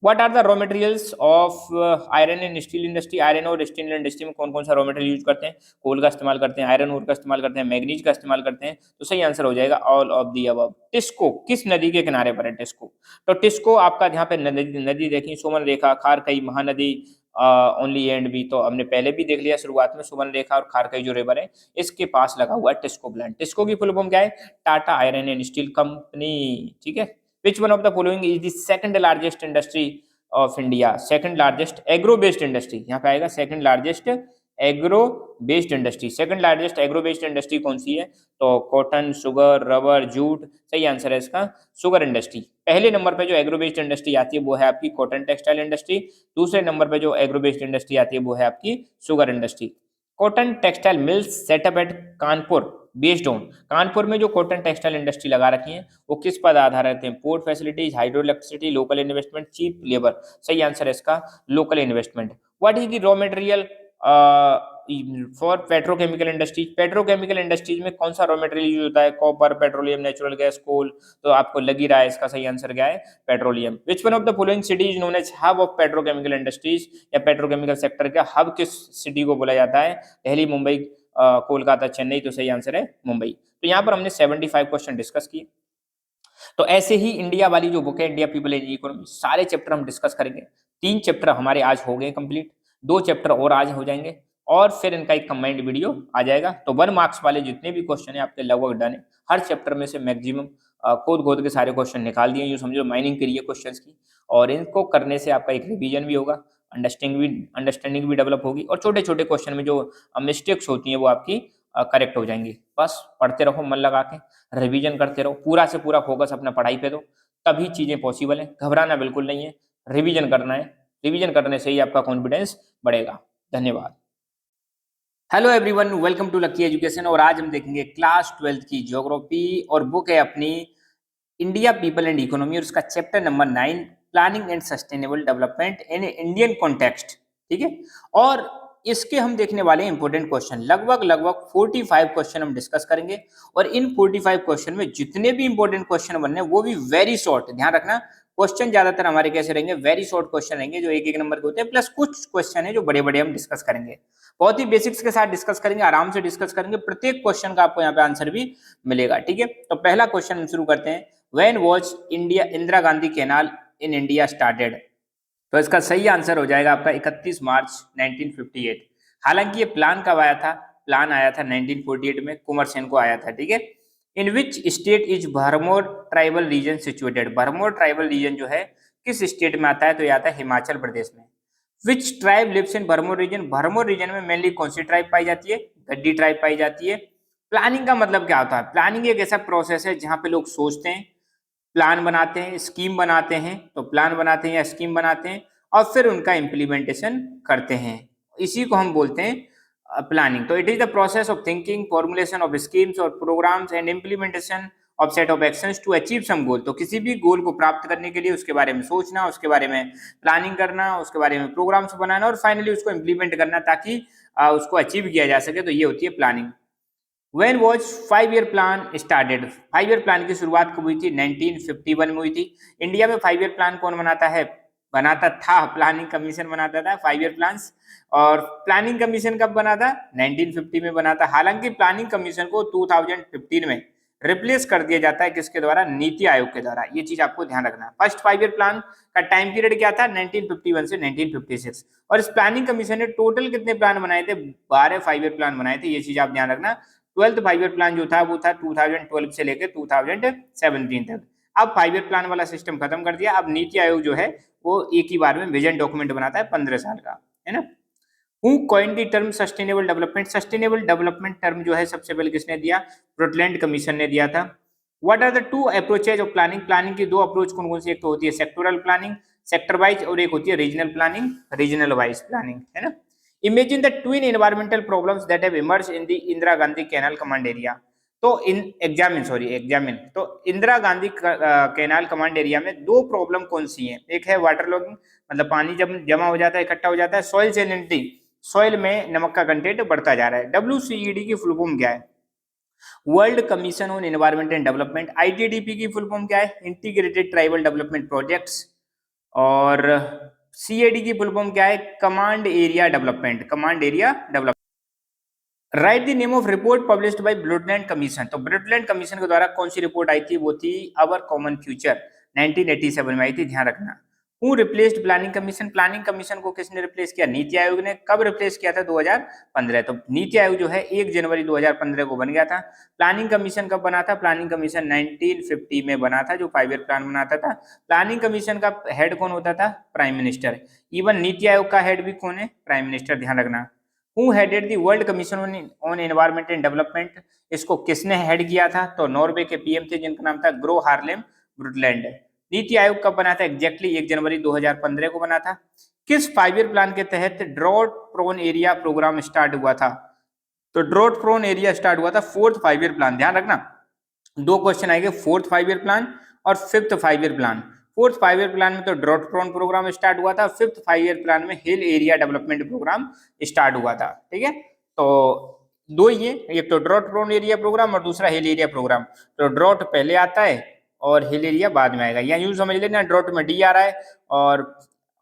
What are the raw materials of iron and steel industry, iron और स्टील इंडस्ट्री में कौन कौन सा रॉ मटेरियल यूज करते हैं, कोल का इस्तेमाल करते हैं, आयरन ओर का इस्तेमाल करते हैं, मैग्नीज का इस्तेमाल करते हैं। तो सही आंसर हो जाएगा all of the above. TISCO किस नदी के किनारे पर है टिस्को, तो टिस्को आपका यहाँ पे नदी नदी देखी, सोमन रेखा, Kharkai, Mahanadi only and B तो हमने पहले भी देख लिया शुरुआत में, सुवर्ण रेखा और खारकई जो रिवर है इसके पास लगा हुआ है टिस्को प्लांट। टिस्को की फुल फॉर्म क्या है? Tata Iron and Steel company, ठीक है। Which one of the following is the second largest industry of India? Second largest agro based industry, यहाँ पे आएगा second largest agro based industry. Second largest agro based industry कौन सी है? तो cotton, sugar, rubber, jute, सही answer है इसका sugar industry. पहले नंबर पे जो एग्रो बेस्ड इंडस्ट्री आती है वो है आपकी कॉटन टेक्सटाइल इंडस्ट्री। दूसरे नंबर पे जो एग्रो बेस्ड इंडस्ट्री आती है वो है आपकी sugar industry. Cotton textile mills set up at Kanpur based on, Kanpur में जो कॉटन टेक्सटाइल इंडस्ट्री लगा रखी है वो किस पर आधारित है? Port facilities, hydro electricity, local investment, cheap labour, सही आंसर है इसका local investment. What is the raw material for petrochemical industries? Petrochemical industries में कौन सा रॉ मटेरियल यूज होता है? Copper, petroleum, natural gas, coal, तो आपको लग ही रहा है इसका सही आंसर क्या है? Petroleum. Which one of the following city is known as hub of petrochemical industries? या पेट्रोकेमिकल सेक्टर का हब किस सिटी को बोला जाता है? दिल्ली, मुंबई, कोलकाता, चेन्नई, तो सही आंसर है मुंबई। तो यहाँ पर हमने 75 क्वेश्चन डिस्कस किए। तो ऐसे ही इंडिया वाली जो बुक है इंडिया पीपल एंड इकोनॉमी, सारे चैप्टर हम डिस्कस करेंगे। 3 चैप्टर हमारे आज हो गए कंप्लीट, 2 चैप्टर और आज हो जाएंगे और फिर इनका एक कंबाइंड वीडियो आ जाएगा। तो 1 मार्क्स वाले जितने भी क्वेश्चन है आपके लगभग डन है। हर चैप्टर में से मैक्सिमम खोद खोद के सारे क्वेश्चन निकाल दिए, यूँ समझो माइनिंग करिए क्वेश्चंस की, और इनको करने से आपका एक रिवीजन भी होगा, अंडरस्टैंडिंग भी डेवलप होगी, और छोटे छोटे क्वेश्चन में जो मिस्टेक्स होती हैं वो आपकी करेक्ट हो जाएंगी। बस पढ़ते रहो मन लगा के, रिवीजन करते रहो, पूरा से पूरा फोकस अपना पढ़ाई पे दो, तभी चीजें पॉसिबल है। घबराना बिल्कुल नहीं है, रिवीजन करना है, रिवीजन करने से ही आपका कॉन्फिडेंस बढ़ेगा। धन्यवाद। Hello everyone, welcome to Lucky Education. और आज हम देखेंगे क्लास 12th की ज्योग्राफी, और बुक है अपनी इंडिया पीपल एंड इकोनॉमी, और उसका chapter number 9 planning and sustainable development in Indian context, ठीक है। और इसके हम देखने वाले इंपॉर्टेंट क्वेश्चन, लगभग 45 क्वेश्चन हम डिस्कस करेंगे, और इन 45 क्वेश्चन में जितने भी इंपॉर्टेंट क्वेश्चन बनने वो भी वेरी शॉर्ट। ध्यान रखना, क्वेश्चन ज्यादातर हमारे कैसे रहेंगे? वेरी शॉर्ट क्वेश्चन रहेंगे जो एक नंबर के होते हैं, प्लस कुछ क्वेश्चन है जो बड़े बड़े हम डिस्कस करेंगे। बहुत ही बेसिक्स के साथ डिस्कस करेंगे, आराम से डिस्कस करेंगे, प्रत्येक क्वेश्चन का आपको यहाँ पे आंसर भी मिलेगा, ठीक है। तो पहला क्वेश्चन हम शुरू करते हैं। When was India Indira Gandhi canal in India started? तो इसका सही आंसर हो जाएगा आपका 31 मार्च 1958। हालांकि ये प्लान कब आया था? प्लान आया था 1948 में, कुंवर सेन को आया था, ठीक है। In which state is Bharmour tribal region situated? Bharmour tribal region जो है किस स्टेट में आता है? तो ये आता है हिमाचल प्रदेश में। Which tribe lives in Bharmour region? Bharmour region में मेनली कौन सी ट्राइब पाई जाती है? गड्डी ट्राइब पाई जाती है। प्लानिंग का मतलब क्या होता है? प्लानिंग एक ऐसा प्रोसेस है जहां पे लोग सोचते हैं, प्लान बनाते हैं, स्कीम बनाते हैं, तो प्लान बनाते हैं या स्कीम बनाते हैं और फिर उनका इम्प्लीमेंटेशन करते हैं, इसी को हम बोलते हैं प्लानिंग। तो it is the process of thinking, formulation of schemes और programmes and implementation of set of actions to achieve some goal. तो किसी भी गोल को प्राप्त करने के लिए उसके बारे में सोचना, उसके बारे में प्लानिंग करना, उसके बारे में प्रोग्राम्स बनाना और फाइनली उसको इम्प्लीमेंट करना ताकि उसको अचीव किया जा सके, तो ये होती है planning. When was 5 year plan started? 5 year plan की शुरुआत कब हुई थी? 1951 में हुई थी। इंडिया में 5 year प्लान कौन बनाता है? बनाता था, प्लानिंग कमीशन बनाता था 5 year प्लान्स। और प्लानिंग कमीशन कब बना था? 1950 में बना था। हालांकि प्लानिंग कमीशन को 2015 में रिप्लेस कर दिया जाता है, किसके द्वारा? नीति आयोग के द्वारा। ये चीज आपको ध्यान रखना है। फर्स्ट 5 year प्लान का टाइम पीरियड क्या था? 1951 से 1956। और इस प्लानिंग कमीशन ने टोटल कितने प्लान बनाए थे? 12 5 year प्लान बनाए थे। ये चीज आप ध्यान रखना। 12th 5 year प्लान जो था वो था 2012 से लेकर 2017 तक। अब 5 year प्लान वाला सिस्टम खत्म कर दिया। अब नीति आयोग जो है वो एक ही बार में विजन डॉक्यूमेंट बनाता है 15 साल का, है ना। Who coined the term sustainable development? Sustainable development term जो है सबसे पहले किसने दिया? ब्रुटलैंड कमीशन ने दिया था। What are the 2 approaches of planning? Planning की 2 अप्रोच कौन कौन सी? एक तो होती है सेक्टोरल प्लानिंग, सेक्टर वाइज, और एक होती है regional planning, regional wise planning, है ना। Imagine the twin environmental problems that have emerged in the Indira Gandhi Canal Command Area. तो एग्जामिन तो Indira Gandhi canal command area में 2 प्रॉब्लम कौन सी हैं? एक है वाटर लॉगिंग, मतलब पानी जब जमा हो जाता है, इकट्ठा हो जाता है। सॉइल सैलिनिटी, सॉइल में नमक का कंटेंट बढ़ता जा रहा है। WCED की फुल फॉर्म क्या है? World commission on environment and development. ITDP की फुल फॉर्म क्या है? Integrated tribal development projects. और CAD की फुल फॉर्म क्या है? Command area development, command area development. Write the name of report published by Brundtland commission. तो Brundtland commission के द्वारा कौन सी रिपोर्ट आई थी? वो थी अवर कॉमन फ्यूचर, 1987 में आई थी, ध्यान रखना। Who replaced planning commission, planning commission को किसने रिप्लेस किया? नीति आयोग ने। कब रिप्लेस किया था? 2015। तो नीति आयोग जो है 1 जनवरी 2015 को बन गया था। प्लानिंग कमीशन कब बना था? प्लानिंग कमीशन 1950 में बना था, जो 5 ईयर प्लान बनाता था। प्लानिंग कमीशन का हेड कौन होता था? Prime minister. इवन नीति आयोग का हेड भी कौन है? प्राइम मिनिस्टर, ध्यान रखना। Who headed the world commission on environment and development, इसको किसने हेड किया था? तो नॉर्वे के पीएम थे जिनका नाम था ग्रो हार्लेम ब्रुटलैंड। नीति आयोग कब बना था? एग्जैक्टली 1 जनवरी 2015 को बना था। किस 5 ईयर प्लान के तहत drought prone area programme start हुआ था? तो ड्रॉट प्रोन एरिया स्टार्ट हुआ था 4th 5 ईयर प्लान, ध्यान रखना। 2 क्वेश्चन आएंगे, 4th 5 ईयर प्लान और 5th 5 year plan. 4th 5 year plan में तो ड्रॉट प्रोन प्रोग्राम स्टार्ट हुआ था, 5th 5 ईयर प्लान में hill area development programme start हुआ था। ठीक है, तो दो ये, एक तो ड्रॉट प्रोन एरिया प्रोग्राम और दूसरा हिल एरिया प्रोग्राम। तो ड्रॉट पहले आता है और हिल एरिया बाद में आएगा, या यूं समझ लेना, ड्रॉट में डी आ रहा है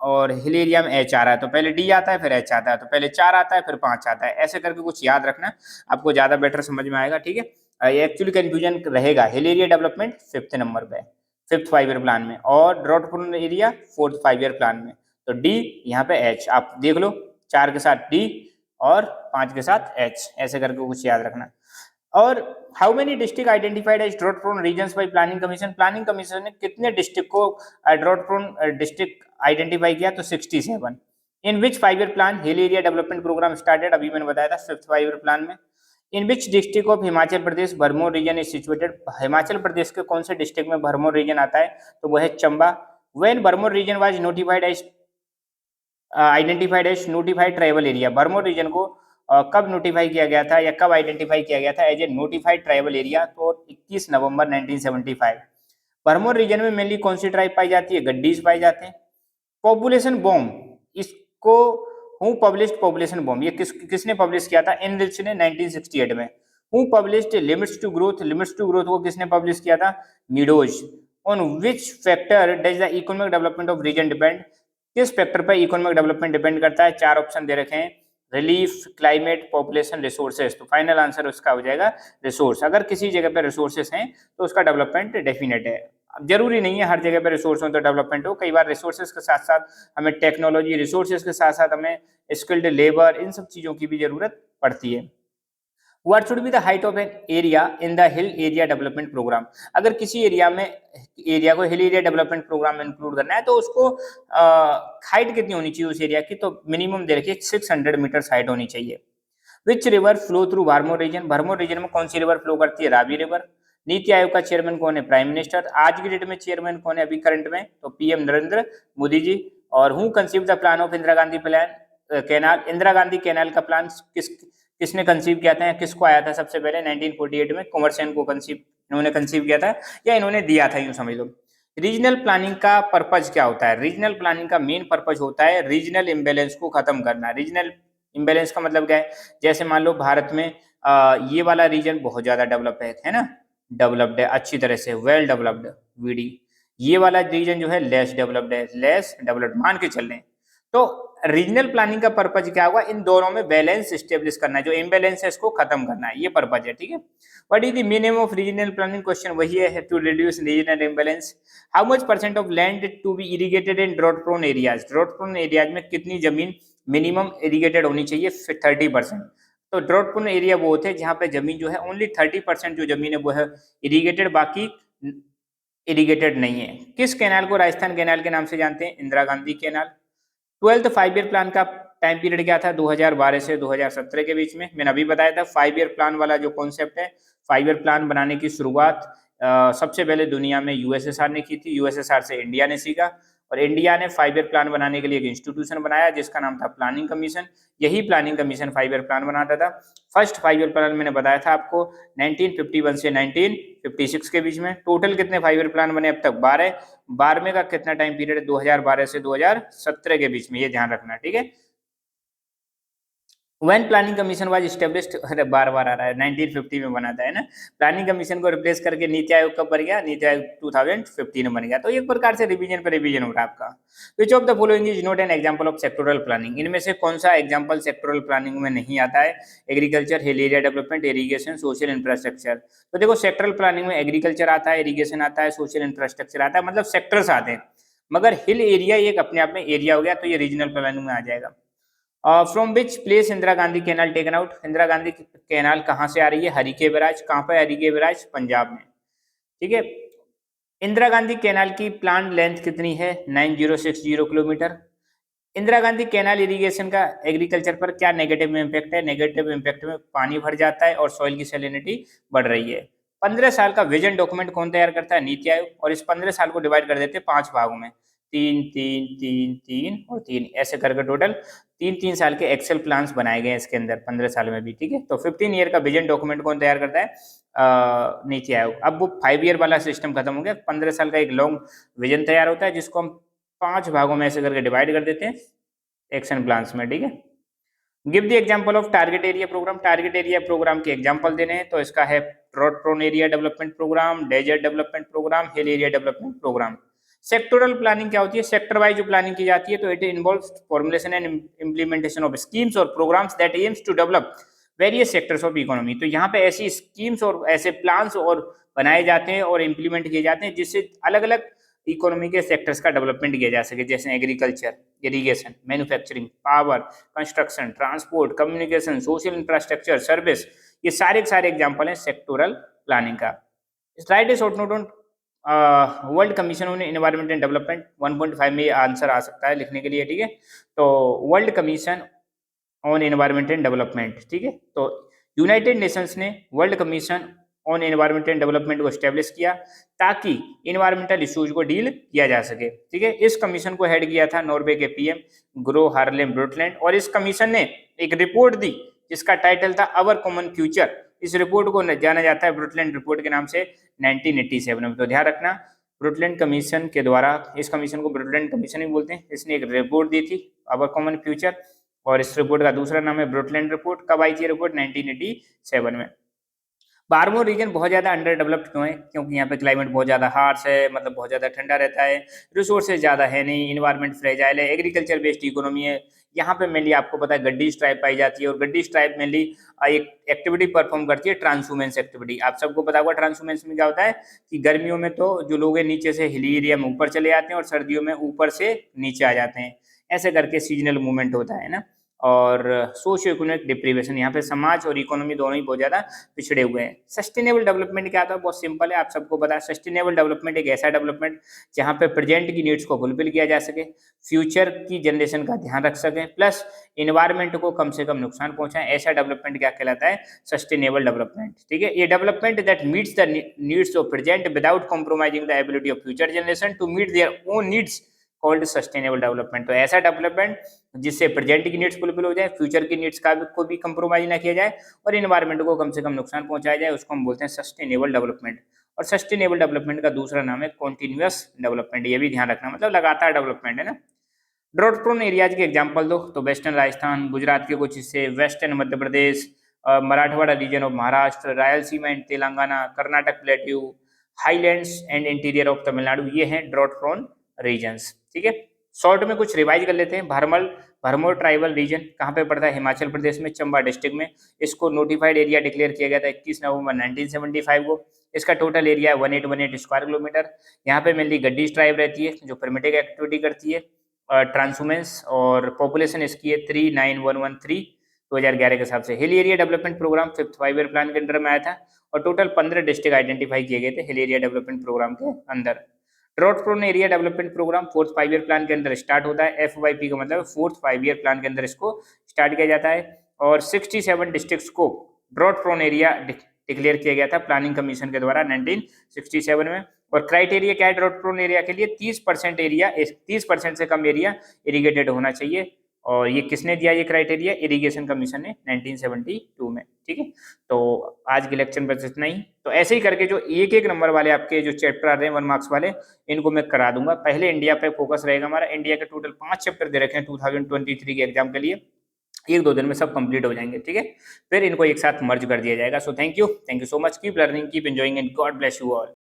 और हिल एरिया में एच आ रहा है। तो पहले डी आता है फिर एच आता है, तो पहले 4 आता है फिर 5 आता है, ऐसे करके कुछ याद रखना, आपको ज्यादा बेटर समझ में आएगा। ठीक है, एक्चुअली कंफ्यूजन रहेगा। हिल एरिया डेवलपमेंट 5th नंबर पे, 5th 5 ईयर प्लान में, और drought prone area 4th 5 year plan में। तो डी यहाँ पे एच, आप देख लो, 4 के साथ डी और 5 के साथ एच, ऐसे करके कुछ याद रखना। और how many district identified as drought prone regions by planning commission, planning commission ने कितने डिस्ट्रिक्ट को ड्रॉट प्रोन डिस्ट्रिक्ट आइडेंटिफाई किया? तो 67। In which 5 year plan hill area development programme started, अभी मैंने बताया था 5th 5 ईयर प्लान में। In which district of Himachal Pradesh Bharmour region is situated, Himachal Pradesh के कौन से डिस्ट्रिक्ट में भरमौर रीजन आता है? तो वो है Chamba. When Bharmour region was notified as identified as notified tribal area, Bharmour region को कब नोटिफाई किया गया था या कब आइडेंटिफाई किया गया था as a notified tribal area? तो 21 नवंबर 1975। भरमौर रीजन में मेनली कौन सी ट्राइब पाई जाती है? गड्डीज पाई जाते हैं। पॉपुलेशन बॉम्ब, इसको हु पब्लिश्ड पॉपुलेशन बॉम्ब, ये किसने पब्लिश किया था? एनरिच ने 1968 में। Who published Limits to Growth, Limits to Growth को किसने पब्लिश किया था? Meadows. On which factor does the economic development of region depend, किस फैक्टर पर इकोनॉमिक डेवलपमेंट डिपेंड करता है? 4 ऑप्शन दे रखे हैं, रिलीफ, क्लाइमेट, पॉपुलेशन, रिसोर्सेज। तो फाइनल आंसर उसका हो जाएगा रिसोर्स। अगर किसी जगह पर रिसोर्सेज हैं तो उसका डेवलपमेंट डेफिनेट है। अब जरूरी नहीं है हर जगह पर रिसोर्स हो तो डेवलपमेंट हो, कई बार रिसोर्सेज के साथ साथ हमें टेक्नोलॉजी, रिसोर्सेज के साथ साथ हमें स्किल्ड लेबर, इन सब चीजों की भी जरूरत पड़ती है। What should be the height of an area in the hill area development program, अगर किसी एरिया में, एरिया को हिल एरिया डेवलपमेंट प्रोग्राम में इंक्लूड करना है तो उसको हाइट कितनी होनी चाहिए उस एरिया की? तो मिनिमम दे रखिए 600 मीटर हाइट होनी चाहिए। Which river flow through Bharmour region, Bharmour region में कौन सी रिवर फ्लो करती है? रावी रिवर। नीति आयोग का चेयरमैन कौन है? Prime minister. आज की डेट में चेयरमैन कौन है अभी करंट में? तो पीएम नरेंद्र मोदी जी। और who conceive the plan of Indira Gandhi plan canal, Indira Gandhi canal का प्लान किसने कंसीव किया था? किसको आया था सबसे पहले? 1948 में कुंवर सेन को इन्होंने कंसीव किया था, या इन्होंने दिया था, यूं समझ लो। रीजनल प्लानिंग का पर्पज क्या होता है? रीजनल प्लानिंग का मेन पर्पज होता है रीजनल इम्बेलेंस को खत्म करना। रीजनल इम्बेलेंस का मतलब क्या है? जैसे मान लो भारत में ये वाला रीजन बहुत ज्यादा डेवलप है ना, डेवलप्ड है अच्छी तरह से, वेल डेवलप्ड वीडी। ये वाला रीजन जो है लेस डेवलप्ड है, लेस डेवलप्ड मान के चल रहे हैं। तो रीजनल प्लानिंग का पर्पज क्या होगा? इन दोनों में बैलेंस स्टेब्लिश करना है, जो इम्बैलेंस है इसको खत्म करना है, ये पर्पज है। ठीक है, what is the meaning of regional planning? Question वही है, to reduce regional imbalance. How much percent of land to be irrigated in drought prone areas, drought prone areas में कितनी जमीन मिनिमम इरिगेटेड होनी चाहिए? 30%। तो ड्रॉट प्रोन एरिया वो होते हैं जहां पे जमीन जो है ओनली 30% जो जमीन है वो है इरिगेटेड, बाकी इरिगेटेड नहीं है। किस कैनाल को राजस्थान कैनाल के नाम से जानते हैं? Indira Gandhi canal. 12th 5 year plan का टाइम पीरियड क्या था? 2012 से 2017 के बीच में। मैंने अभी बताया था 5 ईयर प्लान वाला जो कॉन्सेप्ट है, 5 ईयर प्लान बनाने की शुरुआत सबसे पहले दुनिया में यूएसएसआर ने की थी, यूएसएसआर से इंडिया ने सीखा, और इंडिया ने 5 ईयर प्लान बनाने के लिए एक इंस्टीट्यूशन बनाया जिसका नाम था प्लानिंग कमीशन। यही प्लानिंग कमीशन 5 ईयर प्लान बनाता था। फर्स्ट 5 ईयर प्लान मैंने बताया था आपको 1951 से 1956 के बीच में। टोटल कितने 5 ईयर प्लान बने अब तक? 12। 12वें का कितना टाइम पीरियड? 2012 से 2017 के बीच में, ये ध्यान रखना। ठीक है, when planning commission was established, अरे बार बार आ रहा है, 1950 में बना था, है ना। प्लानिंग कमीशन को रिप्लेस करके नीति आयोग कब बन गया? नीति आयोग 2015 में बन गया। तो एक प्रकार से रिवीजन पर रिवीजन हो रहा है आपका। विच of the following is not an example of sectoral planning, इनमें से कौन सा एग्जांपल सेक्टोरल प्लानिंग में नहीं आता है? एग्रीकल्चर, हिल area development, irrigation, social infrastructure. तो देखो सेक्टरल प्लानिंग में एग्रीकल्चर आता है, इरीगेशन आता है, सोशल इंफ्रास्ट्रक्चर आता है, मतलब सेक्टर्स आते हैं। मगर हिल एरिया एक अपने आप में एरिया हो गया, तो ये रीजनल प्लानिंग में आ जाएगा। From which place Indira Gandhi canal taken out, Indira Gandhi canal कहाँ से आ रही है, हरिके बैराज। कहाँ पे हरिके बैराज, पंजाब में, ठीक है। इंदिरा गांधी कैनाल की प्लान लेंथ कितनी है, 9060 kilometre. Indira Gandhi canal irrigation का एग्रीकल्चर पर क्या नेगेटिव इम्पैक्ट है, नेगेटिव इम्पैक्ट में पानी भर जाता है और सॉइल की सैलिनिटी बढ़ रही है। 15 साल का विजन डॉक्यूमेंट कौन तैयार करता है, नीति आयोग। और इस 15 साल को डिवाइड कर देते हैं 5 भागों में, 3 3 3 3 और 3, ऐसे करके टोटल 3 3 साल के एक्सेल प्लान्स बनाए गए हैं इसके अंदर 15 साल में भी, ठीक है। तो 15 ईयर का विजन डॉक्यूमेंट कौन तैयार करता है, नीति आयोग। अब वो 5 ईयर वाला सिस्टम खत्म हो गया, 15 साल का एक लॉन्ग विजन तैयार होता है जिसको हम 5 भागों में ऐसे करके डिवाइड कर देते हैं एक्शन प्लान्स में, ठीक है। Give the example of target area programme, target area programme के एग्जांपल देने हैं, तो इसका है drought prone area development programme, desert development programme, hill area development programme. Sectoral planning क्या होती है, सेक्टर वाइज जो प्लानिंग की जाती है, तो it involves formulation and implementation of schemes और programmes that aims to develop various sectors of economy. तो यहाँ पे ऐसी स्कीम्स और ऐसे प्लान्स और बनाए जाते हैं और इम्प्लीमेंट किए जाते हैं जिससे अलग अलग इकोनॉमी के सेक्टर्स का डेवलपमेंट किया जा सके, जैसे agriculture, irrigation, manufacturing, power, construction, transport, communication, social infrastructure, service. ये सारे के सारे एग्जांपल हैं सेक्टोरल प्लानिंग का। Right A short note on world commission on environment and development, 1.5 में आंसर आ सकता है लिखने के लिए, ठीक है। तो world commission on environment and development, ठीक है। तो यूनाइटेड नेशंस ने world commission on environment and development को स्टैब्लिश किया ताकि इन्वायरमेंटल इश्यूज को डील किया जा सके, ठीक है। इस कमीशन को हेड किया था नॉर्वे के पीएम ग्रो हार्लेम ब्रुटलैंड, और इस कमीशन ने एक रिपोर्ट दी जिसका टाइटल था अवर कॉमन फ्यूचर। इस रिपोर्ट को जाना जाता है ब्रुटलैंड रिपोर्ट के नाम से 1987 में। तो ध्यान रखना, ब्रुटलैंड कमीशन के द्वारा, इस कमीशन को ब्रुटलैंड कमीशन ही बोलते हैं, इसने एक रिपोर्ट दी थी अवर कॉमन फ्यूचर, और इस रिपोर्ट का दूसरा नाम है ब्रुटलैंड रिपोर्ट। कब आई थी रिपोर्ट, 1987 में। 12वां रीजन बहुत ज्यादा अंडर डेवलप्ड क्यों है, क्योंकि यहाँ पे क्लाइमेट बहुत ज्यादा हार्श है, मतलब बहुत ज्यादा ठंडा रहता है, रिसोर्सेज ज्यादा है नहीं, इन्वायरमेंट फ्रेजाइल है, एग्रीकल्चर बेस्ड इकोनॉमी है। यहाँ पे मेनली आपको पता है गड्डी स्ट्राइप पाई जाती है, और गड्डी स्ट्राइप मेनली एक एक्टिविटी परफॉर्म करती है, ट्रांसह्यूमेंस एक्टिविटी। आप सबको पता होगा ट्रांसह्यूमेंस में क्या होता है कि गर्मियों में तो जो लोग हैं नीचे से हिली एरिया में ऊपर चले जाते हैं, और सर्दियों में ऊपर से नीचे आ जाते हैं, ऐसे करके सीजनल मूवमेंट होता है ना। और सोशियो इकोनॉमिक डिप्रीवेशन, यहाँ पे समाज और इकोनॉमी दोनों ही बहुत ज्यादा पिछड़े हुए हैं। सस्टेनेबल डेवलपमेंट क्या होता है, बहुत सिंपल है, आप सबको पता है। सस्टेनेबल डेवलपमेंट एक ऐसा डेवलपमेंट जहाँ पे प्रेजेंट की नीड्स को फुलफिल किया जा सके, फ्यूचर की जनरेशन का ध्यान रख सके, प्लस इन्वायरमेंट को कम से कम नुकसान पहुंचाए, ऐसा डेवलपमेंट क्या कहलाता है, सस्टेनेबल डेवलपमेंट, ठीक है। ये development that meets the needs of present without compromising the ability of future generation to meet their own needs called sustainable development. तो ऐसा डेवलपमेंट जिससे प्रेजेंट की नीड्स फुलफिल हो जाए, फ्यूचर की नीड्स का को भी कंप्रोमाइज ना किया जाए, और इन्वायरमेंट को कम से कम नुकसान पहुंचाया जाए, उसको हम बोलते हैं सस्टेनेबल डेवलपमेंट। और सस्टेनेबल डेवलपमेंट का दूसरा नाम है कॉन्टिन्यूअस डेवलपमेंट, ये भी ध्यान रखना, मतलब लगातार डेवलपमेंट है ना। ड्रॉट प्रोन एरियाज के एग्जाम्पल दो, तो वेस्टर्न राजस्थान, गुजरात के कुछ हिस्से, western Madhya Pradesh, Marathwada region of Maharashtra, Rayalaseema and Telangana, Karnataka plateau, highlands and interior of Tamil Nadu, ये हैं ड्रॉट प्रोन रीजन्स, ठीक है। शॉर्ट में कुछ रिवाइज कर लेते हैं। भरमौर ट्राइबल रीजन कहाँ पे पड़ता है, हिमाचल प्रदेश में, चंबा डिस्ट्रिक्ट में। इसको नोटिफाइड एरिया डिक्लेयर किया गया था 21 नवंबर 1975 को। इसका टोटल एरिया है 1818 स्क्वायर किलोमीटर। यहाँ पे मेनली गड्डी ट्राइब रहती है जो परमिटिक एक्टिविटी करती है, ट्रांसह्यूमेंस, और पॉपुलेशन इसकी है 39113 2011 के हिसाब से। Hill area development programme 5th 5 year plan के अंडर में आया था, और टोटल 15 डिस्ट्रिक्ट आइडेंटिफाई किए गए थे हिल एरिया डेवलपमेंट प्रोग्राम के अंदर। Drought prone area development programme 4th 5 year plan के अंदर स्टार्ट होता है, FYP का मतलब 4th 5 ईयर प्लान के अंदर इसको स्टार्ट किया जाता है, और 67 डिस्ट्रिक्ट्स को ड्रॉट प्रोन एरिया डिक्लेयर किया गया था प्लानिंग कमीशन के द्वारा 1967 में। और क्राइटेरिया क्या है ड्रॉट प्रोन एरिया के लिए, 30% एरिया, 30% से कम एरिया इरिगेटेड होना चाहिए, और ये किसने दिया ये क्राइटेरिया, इरिगेशन कमीशन ने 1972 में, ठीक है। तो आज के लेक्चर में बस इतना ही। तो ऐसे ही करके जो एक एक नंबर वाले आपके जो चैप्टर आ रहे हैं 1 मार्क्स वाले, इनको मैं करा दूंगा। पहले इंडिया पे फोकस रहेगा हमारा, इंडिया के टोटल 5 चैप्टर दे रखे हैं 2023 के एग्जाम के लिए, 1-2 दिन में सब कंप्लीट हो जाएंगे, ठीक है। फिर इनको एक साथ मर्ज कर दिया जाएगा। So thank you so much, keep learning, keep enjoying, and God bless you all.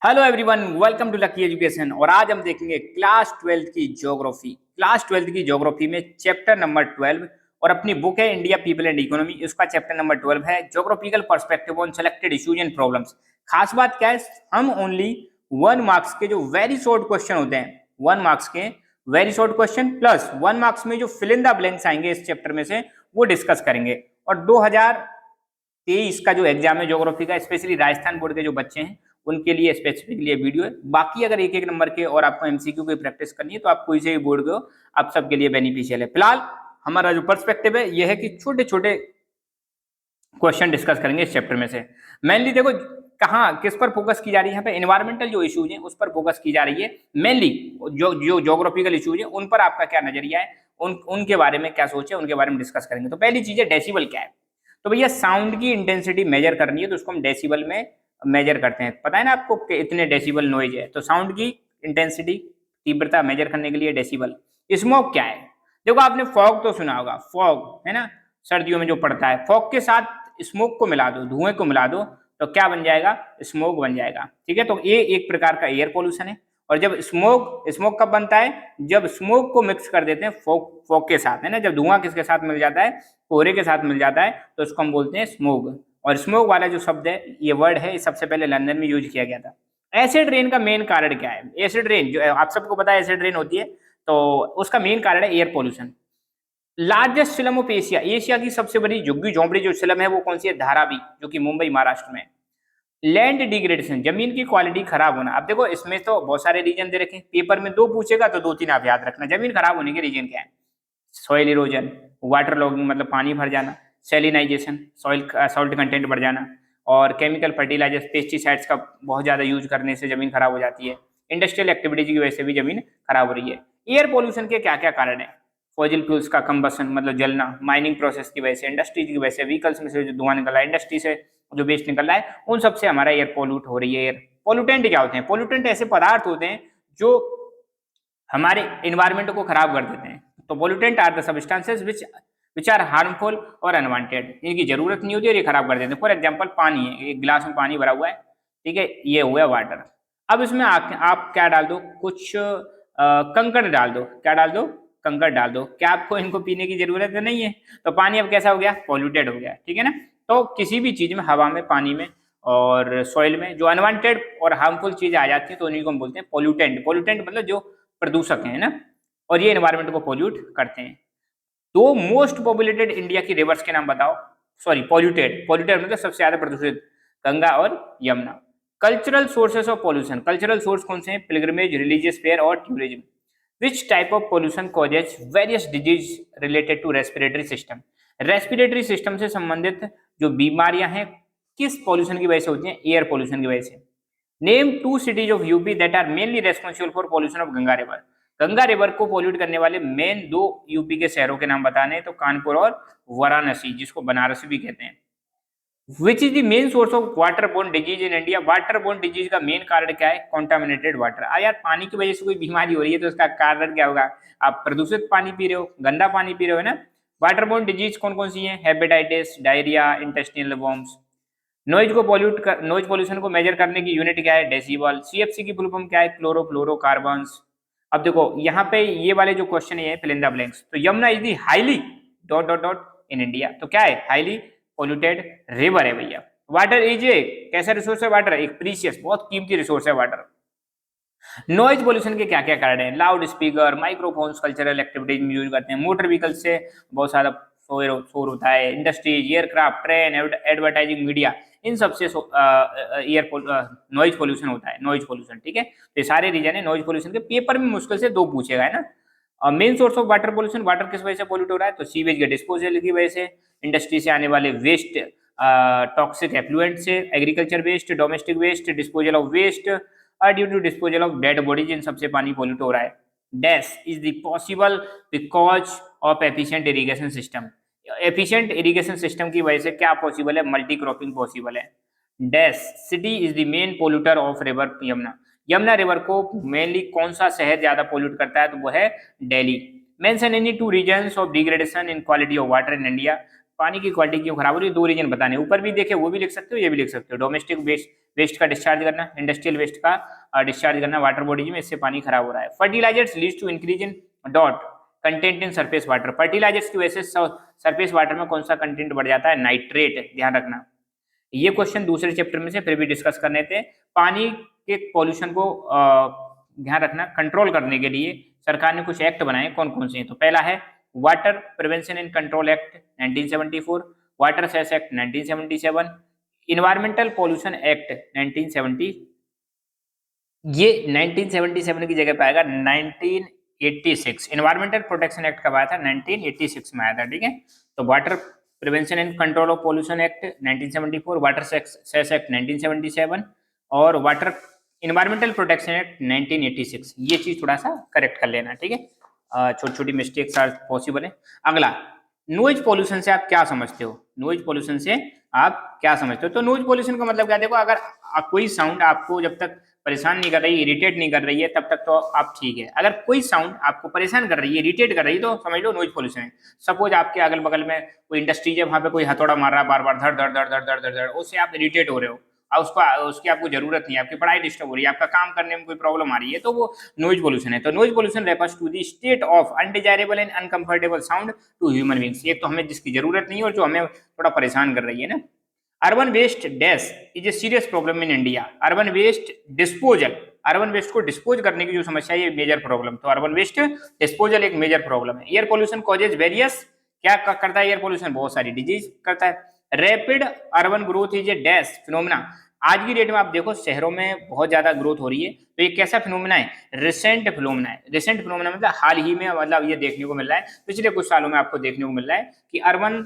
Hello everyone, welcome to Lucky Education. और आज हम देखेंगे क्लास 12th की ज्योग्राफी। क्लास 12th की ज्योग्राफी में चैप्टर नंबर 12, और अपनी बुक है इंडिया पीपल एंड इकोनॉमी, उसका चैप्टर नंबर 12 है geographical perspective on selected issues and problems. खास बात क्या है, हम ओनली 1 मार्क्स के जो वेरी शॉर्ट क्वेश्चन होते हैं 1 मार्क्स के very short question plus 1 marks में जो फिल इन द ब्लैंक्स आएंगे इस चैप्टर में से वो डिस्कस करेंगे। और 2023 का जो एग्जाम है ज्योग्राफी का, स्पेशली राजस्थान बोर्ड के जो बच्चे हैं उनके लिए स्पेसिफिकली ये वीडियो है। बाकी अगर एक एक नंबर के और आपको एमसीक्यू की प्रैक्टिस करनी है तो आप कोई से भी बोर्ड को आप सबके लिए बेनिफिशियल है। फिलहाल हमारा जो पर्सपेक्टिव है ये है कि छोटे छोटे क्वेश्चन डिस्कस करेंगे इस चैप्टर में से। मेनली देखो कहाँ किस पर फोकस की जा रही है, यहाँ पे एनवायरमेंटल जो इश्यूज हैं उस पर फोकस की जा रही है। मेनली जो जो ज्योग्राफिकल इश्यूज हैं उन पर आपका क्या नजरिया है, उनके बारे में क्या सोचे, उनके बारे में डिस्कस करेंगे। तो पहली चीज है डेसिबल क्या है। तो भैया साउंड की इंटेंसिटी मेजर करनी है तो उसको हम डेसिबल में मेजर करते हैं। पता है ना आपको कि इतने डेसिबल नॉइज है, तो साउंड की इंटेंसिटी तीव्रता मेजर करने के लिए डेसिबल। स्मोक क्या है, देखो आपने फॉग तो सुना होगा, फॉग है ना सर्दियों में जो पड़ता है, फॉग के साथ स्मोक को मिला दो, धुएं को मिला दो तो क्या बन जाएगा, स्मोक बन जाएगा। ठीक है, तो ये एक प्रकार का एयर पोल्यूशन है। और जब स्मोक कब बनता है, जब स्मोक को मिक्स कर देते हैं फॉग के साथ, है ना, जब धुआं किसके साथ मिल जाता है, कोहरे के साथ मिल जाता है तो उसको हम बोलते हैं स्मोक। और स्मोक वाला जो शब्द है, ये वर्ड है, सबसे पहले लंदन में यूज किया गया था। एसिड रेन का मेन कारण क्या है, एसिड रेन जो आप सबको पता है एसिड रेन होती है, तो उसका मेन कारण है air pollution. Largest slum of Asia, Asia की सबसे बड़ी झुग्गी झोंपड़ी जो स्लम है वो कौन सी है, धारावी, जो कि मुंबई महाराष्ट्र में। लैंड डिग्रेडेशन, जमीन की क्वालिटी खराब होना। अब देखो इसमें तो बहुत सारे रीजन दे रखे हैं, पेपर में 2 पूछेगा तो 2-3 आप याद रखना। जमीन खराब होने के रीजन क्या है, सॉइल इरोजन, वाटर लॉगिंग मतलब पानी भर जाना, सैलिनाइजेशन सॉल्ट कंटेंट बढ़ जाना, और केमिकल फर्टिलाइजर्स पेस्टिसाइड्स का बहुत ज्यादा यूज करने से जमीन खराब हो जाती है। इंडस्ट्रियल एक्टिविटीज की वजह से भी जमीन खराब हो रही है। एयर पोल्यूशन के क्या क्या कारण है, फॉजिल फ्यूल्स का कंबसन मतलब जलना, माइनिंग प्रोसेस की वजह से, इंडस्ट्रीज की वजह से, व्हीकल्स में से जो धुआं निकल रहा है, इंडस्ट्री से जो वेस्ट निकल रहा है, उन सबसे हमारा एयर पोल्यूट हो रही है। एयर पोल्यूटेंट क्या होते हैं, पोल्यूटेंट ऐसे पदार्थ होते हैं जो हमारे इन्वायरमेंट को खराब कर देते हैं। तो pollutant are the substances which are harmful और अनवांटेड, इनकी जरूरत नहीं होती और ये खराब कर देते हैं। फॉर एग्जाम्पल पानी है, एक गिलास में पानी भरा हुआ है, ठीक है, ये हुआ वाटर। अब इसमें आप क्या डाल दो, कुछ कंकड़ डाल दो, क्या डाल दो, कंकड़ डाल दो, क्या आपको इनको पीने की जरूरत नहीं है, तो पानी अब कैसा हो गया, पॉल्यूटेड हो गया। ठीक है ना, तो किसी भी चीज में, हवा में, पानी में और सॉइल में जो अनवांटेड और हार्मफुल चीजें आ जाती है तो उन्हीं को हम बोलते हैं पोल्यूटेंट। पोल्यूटेंट मतलब जो प्रदूषक है ना, और ये एनवायरमेंट को पोल्यूट करते हैं। तो मोस्ट पॉपुलेटेड इंडिया की रिवर्स के नाम बताओ, सॉरी पॉल्यूटेड, पॉल्यूटेड मतलब सबसे ज्यादा प्रदूषित, गंगा और Yamuna. Cultural sources of pollution, cultural source कौन से हैं, पिलग्रिमेज, रिलीजियस फेयर और tourism. Which type of pollution causes various disease related to respiratory system, respiratory system से संबंधित जो बीमारियां हैं किस पॉल्यूशन की वजह से होती हैं, एयर पॉल्यूशन की वजह से। Name 2 cities of UP that are mainly responsible for pollution of Ganga river, Ganga river को पॉल्यूट करने वाले मेन 2 यूपी के शहरों के नाम बताने, तो कानपुर और वाराणसी, जिसको बनारस भी कहते हैं। Which is the main source of water borne disease in India, water borne disease का मेन कारण क्या है, कॉन्टामिनेटेड वाटर। यार पानी की वजह से कोई बीमारी हो रही है तो उसका कारण क्या होगा, आप प्रदूषित पानी पी रहे हो, गंदा पानी पी रहे हो, है ना। वाटर बोर्न डिजीज कौन कौन सी है, hepatitis, diarrhoea, intestinal worms. Noise को नॉइज पोल्यूशन को मेजर करने की यूनिट क्या है, डेसिबल। सीएफसी की फुल फॉर्म क्या है, क्लोरोफ्लोरोकार्बन्स। अब देखो यहाँ पे ये वाले जो क्वेश्चन है फिल इन द ब्लैंक्स, तो Yamuna is the highly dot dot dot in India, तो क्या है, हाईली पोल्यूटेड रिवर है भैया। वाटर इज ए कैसा रिसोर्स है, वाटर एक प्रीशियस बहुत कीमती रिसोर्स है वाटर। नॉइज पोल्यूशन के क्या क्या कारण है, loud speaker, microphones cultural activities में यूज करते हैं, मोटर व्हीकल से बहुत सारा शोर होता है, industries, aircraft, train, advertising, media, इन सबसे एयर नॉइज पोल्यूशन होता है, नॉइज पोल्यूशन। ठीक है, तो ये सारे रीजन है नॉइज पोल्यूशन के। पेपर में मुश्किल से 2 पूछेगा, है ना। Main source of water pollution, water किस वजह से पोल्यूट हो रहा है, तो सीवेज के डिस्पोजल की वजह से, इंडस्ट्री से आने वाले वेस्ट, टॉक्सिक एफ्लुएंट से, agriculture waste, domestic waste, disposal of waste, due to disposal of dead bodies, इन सबसे पानी पोल्यूट हो रहा है। Dash is the possible because of efficient irrigation system, efficient irrigation system की वजह से क्या पॉसिबल है, मल्टी क्रॉपिंग पॉसिबल है। Dash city is the main polluter of river Yamuna, Yamuna river को मेनली कौन सा शहर ज्यादा पोल्यूट करता है, तो वो है Delhi. Mention any 2 reasons of degradation in quality of water in India, पानी की क्वालिटी क्यों खराब हो रही है, 2 रीजन बताने, ऊपर भी देखे वो भी लिख सकते हो, ये भी लिख सकते हो। डोमेस्टिक वेस्ट का डिस्चार्ज करना, इंडस्ट्रियल वेस्ट का डिस्चार्ज करना वाटर बॉडीज में, इससे पानी खराब हो रहा है। Fertilizers leads to increase in dot content in surface water, fertilizers की वजह से सरफेस वाटर में कौन सा कंटेंट बढ़ जाता है, नाइट्रेट, ध्यान रखना। ये क्वेश्चन दूसरे चैप्टर में से फिर भी डिस्कस करने थे। पानी के पॉल्यूशन को ध्यान रखना, कंट्रोल करने के लिए सरकार ने कुछ एक्ट बनाए, कौन कौन से हैं? तो पहला है water prevention and control act 1974, water cess act 1977, environmental pollution act 1970, ये 1977 की जगह पे आएगा 1986। इन्वायरमेंटल प्रोटेक्शन एक्ट कब आया था? 1986 में आया था, ठीक है। तो water prevention and control of pollution act 1974, water cess act 1977 और वाटर इन्वायरमेंटल प्रोटेक्शन एक्ट 1986। ये चीज थोड़ा सा करेक्ट कर लेना, ठीक है। छोटी छोटी मिस्टेक्स आर पॉसिबल है। अगला, नॉइज पॉल्यूशन से आप क्या समझते हो? नॉइज पॉल्यूशन से आप क्या समझते हो? तो नॉइज पॉल्यूशन का मतलब क्या, देखो अगर कोई साउंड आपको जब तक परेशान नहीं कर रही, इरिटेट नहीं कर रही है, तब तक तो आप ठीक है। अगर कोई साउंड आपको परेशान कर रही है, इरिटेट कर रही है, तो समझ लो नॉइज पॉल्यूशन है। सपोज आपके अगल बगल में कोई इंडस्ट्री है, वहां पे कोई हथौड़ा मार रहा है बार बार, धड़ धड़ धड़ धड़ धड़ धड़ धड़, उससे आप इरिटेट हो रहे हो और उसकी आपको जरूरत नहीं है, आपकी पढ़ाई डिस्टर्ब हो रही है, आपका काम करने में कोई प्रॉब्लम आ रही है, तो वो नॉइज पॉल्यूशन है। तो noise pollution refers to the state of undesirable and uncomfortable sound to human beings. एक तो हमें जिसकी जरूरत नहीं है और जो हमें थोड़ा परेशान कर रही है ना। Urban waste dash is a serious problem in India. Urban waste disposal, urban waste को डिस्पोज करने की जो समस्या है, ये मेजर प्रॉब्लम। तो अर्बन वेस्ट डिस्पोजल एक मेजर प्रॉब्लम है। एयर पोल्यूशन कॉजेज वेरियस, क्या करता है एयर पोल्यूशन? बहुत सारी डिजीज करता है। Rapid urban growth is a dash phenomena. आज की डेट में आप देखो शहरों में बहुत ज्यादा ग्रोथ हो रही है, तो ये कैसा फिनोमिना है? रिसेंट फिनोमिना है। रिसेंट फिनोमिना मतलब हाल ही में, मतलब ये देखने को मिल रहा है, पिछले कुछ सालों में आपको देखने को मिल रहा है कि अर्बन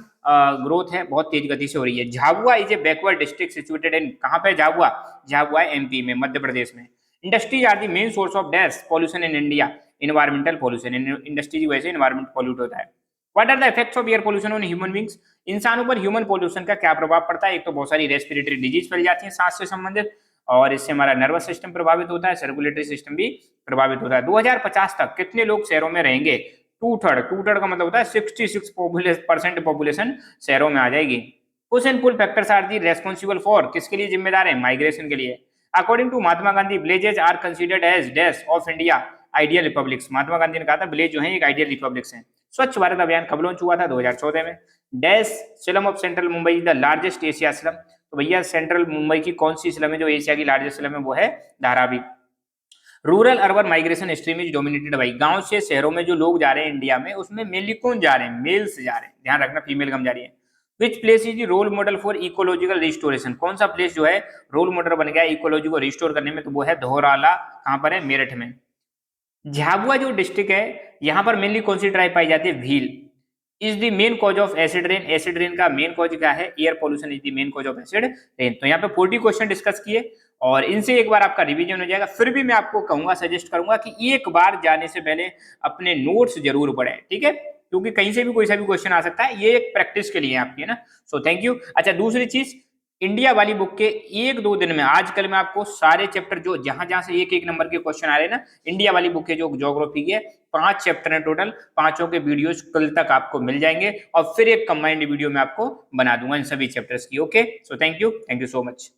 ग्रोथ है बहुत तेज गति से हो रही है। Jhabua is a backward district situated in, कहां पे झाबुआ? झाबुआ एमपी में, मध्य प्रदेश में। Industries are the main source of dash pollution in India. Environmental pollution, industry की वजह से इन्वायरमेंट पॉल्यूट होता है। What are the effects of air pollution on human beings? इंसानों पर ह्यूमन पॉल्यूशन का क्या प्रभाव पड़ता है? एक तो बहुत सारी रेस्पिरेटरी डिजीज फैल जाती है सांस से संबंधित, और इससे हमारा नर्वस सिस्टम प्रभावित होता है, सर्कुलेटरी सिस्टम भी प्रभावित होता है। 2050 तक कितने लोग शहरों में रहेंगे? टू थर्ड का मतलब होता है 66% पॉपुलेशन शहरों में आ जाएगी। Push and pull factors are the responsible for, किसके लिए जिम्मेदार है? माइग्रेशन के लिए। According to Mahatma Gandhi, villages are considered as dash of India ideal republics. Mahatma Gandhi ने कहा था विलेज जो है एक आइडियल रिपब्लिक्स है। स्वच्छ भारत अभियान कब लॉन्च हुआ था? 2014 में। Dash slum of central Mumbai the largest Asia slum. तो भैया सेंट्रल मुंबई की कौन सी स्लम है जो एशिया की लार्जेस्ट स्लम है? वो है Dharavi. Rural urban migration stream is dominated by, गांव से शहरों में जो लोग जा रहे हैं इंडिया में, उसमें मेनली कौन जा रहे हैं? मेल्स जा रहे हैं, ध्यान रखना, फीमेल कम जा रही है। Which place is role model for ecological restoration? कौन सा प्लेस जो है रोल मॉडल बन गया इकोलॉजी को रिस्टोर करने में? तो वो है धोराला। कहां पर है? मेरठ में। झाबुआ जो डिस्ट्रिक्ट है, यहाँ पर मेनली कौन सी ट्राइब पाई जाती है? Bhil. Is the main cause of acid rain, acid rain का मेन कॉज क्या है? Air pollution is the main cause of acid rain. तो यहाँ पे 40 क्वेश्चन डिस्कस किए और इनसे एक बार आपका रिवीजन हो जाएगा। फिर भी मैं आपको कहूंगा, सजेस्ट करूंगा कि एक बार जाने से पहले अपने नोट्स जरूर पढ़ें, ठीक है, क्योंकि कहीं से भी कोई सा भी क्वेश्चन आ सकता है। ये एक प्रैक्टिस के लिए है आपकी, है ना। सो थैंक यू। अच्छा, दूसरी चीज, इंडिया वाली बुक के एक दो दिन में, आजकल मैं आपको सारे चैप्टर जो जहां जहां से एक एक नंबर के क्वेश्चन आ रहे हैं ना, इंडिया वाली बुक के जो ज्योग्राफी के 5 चैप्टर हैं टोटल, पांचों के वीडियोस कल तक आपको मिल जाएंगे और फिर एक कंबाइंड वीडियो में आपको बना दूंगा इन सभी चैप्टर्स की। Okay, so thank you so much.